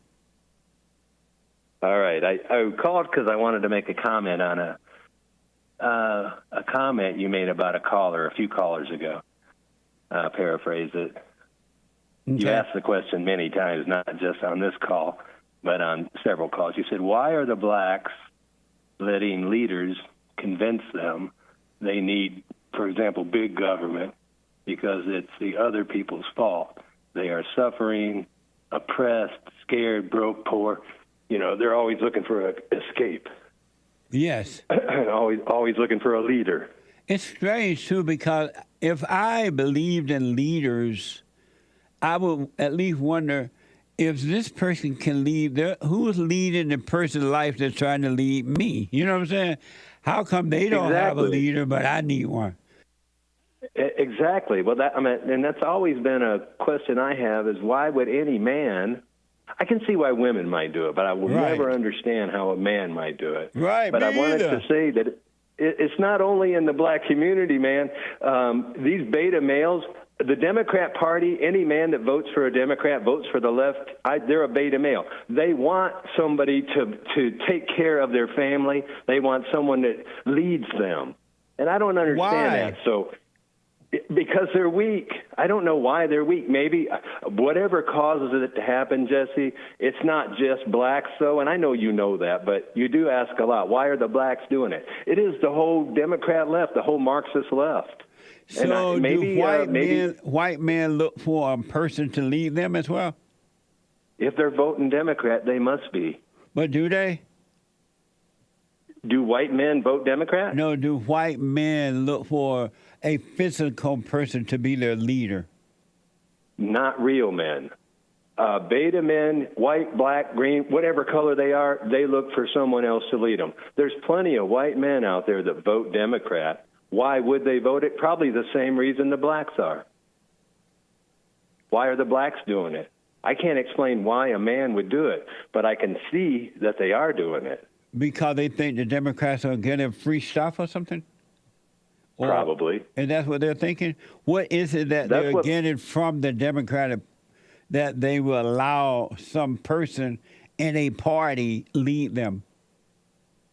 All right. I called because I wanted to make a comment on a comment you made about a caller a few callers ago. Paraphrase it. Okay. You asked the question many times, not just on this call, but on several calls. You said, why are the blacks letting leaders convince them they need, for example, big government because it's the other people's fault? They are suffering, oppressed, scared, broke, poor. They're always looking for an escape.
Yes.
always looking for a leader.
It's strange, too, because if I believed in leaders, I would at least wonder if this person can lead, who's leading the person's life that's trying to lead me? You know what I'm saying? How come they don't have a leader, but I need one?
Exactly. Well, and that's always been a question I have: is why would any man? I can see why women might do it, but I will never understand how a man might do it.
Right.
But I wanted to say that it's not only in the black community, man. These beta males. The Democrat Party, any man that votes for a Democrat votes for the left, they're a beta male. They want somebody to take care of their family. They want someone that leads them. And I don't understand that. So, because they're weak. I don't know why they're weak. Maybe whatever causes it to happen, Jesse, it's not just blacks, though, and I know you know that, but you do ask a lot, why are the blacks doing it? It is the whole Democrat left, the whole Marxist left.
So do white men look for a person to lead them as well?
If they're voting Democrat, they must be.
But do they?
Do white men vote Democrat?
No, do white men look for a physical person to be their leader?
Not real men. Beta men, white, black, green, whatever color they are, they look for someone else to lead them. There's plenty of white men out there that vote Democrat. Why would they vote it? Probably the same reason the blacks are. Why are the blacks doing it? I can't explain why a man would do it, but I can see that they are doing it.
Because they think the Democrats are getting free stuff or something?
Probably.
And that's what they're thinking? What is it that they're getting from the Democratic that they will allow some person in a party lead them?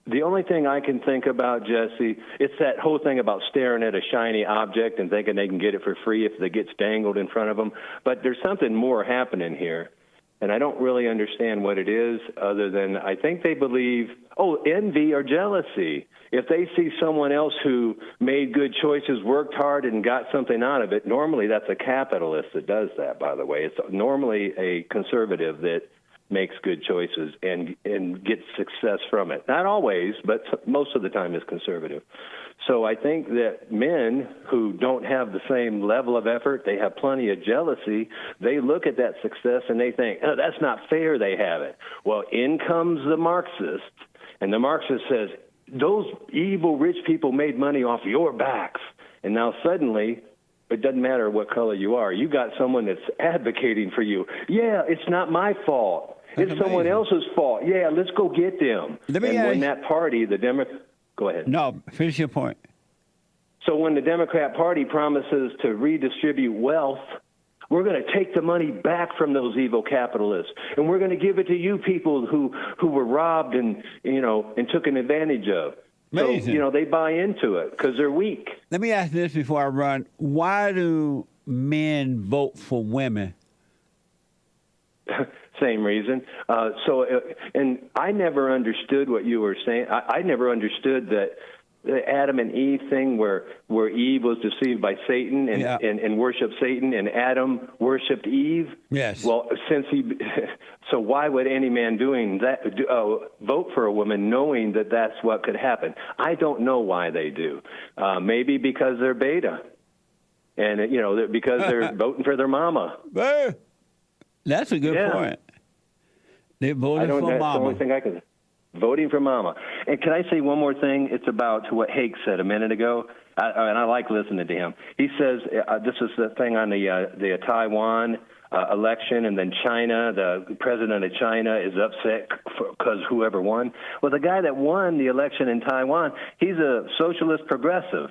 The only thing I can think about, Jesse, it's that whole thing about staring at a shiny object and thinking they can get it for free if it gets dangled in front of them. But there's something more happening here, and I don't really understand what it is other than I think they believe, envy or jealousy. If they see someone else who made good choices, worked hard, and got something out of it, normally that's a capitalist that does that, by the way. It's normally a conservative that makes good choices and gets success from it. Not always, but most of the time is conservative. So I think that men who don't have the same level of effort, they have plenty of jealousy, they look at that success and they think, oh, that's not fair they have it. Well, in comes the Marxist, and the Marxist says, those evil rich people made money off your backs. And now suddenly, it doesn't matter what color you are, you got someone that's advocating for you. Yeah, it's not my fault. It's someone else's fault. Yeah, let's go get them. When that party, the Democrat... Go ahead.
No, finish your point.
So when the Democrat Party promises to redistribute wealth, we're going to take the money back from those evil capitalists, and we're going to give it to you people who were robbed and taken advantage of.
Amazing.
So, they buy into it because they're weak.
Let me ask this before I run. Why do men vote for women?
Same reason. And I never understood what you were saying. I never understood that the Adam and Eve thing where Eve was deceived by Satan and worshiped Satan, and Adam worshipped Eve.
Yes.
Well, so why would any man doing that vote for a woman knowing that that's what could happen? I don't know why they do. Maybe because they're beta, and because they're voting for their mama.
That's a good point. They voted for mama.
That's the only thing I can. Voting for mama. And can I say one more thing? It's about what Hake said a minute ago, and I like listening to him. He says this is the thing on the Taiwan election, and then China, the president of China is upset because whoever won. Well, the guy that won the election in Taiwan, he's a socialist progressive.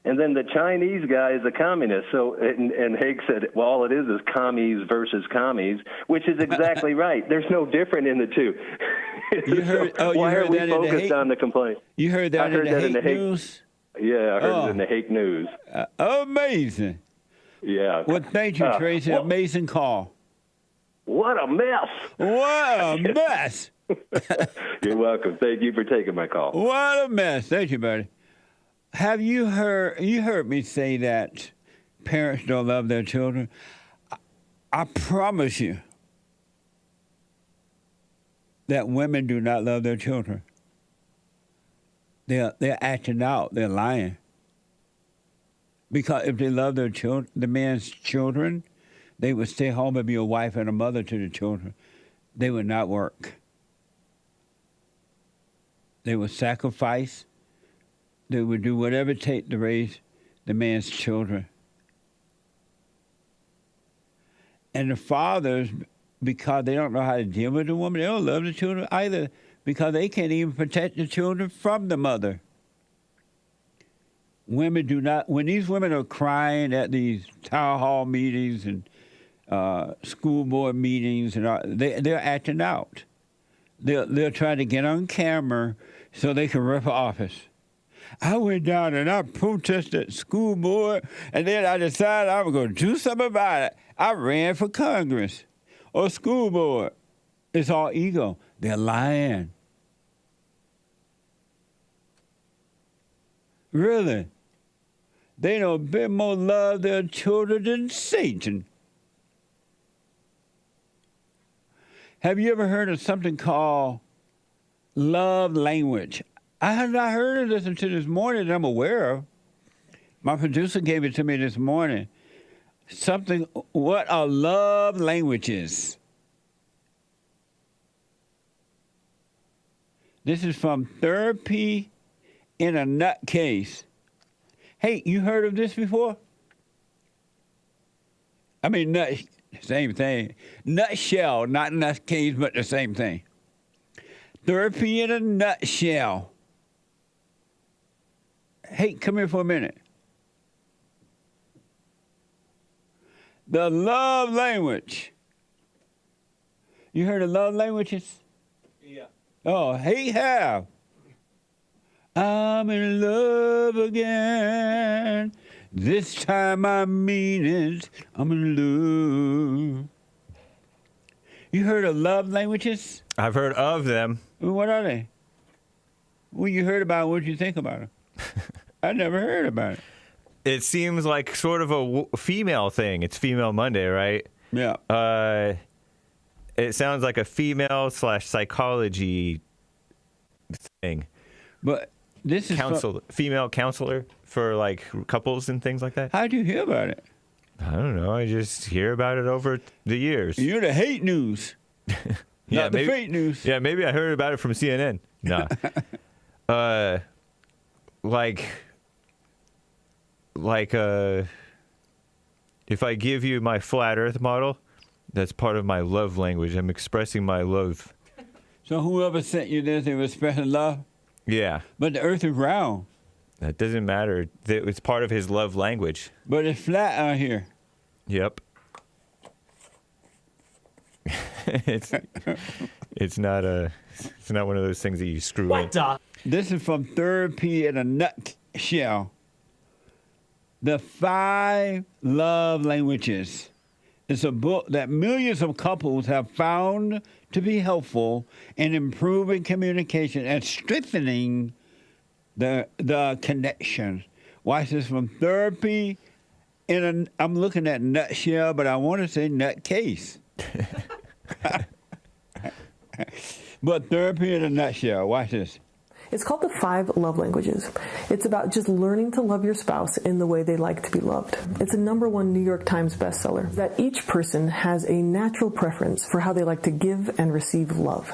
And then the Chinese guy is a communist. So, and Hake said, well, all it is commies versus commies, which is exactly right. There's no different in the two.
You heard,
why are we focused on the complaint?
You heard that in the Hake news?
Yeah, I heard it in the Hake news.
Amazing.
Yeah.
Well, thank you, Tracy. Amazing call.
What a mess.
What a mess.
You're welcome. Thank you for taking my call.
What a mess. Thank you, buddy. Have you heard me say that parents don't love their children? I promise you that women do not love their children. They're acting out. They're lying. Because if they love their children, the man's children, they would stay home and be a wife and a mother to the children. They would not work. They would sacrifice. They would do whatever it takes to raise the man's children. And the fathers, because they don't know how to deal with the woman, they don't love the children either, because they can't even protect the children from the mother. Women do not, when these women are crying at these town hall meetings and school board meetings, and they're acting out. They're trying to get on camera so they can run for office. I went down and I protested school board, and then I decided I was going to do something about it. I ran for Congress or school board. It's all ego. They're lying. Really? They know a bit more love their children than Satan. Have you ever heard of something called love language? I have not heard of this until this morning that I'm aware of. My producer gave it to me this morning. What are love languages? This is from Therapy in a Nutcase. Hey, you heard of this before? I mean, same thing. Nutshell, not nutcase, but the same thing. Therapy in a nutshell. Hey, come here for a minute. The love language. You heard of love languages?
Yeah.
Oh, hey, have. I'm in love again. This time I mean it. I'm in love. You heard of love languages?
I've heard of them.
What are they? Well, you heard about them. What did you think about them? I never heard about it.
It seems like sort of a female thing. It's Female Monday, right?
Yeah.
It sounds like a female/psychology thing.
But this is
female counselor for like couples and things like that.
How'd you hear about it?
I don't know. I just hear about it over the years.
You're the hate news. Not the fake news.
Yeah, maybe I heard about it from CNN. Nah. If I give you my flat Earth model, that's part of my love language. I'm expressing my love.
So whoever sent you this, they were expressing love?
Yeah.
But the Earth is round.
That doesn't matter. It's part of his love language.
But it's flat out here.
Yep. It's not one of those things that you screw in.
This is from Therapy in a Nutshell. The 5 Love Languages. It's a book that millions of couples have found to be helpful in improving communication and strengthening the connection. Watch this from Therapy in a, I'm looking at nutshell, but I want to say nutcase. But Therapy in a Nutshell. Watch this.
It's called the 5 Love Languages. It's about just learning to love your spouse in the way they like to be loved. It's a #1 New York Times bestseller. That each person has a natural preference for how they like to give and receive love.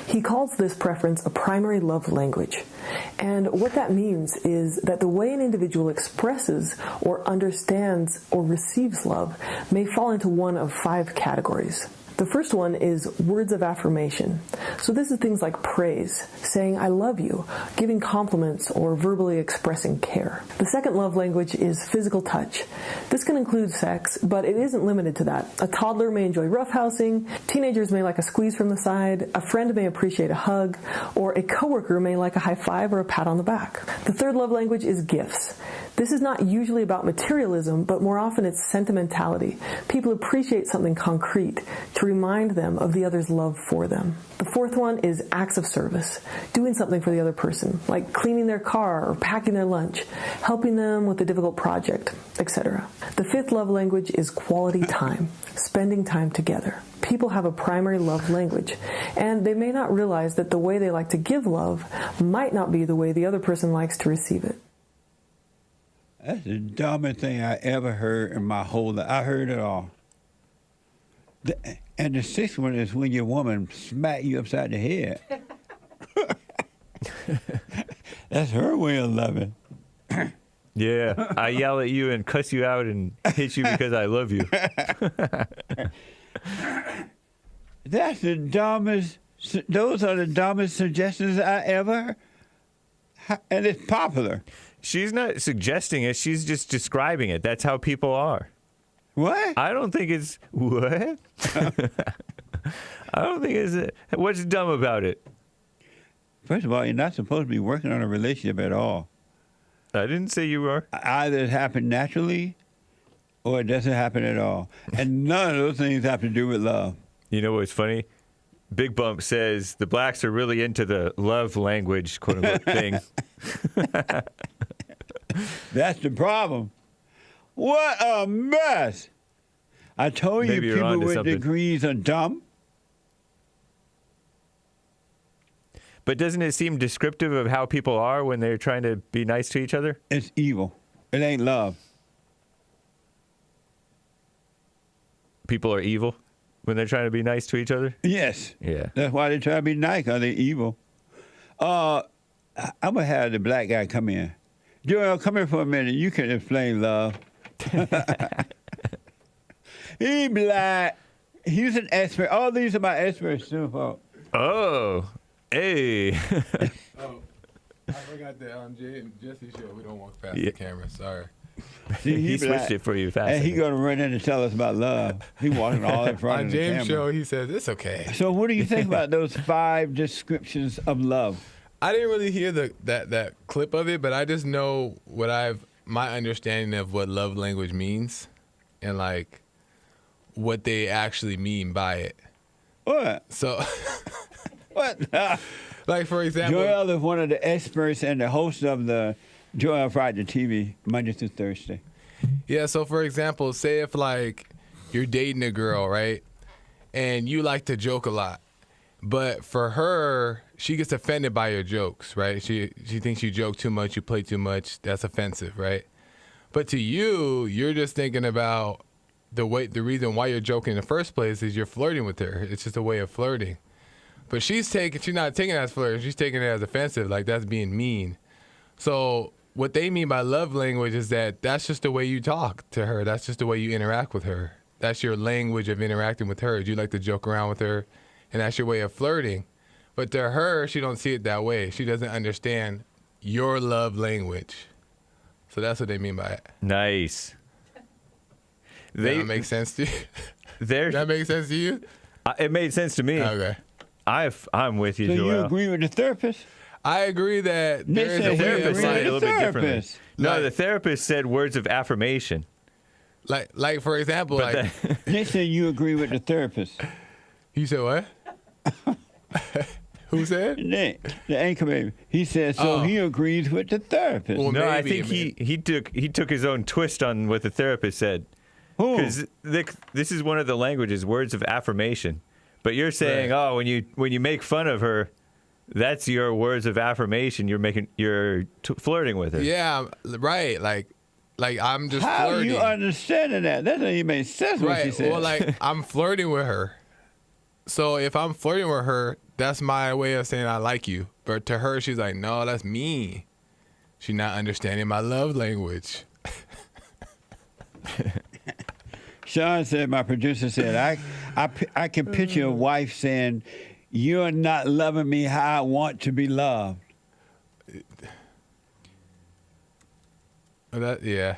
He calls this preference a primary love language. And what that means is that the way an individual expresses or understands or receives love may fall into one of 5 categories. The first one is words of affirmation. So this is things like praise, saying I love you, giving compliments, or verbally expressing care. The second love language is physical touch. This can include sex, but it isn't limited to that. A toddler may enjoy roughhousing, teenagers may like a squeeze from the side, a friend may appreciate a hug, or a coworker may like a high five or a pat on the back. The third love language is gifts. This is not usually about materialism, but more often it's sentimentality. People appreciate something concrete to remind them of the other's love for them. The fourth one is acts of service, doing something for the other person, like cleaning their car or packing their lunch, helping them with a difficult project, etc. The fifth love language is quality time, spending time together. People have a primary love language, and they may not realize that the way they like to give love might not be the way the other person likes to receive it.
That's the dumbest thing I ever heard in my whole life. I heard it all. And the sixth one is when your woman smack you upside the head. That's her way of loving.
Yeah, I yell at you and cuss you out and hit you because I love you.
That's the dumbest. Those are the dumbest suggestions I ever. And it's popular.
She's not suggesting it. She's just describing it. That's how people are.
What?
I don't think it's what. I don't think it's. What's dumb about it?
First of all, you're not supposed to be working on a relationship at all.
I didn't say you were.
Either it happened naturally or it doesn't happen at all. And none of those things have to do with love.
You know what's funny? Big Bump says the blacks are really into the love language, quote unquote, thing.
That's the problem. What a mess. I told
Maybe
you
you're
people
onto
with
something.
degrees are dumb.
But doesn't it seem descriptive of how people are when they're trying to be nice to each other?
It's evil. It ain't love.
People are evil when they're trying to be nice to each other?
Yes.
Yeah.
That's why they try to be nice, because they're evil. I'm going to have the black guy come in. Joel, come here for a minute. You can explain love. He black. He's an expert. All these are my experts, too, folks.
Oh. Hey.
Oh, I forgot the Jesse show. We don't walk past the camera. Sorry.
See,
he switched it for you fast.
And he going to run in and tell us about love. He walking all in front of the camera.
On James' show, he says, it's okay.
So what do you think about those 5 descriptions of love?
I didn't really hear that clip of it, but I just know my understanding of what love language means and like what they actually mean by it.
What?
So
what?
Like, for example,
Joel is one of the experts and the host of the Joel Friday TV, Monday through Thursday.
Yeah, so for example, say if like you're dating a girl, right? And you like to joke a lot. But for her, she gets offended by your jokes, right? She thinks you joke too much, you play too much. That's offensive, right? But to you, you're just thinking about the reason why you're joking in the first place is you're flirting with her. It's just a way of flirting. But she's not taking it as flirting. She's taking it as offensive, like that's being mean. So what they mean by love language is that's just the way you talk to her. That's just the way you interact with her. That's your language of interacting with her. You like to joke around with her, and that's your way of flirting. But to her, she don't see it that way. She doesn't understand your love language. So that's what they mean by it.
Nice.
That make sense to you? That makes sense to you?
It made sense to me.
Okay.
I'm with you,
So
Joel.
you agree with the therapist?
I agree that
The therapist said it a little bit differently. No, the therapist said words of affirmation.
Like for example,
They say you agree with the therapist.
You said what? Who said?
Nick, the anchor baby. He said so. He agrees with the therapist.
Well, no, I think he took his own twist on what the therapist said. Because this is one of the languages, words of affirmation. But you're saying, when you make fun of her, that's your words of affirmation. You're flirting with her.
Yeah, right. Like I'm just
How
flirting.
you understanding that? That doesn't even make sense what she said.
Well, like I'm flirting with her. So if I'm flirting with her, that's my way of saying I like you. But to her, she's like, no, that's me. She's not understanding my love language.
Sean said, my producer said, I can picture a wife saying, you're not loving me how I want to be loved.
Yeah.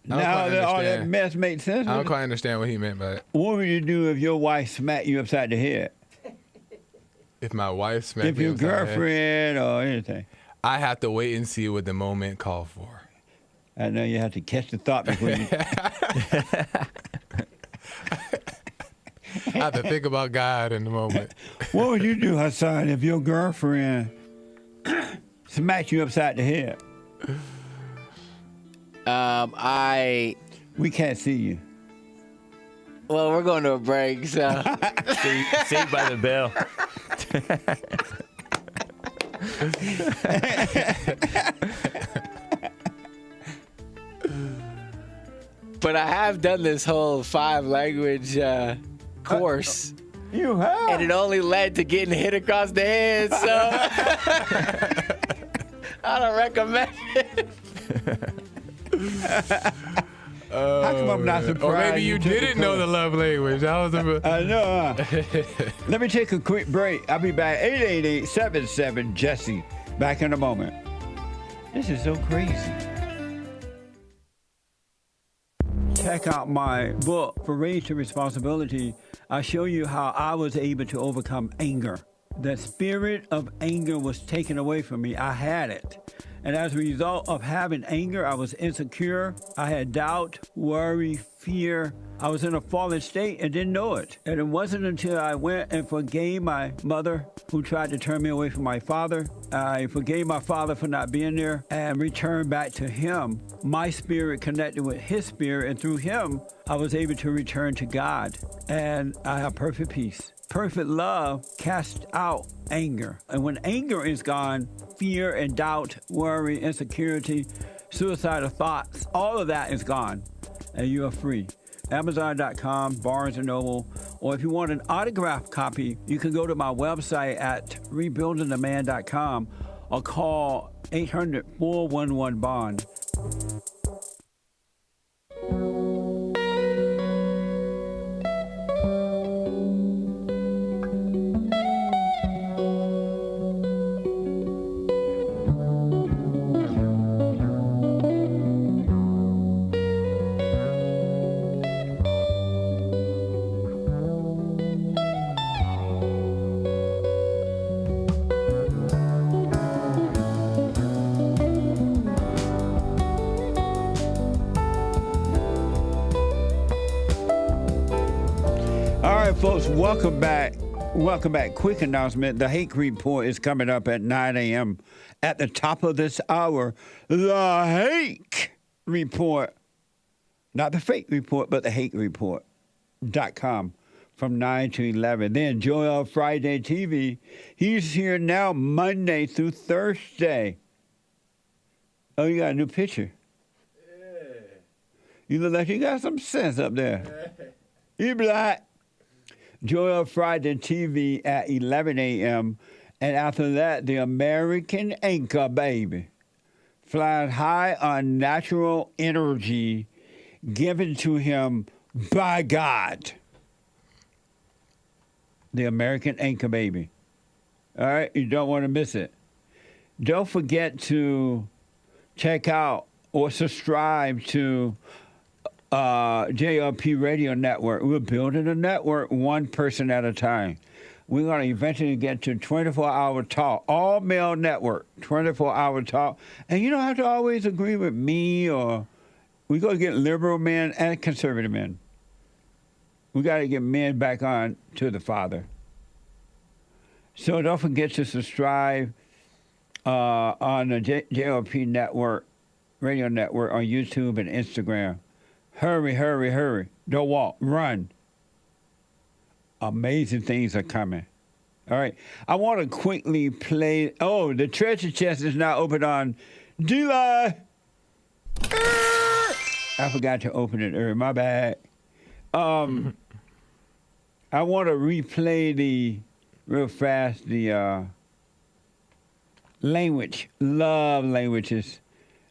Now that all that mess makes sense.
I don't quite understand what he meant by it.
What would you do if your wife smacked you upside the head?
If my wife smacked me
If your
upside the head,
girlfriend or anything.
I have to wait and see what the moment called for.
I know you have to catch the thought before you.
I have to think about God in the moment.
What would you do, Hassan, if your girlfriend smacked you upside the head? We can't see you.
Well, we're going to a break, so.
Saved by the bell.
But I have done this whole 5-language course.
You have?
And it only led to getting hit across the head, so. I don't recommend it.
How come I'm not surprised?
Or maybe you didn't know the love language. I
know. Let me take a quick break. I'll be back. 888-77-JESSE. Back in a moment. This is so crazy. Check out my book, For Raised to Responsibility. I show you how I was able to overcome anger. The spirit of anger was taken away from me. I had it. And as a result of having anger, I was insecure. I had doubt, worry, fear. I was in a fallen state and didn't know it. And it wasn't until I went and forgave my mother who tried to turn me away from my father. I forgave my father for not being there and returned back to him. My spirit connected with his spirit, and through him, I was able to return to God. And I have perfect peace. Perfect love casts out anger. And when anger is gone, fear and doubt, worry, insecurity, suicidal thoughts, all of that is gone. And you are free. Amazon.com, Barnes & Noble, or if you want an autographed copy, you can go to my website at rebuildingtheman.com or call 800-411-BOND. Folks, welcome back. Welcome back. Quick announcement. The Hake Report is coming up at 9 a.m. at the top of this hour. The Hake Report. Not the fake report, but the Hake Report.com from 9 to 11. Then Joel Friday TV. He's here now Monday through Thursday. Oh, you got a new picture. Yeah. You look like you got some sense up there. You black. Joel Friday TV at 11 a.m. And after that, the American Anchor Baby. Flying high on natural energy given to him by God. The American Anchor Baby. All right? You don't want to miss it. Don't forget to check out or subscribe to JLP Radio Network. We're building a network one person at a time. We're going to eventually get to 24-hour talk, all male network, 24-hour talk. And you don't have to always agree with me, or we're going to get liberal men and conservative men. We got to get men back on to the Father. So don't forget to subscribe on the JLP Network, Radio Network on YouTube and Instagram. Hurry, hurry, hurry. Don't walk. Run. Amazing things are coming. All right. I want to quickly play. Oh, the treasure chest is now open on July. I forgot to open it earlier. My bad. I want to replay real fast, the love languages.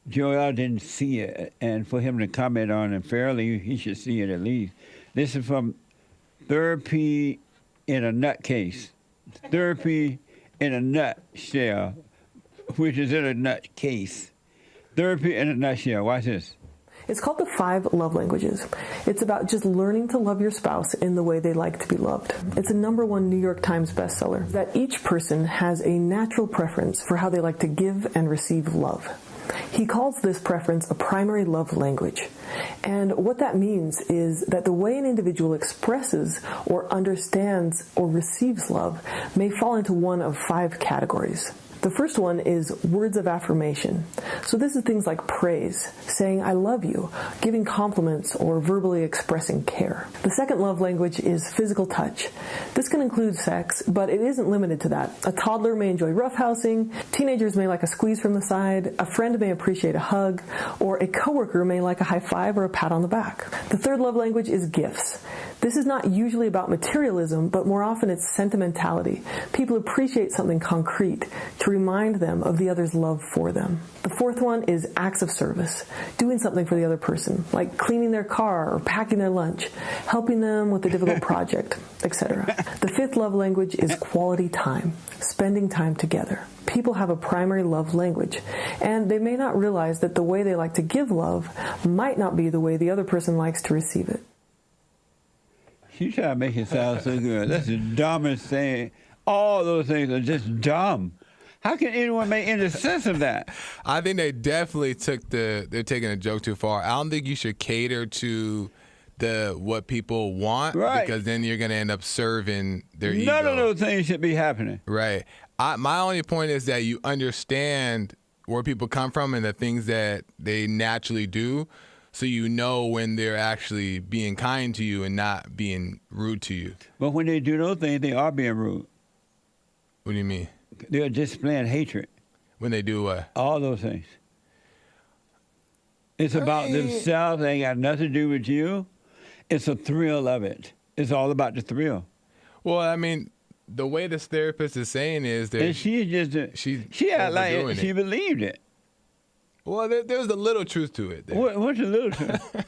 Joel didn't see it, and for him to comment on it fairly, he should see it at least. This is from Therapy in a Nutcase. Therapy in a Nutshell, which is in a nut case. Therapy in a Nutshell. Watch this.
It's called the 5 Love Languages. It's about just learning to love your spouse in the way they like to be loved. It's a #1 New York Times bestseller. That each person has a natural preference for how they like to give and receive love. He calls this preference a primary love language. And what that means is that the way an individual expresses or understands or receives love may fall into one of 5 categories. The first one is words of affirmation. So this is things like praise, saying I love you, giving compliments, or verbally expressing care. The second love language is physical touch. This can include sex, but it isn't limited to that. A toddler may enjoy roughhousing, teenagers may like a squeeze from the side, a friend may appreciate a hug, or a coworker may like a high five or a pat on the back. The third love language is gifts. This is not usually about materialism, but more often it's sentimentality. People appreciate something concrete to remind them of the other's love for them. The fourth one is acts of service, doing something for the other person, like cleaning their car or packing their lunch, helping them with a difficult project, etc. The fifth love language is quality time, spending time together. People have a primary love language, and they may not realize that the way they like to give love might not be the way the other person likes to receive it.
You try to make it sound so good. That's the dumbest thing. All those things are just dumb. How can anyone make any sense of that?
I think they definitely they're taking a joke too far. I don't think you should cater to what people want,
right?
Because then you're going to end up serving their ego.
None of those things should be happening.
Right. My only point is that you understand where people come from and the things that they naturally do, so you know when they're actually being kind to you and not being rude to you.
But when they do those things, they are being rude.
What do you mean?
They're displaying hatred.
When they do what?
All those things. It's about themselves. They ain't got nothing to do with you. It's a thrill of it. It's all about the thrill.
Well, I mean, the way this therapist is saying is that...
And she act like she believed it.
Well, there's a little truth to it.
What's the little truth?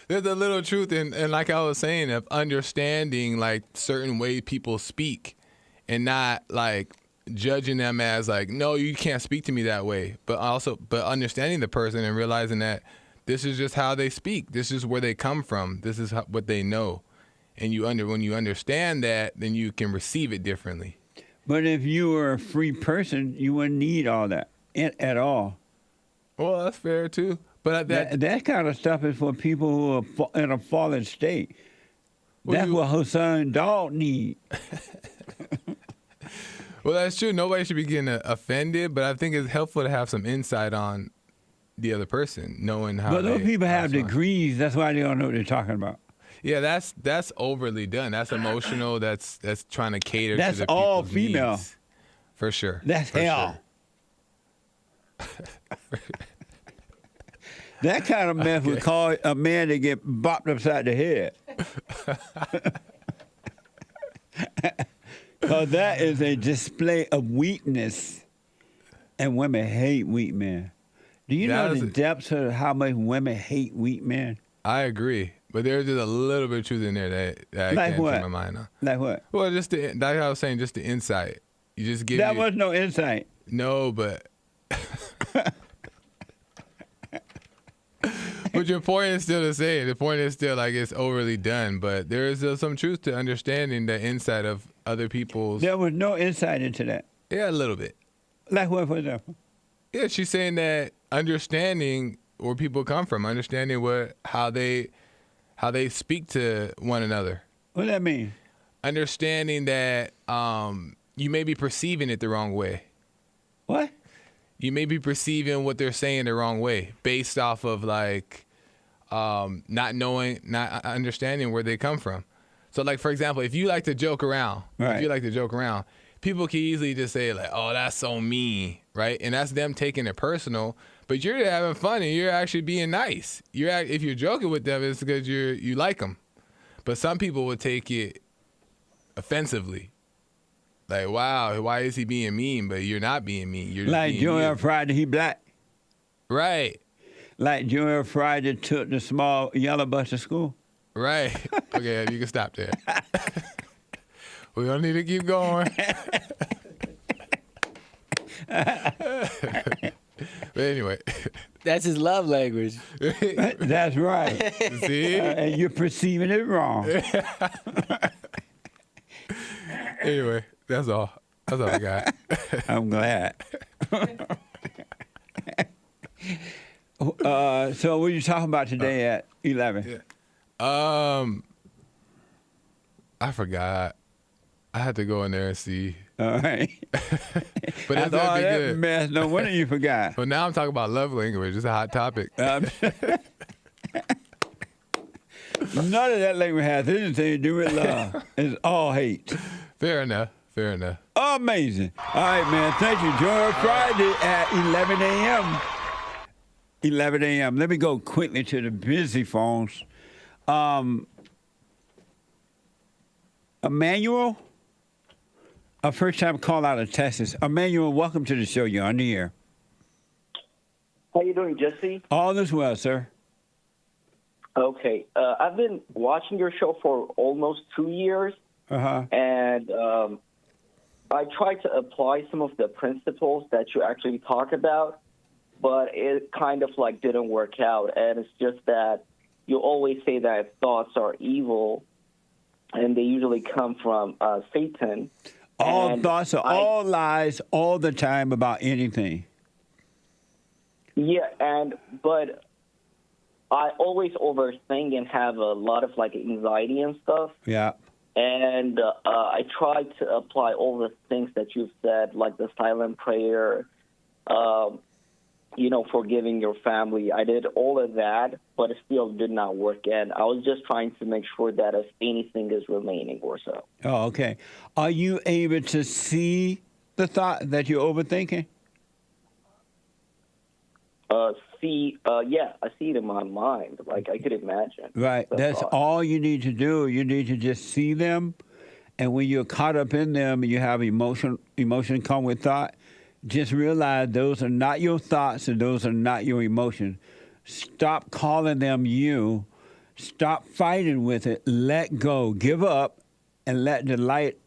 There's a little truth, and like I was saying, of understanding like certain way people speak, and not like judging them as like, no, you can't speak to me that way. But understanding the person and realizing that this is just how they speak. This is where they come from. This is what they know, and when you understand that, then you can receive it differently.
But if you were a free person, you wouldn't need all that at all.
Well, that's fair too. But
that kind of stuff is for people who are in a fallen state. That's what Hussein Dog need.
Well, that's true. Nobody should be getting offended, but I think it's helpful to have some insight on the other person, knowing how.
But those people have degrees. That's why they don't know what they're talking about.
Yeah, that's overly done. That's emotional. That's trying to cater to the people's
all female.
Needs. For sure.
That's hell. Sure. That kind of mess would cause a man to get bopped upside the head. Because that is a display of weakness. And women hate weak men. Do you know the depths of how much women hate weak men?
I agree. But there's just a little bit of truth in there that I can't put my mind on.
Like what?
Well, like I was saying, just the insight. You just give
That was no insight.
No, but... But your point is still the same. The point is still like it's overly done, but there is some truth to understanding the insight of other people's...
There was no insight into that.
Yeah, a little bit.
Like what, for example?
Yeah, she's saying that understanding where people come from, understanding how they speak to one another.
What does that mean?
Understanding that you may be perceiving it the wrong way.
What?
You may be perceiving what they're saying the wrong way based off of like not understanding where they come from. So like, for example, if you like to joke around, people can easily just say like, oh, that's so mean, right? And that's them taking it personal, but you're having fun and you're actually being nice. If you're joking with them, it's because you like them. But some people would take it offensively. Like, wow, why is he being mean? But you're not being mean. You're just
like
being
Joel Friday, he black.
Right.
Like Joel Friday took the small yellow bus to school.
Right. Okay, you can stop there. We don't need to keep going. But anyway.
That's his love language.
That's right.
See?
And you're perceiving it wrong.
Anyway, that's all I got.
I'm glad. So what are you talking about today at 11?
Yeah. I forgot. I had to go in there and see.
All right.
But
after all that good mess, no wonder you forgot.
But now I'm talking about love language. It's a hot topic.
None of that language has anything to do with love. It's all hate.
Fair enough.
Amazing. All right, man. Thank you. Joel Friday at 11 a.m. 11 a.m. Let me go quickly to the busy phones. Emmanuel, a first-time call out of Texas. Emmanuel, welcome to the show. You're on the air.
How you doing, Jesse?
All is well, sir.
Okay. I've been watching your show for almost 2 years, and I tried to apply some of the principles that you actually talk about, but it kind of like didn't work out. And it's just that you always say that thoughts are evil, and they usually come from Satan.
All thoughts are all lies all the time about anything.
Yeah, but I always overthink and have a lot of like anxiety and stuff.
Yeah.
And I tried to apply all the things that you've said, like the silent prayer, forgiving your family. I did all of that, but it still did not work. And I was just trying to make sure that if anything is remaining or so.
Oh, okay. Are you able to see the thought that you're overthinking?
Yeah, I see it in my mind. Like, I could imagine.
Right. That's all you need to do. You need to just see them. And when you're caught up in them and you have emotion come with thought, just realize those are not your thoughts and those are not your emotions. Stop calling them you. Stop fighting with it. Let go. Give up and let the light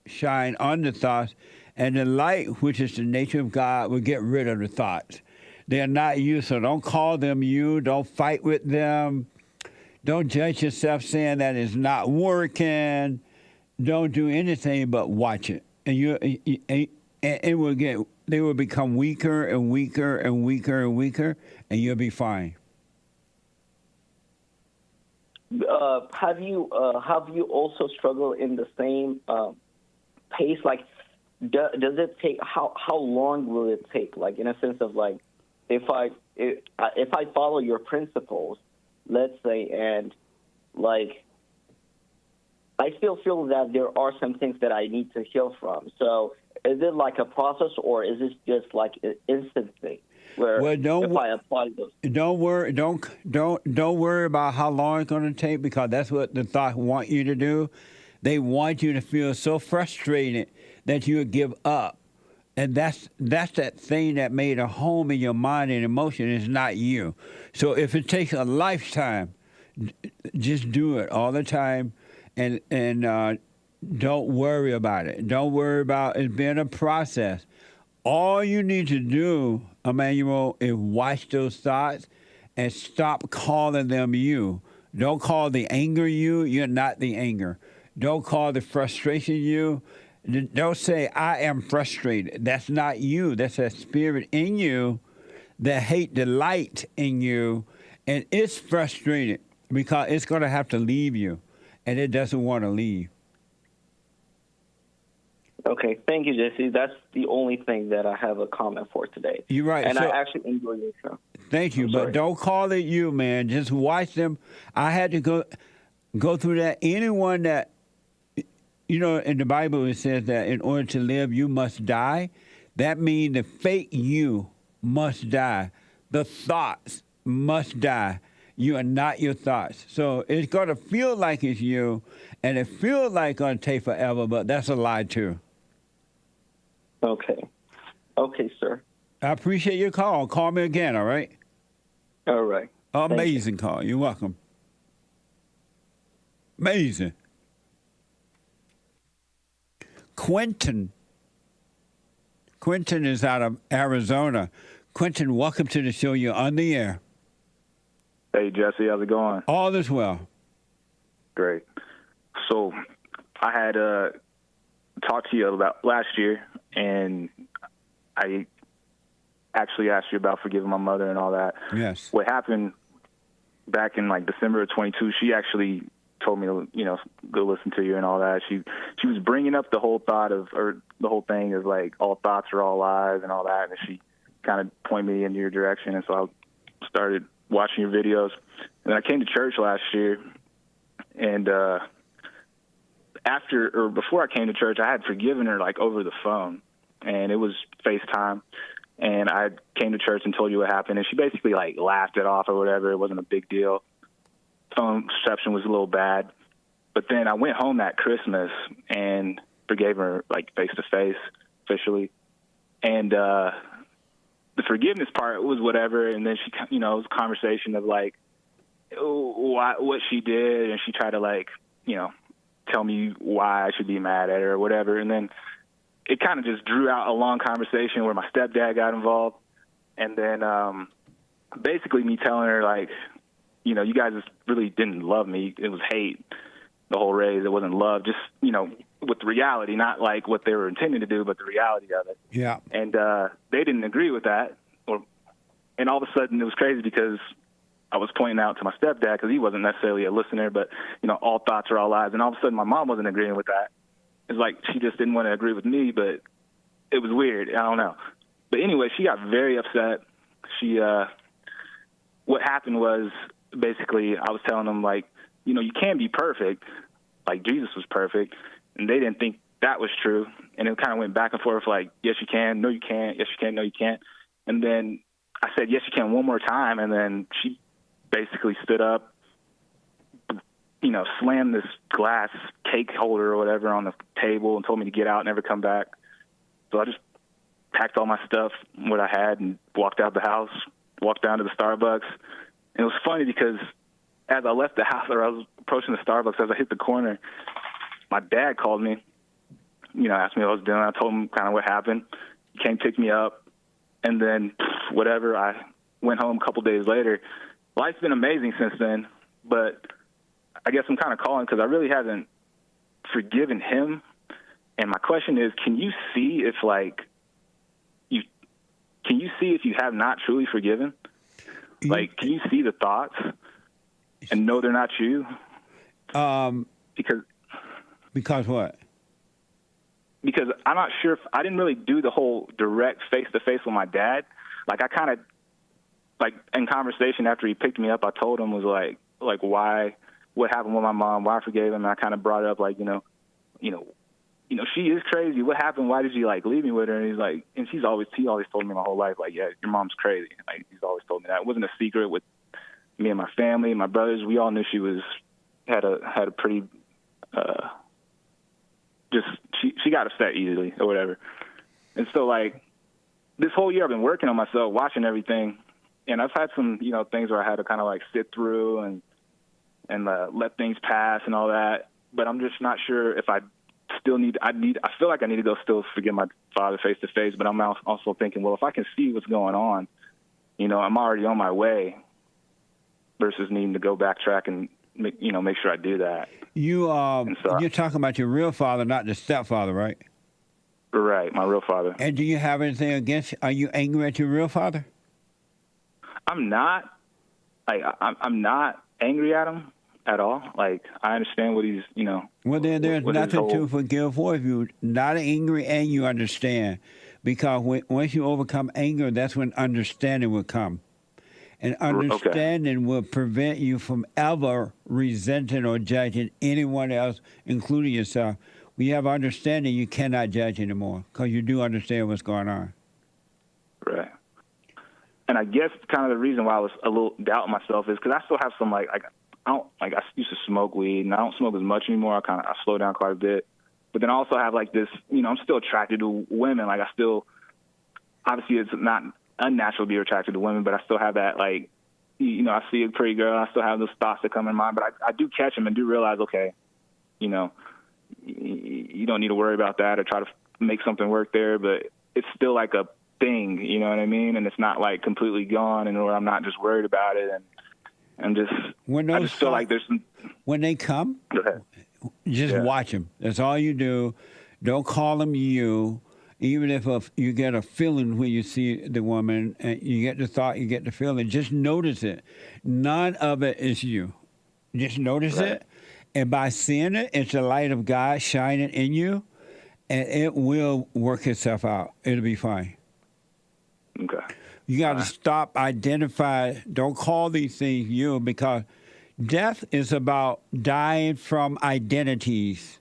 shine on the thoughts. And the light, which is the nature of God, will get rid of the thoughts. They're not you, so don't call them you. Don't fight with them. Don't judge yourself saying that it's not working. Don't do anything but watch it. And they will become weaker and weaker and weaker and weaker, and you'll be fine.
Have you also struggled in the same pace? Like, does it take how long will it take? Like, in a sense of like, if I follow your principles, let's say, and like, I still feel that there are some things that I need to heal from. So, is it like a process, or is this just like an instant thing? Where if I apply those,
don't worry about how long it's going to take, because that's what the thought want you to do. They want you to feel so frustrated that you would give up. And that's that thing that made a home in your mind and emotion. Is not you. So if it takes a lifetime, just do it all the time, and don't worry about it. Don't worry about it being a process. All you need to do, Emmanuel, is watch those thoughts and stop calling them you. Don't call the anger you. You're not the anger. Don't call the frustration you. Don't say, I am frustrated. That's not you. That's a spirit in you that hate the light in you, and it's frustrated because it's going to have to leave you, and it doesn't want to leave.
Okay, thank you, Jesse. That's the only thing that I have a comment for today.
You're right.
And I actually enjoy your show.
Thank you, but don't call it you, man. Just watch them. I had to go through that. Anyone that, in the Bible it says that in order to live, you must die. That means the fake you must die. The thoughts must die. You are not your thoughts. So it's going to feel like it's you, and it feels like it's going to take forever, but that's a lie, too.
Okay. Okay, sir.
I appreciate your call. Call me again, all right?
All right.
Amazing call. You're welcome. Amazing. Quentin is out of Arizona. Quentin, welcome to the show. You're on the air.
Hey, Jesse. How's it going?
All is well.
Great. So I had talked to you about last year, and I actually asked you about forgiving my mother and all that.
Yes.
What happened back in like December of 22, she actually told me to, go listen to you and all that. She was bringing up the whole thought of, or the whole thing is like all thoughts are all lies and all that. And she kind of pointed me in your direction. And so I started watching your videos. And then I came to church last year, and before I came to church, I had forgiven her like over the phone, and it was FaceTime. And I came to church and told you what happened, and she basically like laughed it off or whatever. It wasn't a big deal. Phone reception was a little bad. But then I went home that Christmas and forgave her, like, face-to-face, officially. And the forgiveness part was whatever. And then she, it was a conversation of, like, what she did. And she tried to, like, tell me why I should be mad at her or whatever. And then it kind of just drew out a long conversation where my stepdad got involved. And then basically me telling her, like, you guys just really didn't love me. It was hate, the whole raise. It wasn't love, just, with the reality, not like what they were intending to do, but the reality of it.
Yeah.
And they didn't agree with that. And all of a sudden it was crazy because I was pointing out to my stepdad because he wasn't necessarily a listener, but, all thoughts are all lies. And all of a sudden my mom wasn't agreeing with that. It's like she just didn't want to agree with me, but it was weird. I don't know. But anyway, she got very upset. What happened was basically I was telling them, like, you can't be perfect. Like Jesus was perfect. And they didn't think that was true. And it kind of went back and forth like, yes, you can. No, you can't. Yes, you can. No, you can't. And then I said, yes, you can one more time. And then she basically stood up, slammed this glass cake holder or whatever on the table and told me to get out and never come back. So I just packed all my stuff, what I had, and walked out the house, walked down to the Starbucks. And it was funny because as I left the house, or I was approaching the Starbucks, as I hit the corner, my dad called me, asked me what I was doing. I told him kind of what happened. He came pick me up. And then whatever, I went home a couple days later. Life's been amazing since then, but I guess I'm kind of calling because I really haven't forgiven him. And my question is, can you see if you have not truly forgiven? Like, can you see the thoughts and know they're not you?
Because what?
Because I'm not sure if I didn't really do the whole direct face-to-face with my dad. Like, I kind of, like, in conversation after he picked me up, I told him was like why, what happened with my mom, why I forgave him. And I kind of brought it up, like, she is crazy. What happened? Why did you, like, leave me with her? And he's like, and he always told me my whole life, like, yeah, your mom's crazy. Like, he's always told me that. It wasn't a secret with me and my family, my brothers. We all knew she had a pretty, she got upset easily or whatever. And so, like, this whole year I've been working on myself, watching everything. And I've had some, things where I had to kind of, like, sit through and let things pass and all that. But I'm just not sure if I feel like I need to go still forgive my father face to face, but I'm also thinking, well, if I can see what's going on, I'm already on my way versus needing to go backtrack and make sure I do that.
You're talking about your real father, not the stepfather, right?
Right, my real father.
And do you have anything against? Are you angry at your real father?
I'm not. I'm not angry at him at all. Like, I understand what he's,
Well, then there's nothing to forgive for if you're not angry and you understand. Because once you overcome anger, that's when understanding will come. And understanding will prevent you from ever resenting or judging anyone else, including yourself. When you have understanding, you cannot judge anymore because you do understand what's going on.
Right. And I guess kind of the reason why I was a little doubting myself is because I still have some, I used to smoke weed, and I don't smoke as much anymore. I slow down quite a bit. But then I also have, like, this, I'm still attracted to women. Like, obviously it's not unnatural to be attracted to women, but I still have that, like, I see a pretty girl, I still have those thoughts that come in mind, but I do catch them and do realize, okay, you don't need to worry about that or try to make something work there, but it's still like a thing, you know what I mean? And it's not, like, completely gone, and or I'm not just worried about it, and I just feel like there's some...
When they come, just watch them. That's all you do. Don't call them you. Even if you get a feeling when you see the woman, and you get the thought, you get the feeling, just notice it. None of it is you. Just notice it. And by seeing it, it's the light of God shining in you, and it will work itself out. It'll be fine.
Okay.
You got to stop, identify, don't call these things you, because death is about dying from identities.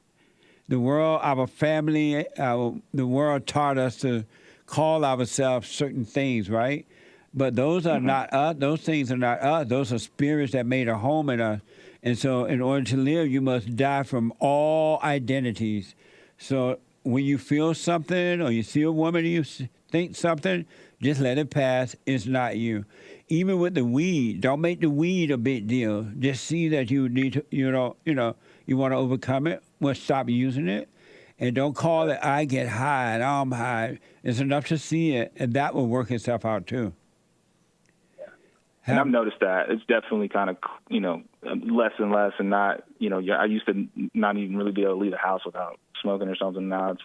The world, our family, the world taught us to call ourselves certain things, right? But those are not us. Those things are not us. Those are spirits that made a home in us. And so in order to live, you must die from all identities. So when you feel something or you see a woman and you think something, just let it pass. It's not you. Even with the weed, don't make the weed a big deal. Just see that you need to, you want to overcome it. Well, stop using it. And don't call it, I get high and I'm high. It's enough to see it, and that will work itself out too.
And I've noticed that. It's definitely kind of, less and less, and not, I used to not even really be able to leave the house without smoking or something. Now it's,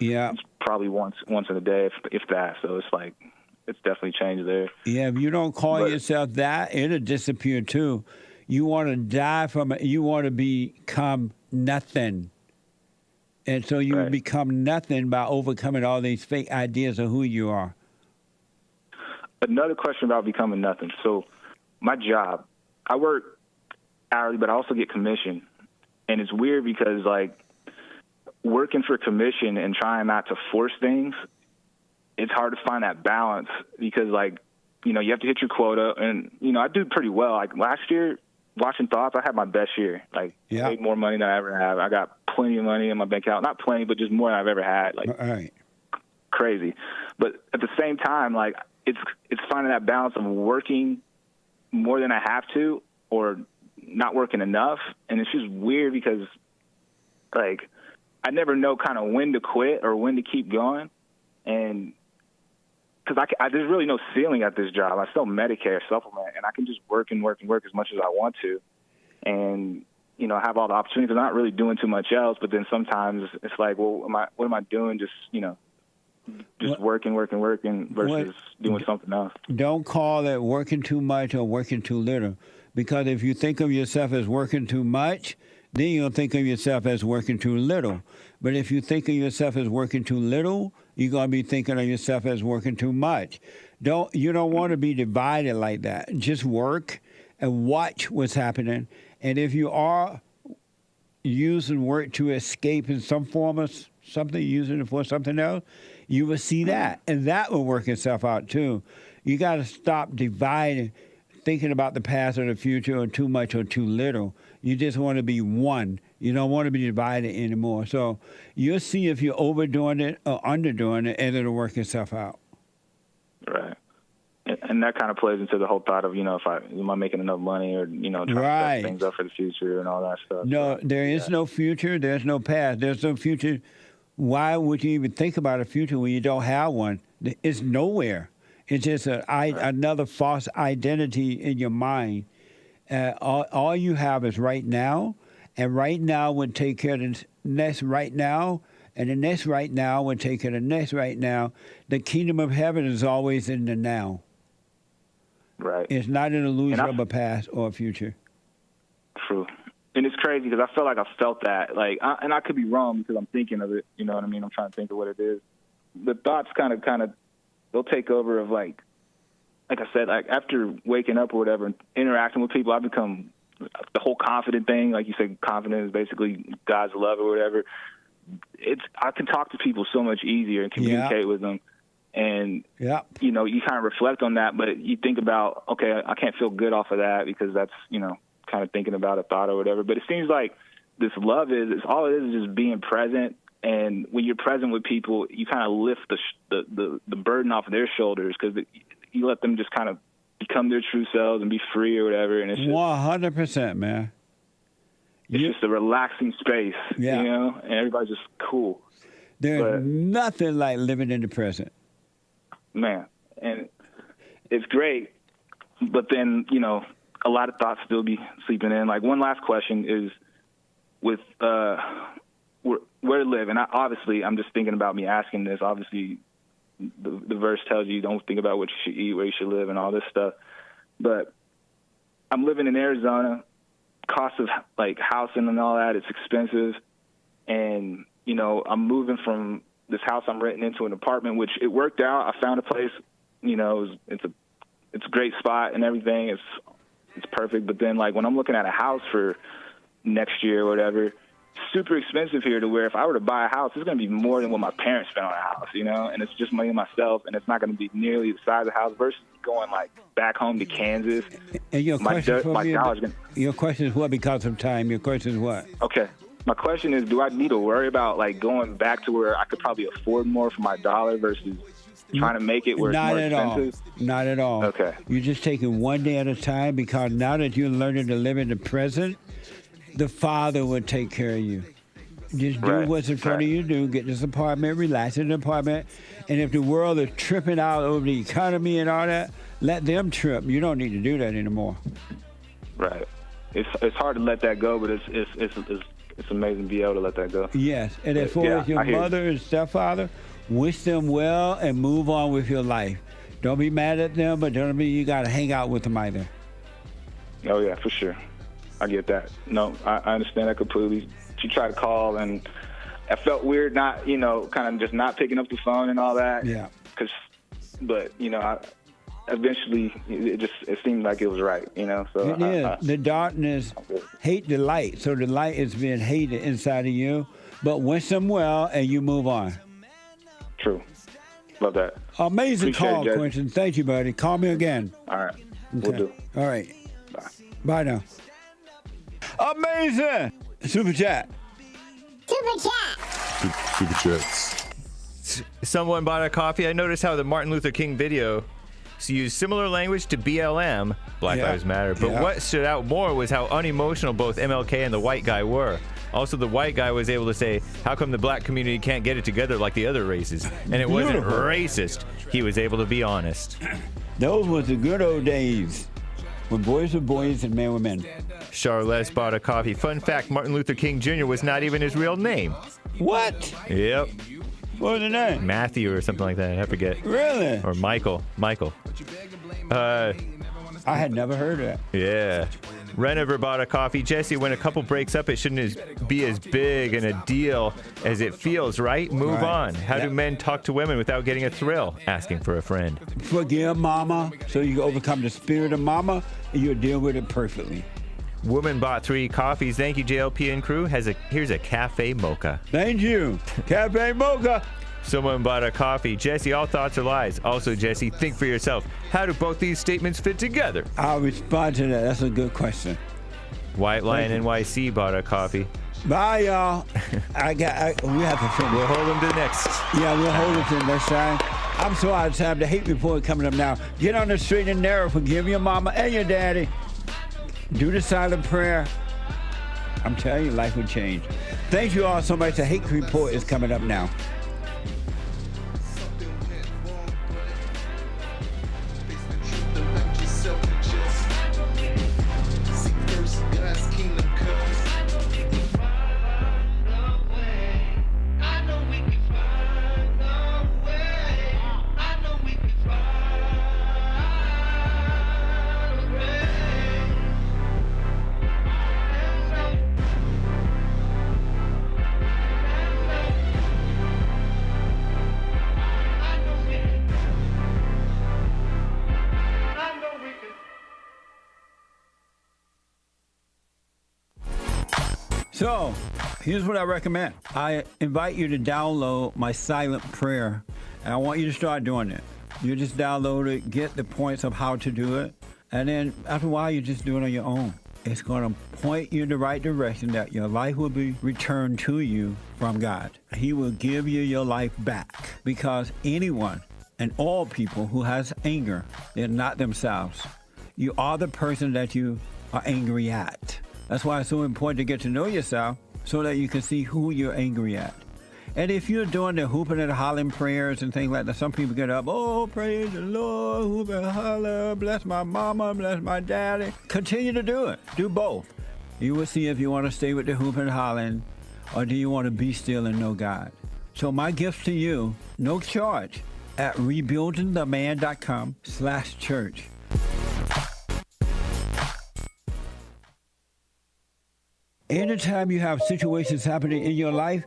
it's probably once in a day, if that. So it's like, it's definitely changed there.
Yeah, if you don't call yourself that, it'll disappear too. You want to die from it. You want to become nothing. And so you become nothing by overcoming all these fake ideas of who you are.
Another question about becoming nothing. So my job, I work hourly, but I also get commission. And it's weird because, like, working for commission and trying not to force things, it's hard to find that balance because, like, you have to hit your quota. And, I do pretty well. Like, last year, watching Thoughts, I had my best year. Like, I made more money than I ever have. I got plenty of money in my bank account. Not plenty, but just more than I've ever had. Like, crazy. But at the same time, like, it's finding that balance of working more than I have to or not working enough. And it's just weird because, like, I never know kind of when to quit or when to keep going. And because there's really no ceiling at this job. I still Medicare supplement, and I can just work and work and work as much as I want to. And, have all the opportunities. I'm not really doing too much else, but then sometimes it's like, well, what am I doing? Just working versus doing something else.
Don't call it working too much or working too little, because if you think of yourself as working too much, then you'll think of yourself as working too little. But if you think of yourself as working too little, you're going to be thinking of yourself as working too much. You don't want to be divided like that. Just work and watch what's happening. And if you are using work to escape in some form of something, using it for something else, you will see that, and that will work itself out too. You got to stop dividing, thinking about the past or the future or too much or too little. You just want to be one. You don't want to be divided anymore. So you'll see if you're overdoing it or underdoing it, and it'll work itself out.
Right. And that kind of plays into the whole thought of, am I making enough money or, trying to set things up for the future and all that stuff.
No, there is no future. There's no past. There's no future. Why would you even think about a future when you don't have one? It's nowhere. It's just another false identity in your mind. All you have is right now, and right now would take care of the next right now, and the next right now would take care of the next right now. The kingdom of heaven is always in the now.
Right.
It's not an illusion of a past or a future.
True. And it's crazy because I feel like I felt that, like, and I could be wrong because I'm thinking of it. You know what I mean? I'm trying to think of what it is. The thoughts kind of, they'll take over of like I said, like after waking up or whatever, and interacting with people, I've become the whole confident thing. Like you said, confidence is basically God's love or whatever. I can talk to people so much easier and communicate with them. And, you kind of reflect on that, but you think about, okay, I can't feel good off of that because that's, kind of thinking about a thought or whatever. But it seems like this love all it is just being present. And when you're present with people, you kind of lift the burden off of their shoulders because you let them just kind of become their true selves and be free or whatever. And it's just
100%, man.
It's just a relaxing space, and everybody's just cool.
There's nothing like living in the present.
Man, and it's great, but then, a lot of thoughts still be sleeping in. Like, one last question is with where to live. And obviously, I'm just thinking about me asking this. Obviously, the verse tells you don't think about what you should eat, where you should live, and all this stuff. But I'm living in Arizona. Cost of, like, housing and all that, it's expensive. And, I'm moving from this house I'm renting into an apartment, which it worked out. I found a place, it's a great spot and everything. It's perfect. But then, like, when I'm looking at a house for next year or whatever, super expensive here to where if I were to buy a house, it's going to be more than what my parents spent on a house, you know, and it's just me and myself, and it's not going to be nearly the size of the house versus going like back home to Kansas.
And your question your question is what because of time? Your question is what?
Okay. My question is, do I need to worry about like going back to where I could probably afford more for my dollar versus trying to make it where it's more expensive?
Not at all.
Okay.
You're just taking one day at a time because now that you're learning to live in the present, the Father will take care of you. Just do what's in front of you to do. Get this apartment, relax in the apartment. And if the world is tripping out over the economy and all that, let them trip. You don't need to do that anymore.
Right. It's hard to let that go, but it's amazing to be able to let that go.
Yes. And as far as your mother and stepfather, wish them well and move on with your life. Don't be mad at them, but don't mean you got to hang out with them either.
Oh, yeah, for sure. I get that. No, I understand that completely. She tried to call, and I felt weird not, kind of just not picking up the phone and all that.
Yeah.
But, eventually it seemed like it was right, So
it is. The darkness hate the light, so the light is being hated inside of you. But wish them well, and you move on.
True. Love that.
Amazing
Appreciate
call,
it,
Quentin. Thank you, buddy. Call me again.
All right.
Okay.
We'll do.
All right.
Bye.
Bye now. Amazing. Super chat.
Super chats.
Someone bought a coffee. I noticed how the Martin Luther King video used similar language to BLM, Black Lives Matter, but what stood out more was how unemotional both MLK and the white guy were. Also, the white guy was able to say, how come the black community can't get it together like the other races? And it wasn't racist. He was able to be honest.
Those was the good old days when boys were boys and men were men.
Charles bought a coffee. Fun fact, Martin Luther King Jr. was not even his real name.
What?
Yep.
What was the name?
Matthew or something like that. I forget.
Really?
Or Michael.
I had never heard of that.
Yeah. Renover bought a coffee. Jesse, when a couple breaks up, it shouldn't be as big and a deal as it feels, right? Move on. How do men talk to women without getting a thrill? Asking for a friend.
Forgive mama so you can overcome the spirit of mama and you'll deal with it perfectly.
Woman bought 3 coffees. Thank you, JLP and crew. Here's a cafe mocha.
Thank you. Cafe mocha.
Someone bought a coffee. Jesse, all thoughts are lies. Also, Jesse, think for yourself. How do both these statements fit together?
I'll respond to that. That's a good question.
White Lion NYC bought a coffee.
Bye, y'all. We have to finish.
We'll hold them to next.
Yeah, we'll hold it to next time. I'm so out of time. The hate report coming up now. Get on the straight and narrow. Forgive your mama and your daddy. Do the silent prayer. I'm telling you, life will change. Thank you all so much. The hate report is coming up now. So, here's what I recommend. I invite you to download my silent prayer, and I want you to start doing it. You just download it, get the points of how to do it, and then after a while, you just do it on your own. It's going to point you in the right direction that your life will be returned to you from God. He will give you your life back because anyone and all people who has anger, they're not themselves. You are the person that you are angry at. That's why it's so important to get to know yourself so that you can see who you're angry at. And if you're doing the hooping and hollering prayers and things like that, some people get up, oh, praise the Lord, hoop and holler, bless my mama, bless my daddy. Continue to do it. Do both. You will see if you want to stay with the hooping and hollering or do you want to be still and know God. So my gift to you, no charge, at rebuildingtheman.com/church. Anytime you have situations happening in your life,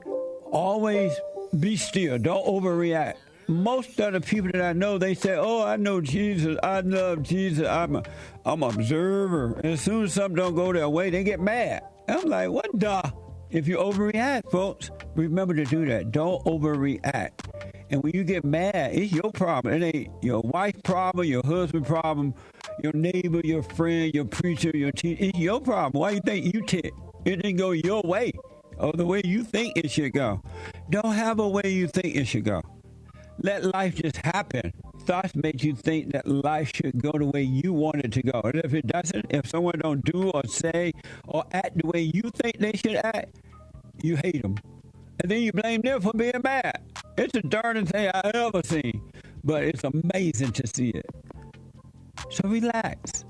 always be still. Don't overreact. Most of the people that I know, they say, oh, I know Jesus. I love Jesus. I'm an observer. And as soon as something don't go their way, they get mad. I'm like, what the? If you overreact, folks, remember to do that. Don't overreact. And when you get mad, it's your problem. It ain't your wife's problem, your husband's problem, your neighbor, your friend, your preacher, your teacher. It's your problem. Why you think you tick? It didn't go your way or the way you think it should go. Don't have a way you think it should go. Let life just happen. Thoughts make you think that life should go the way you want it to go. And if it doesn't, if someone don't do or say or act the way you think they should act, you hate them. And then you blame them for being bad. It's the darndest thing I ever seen. But it's amazing to see it. So relax.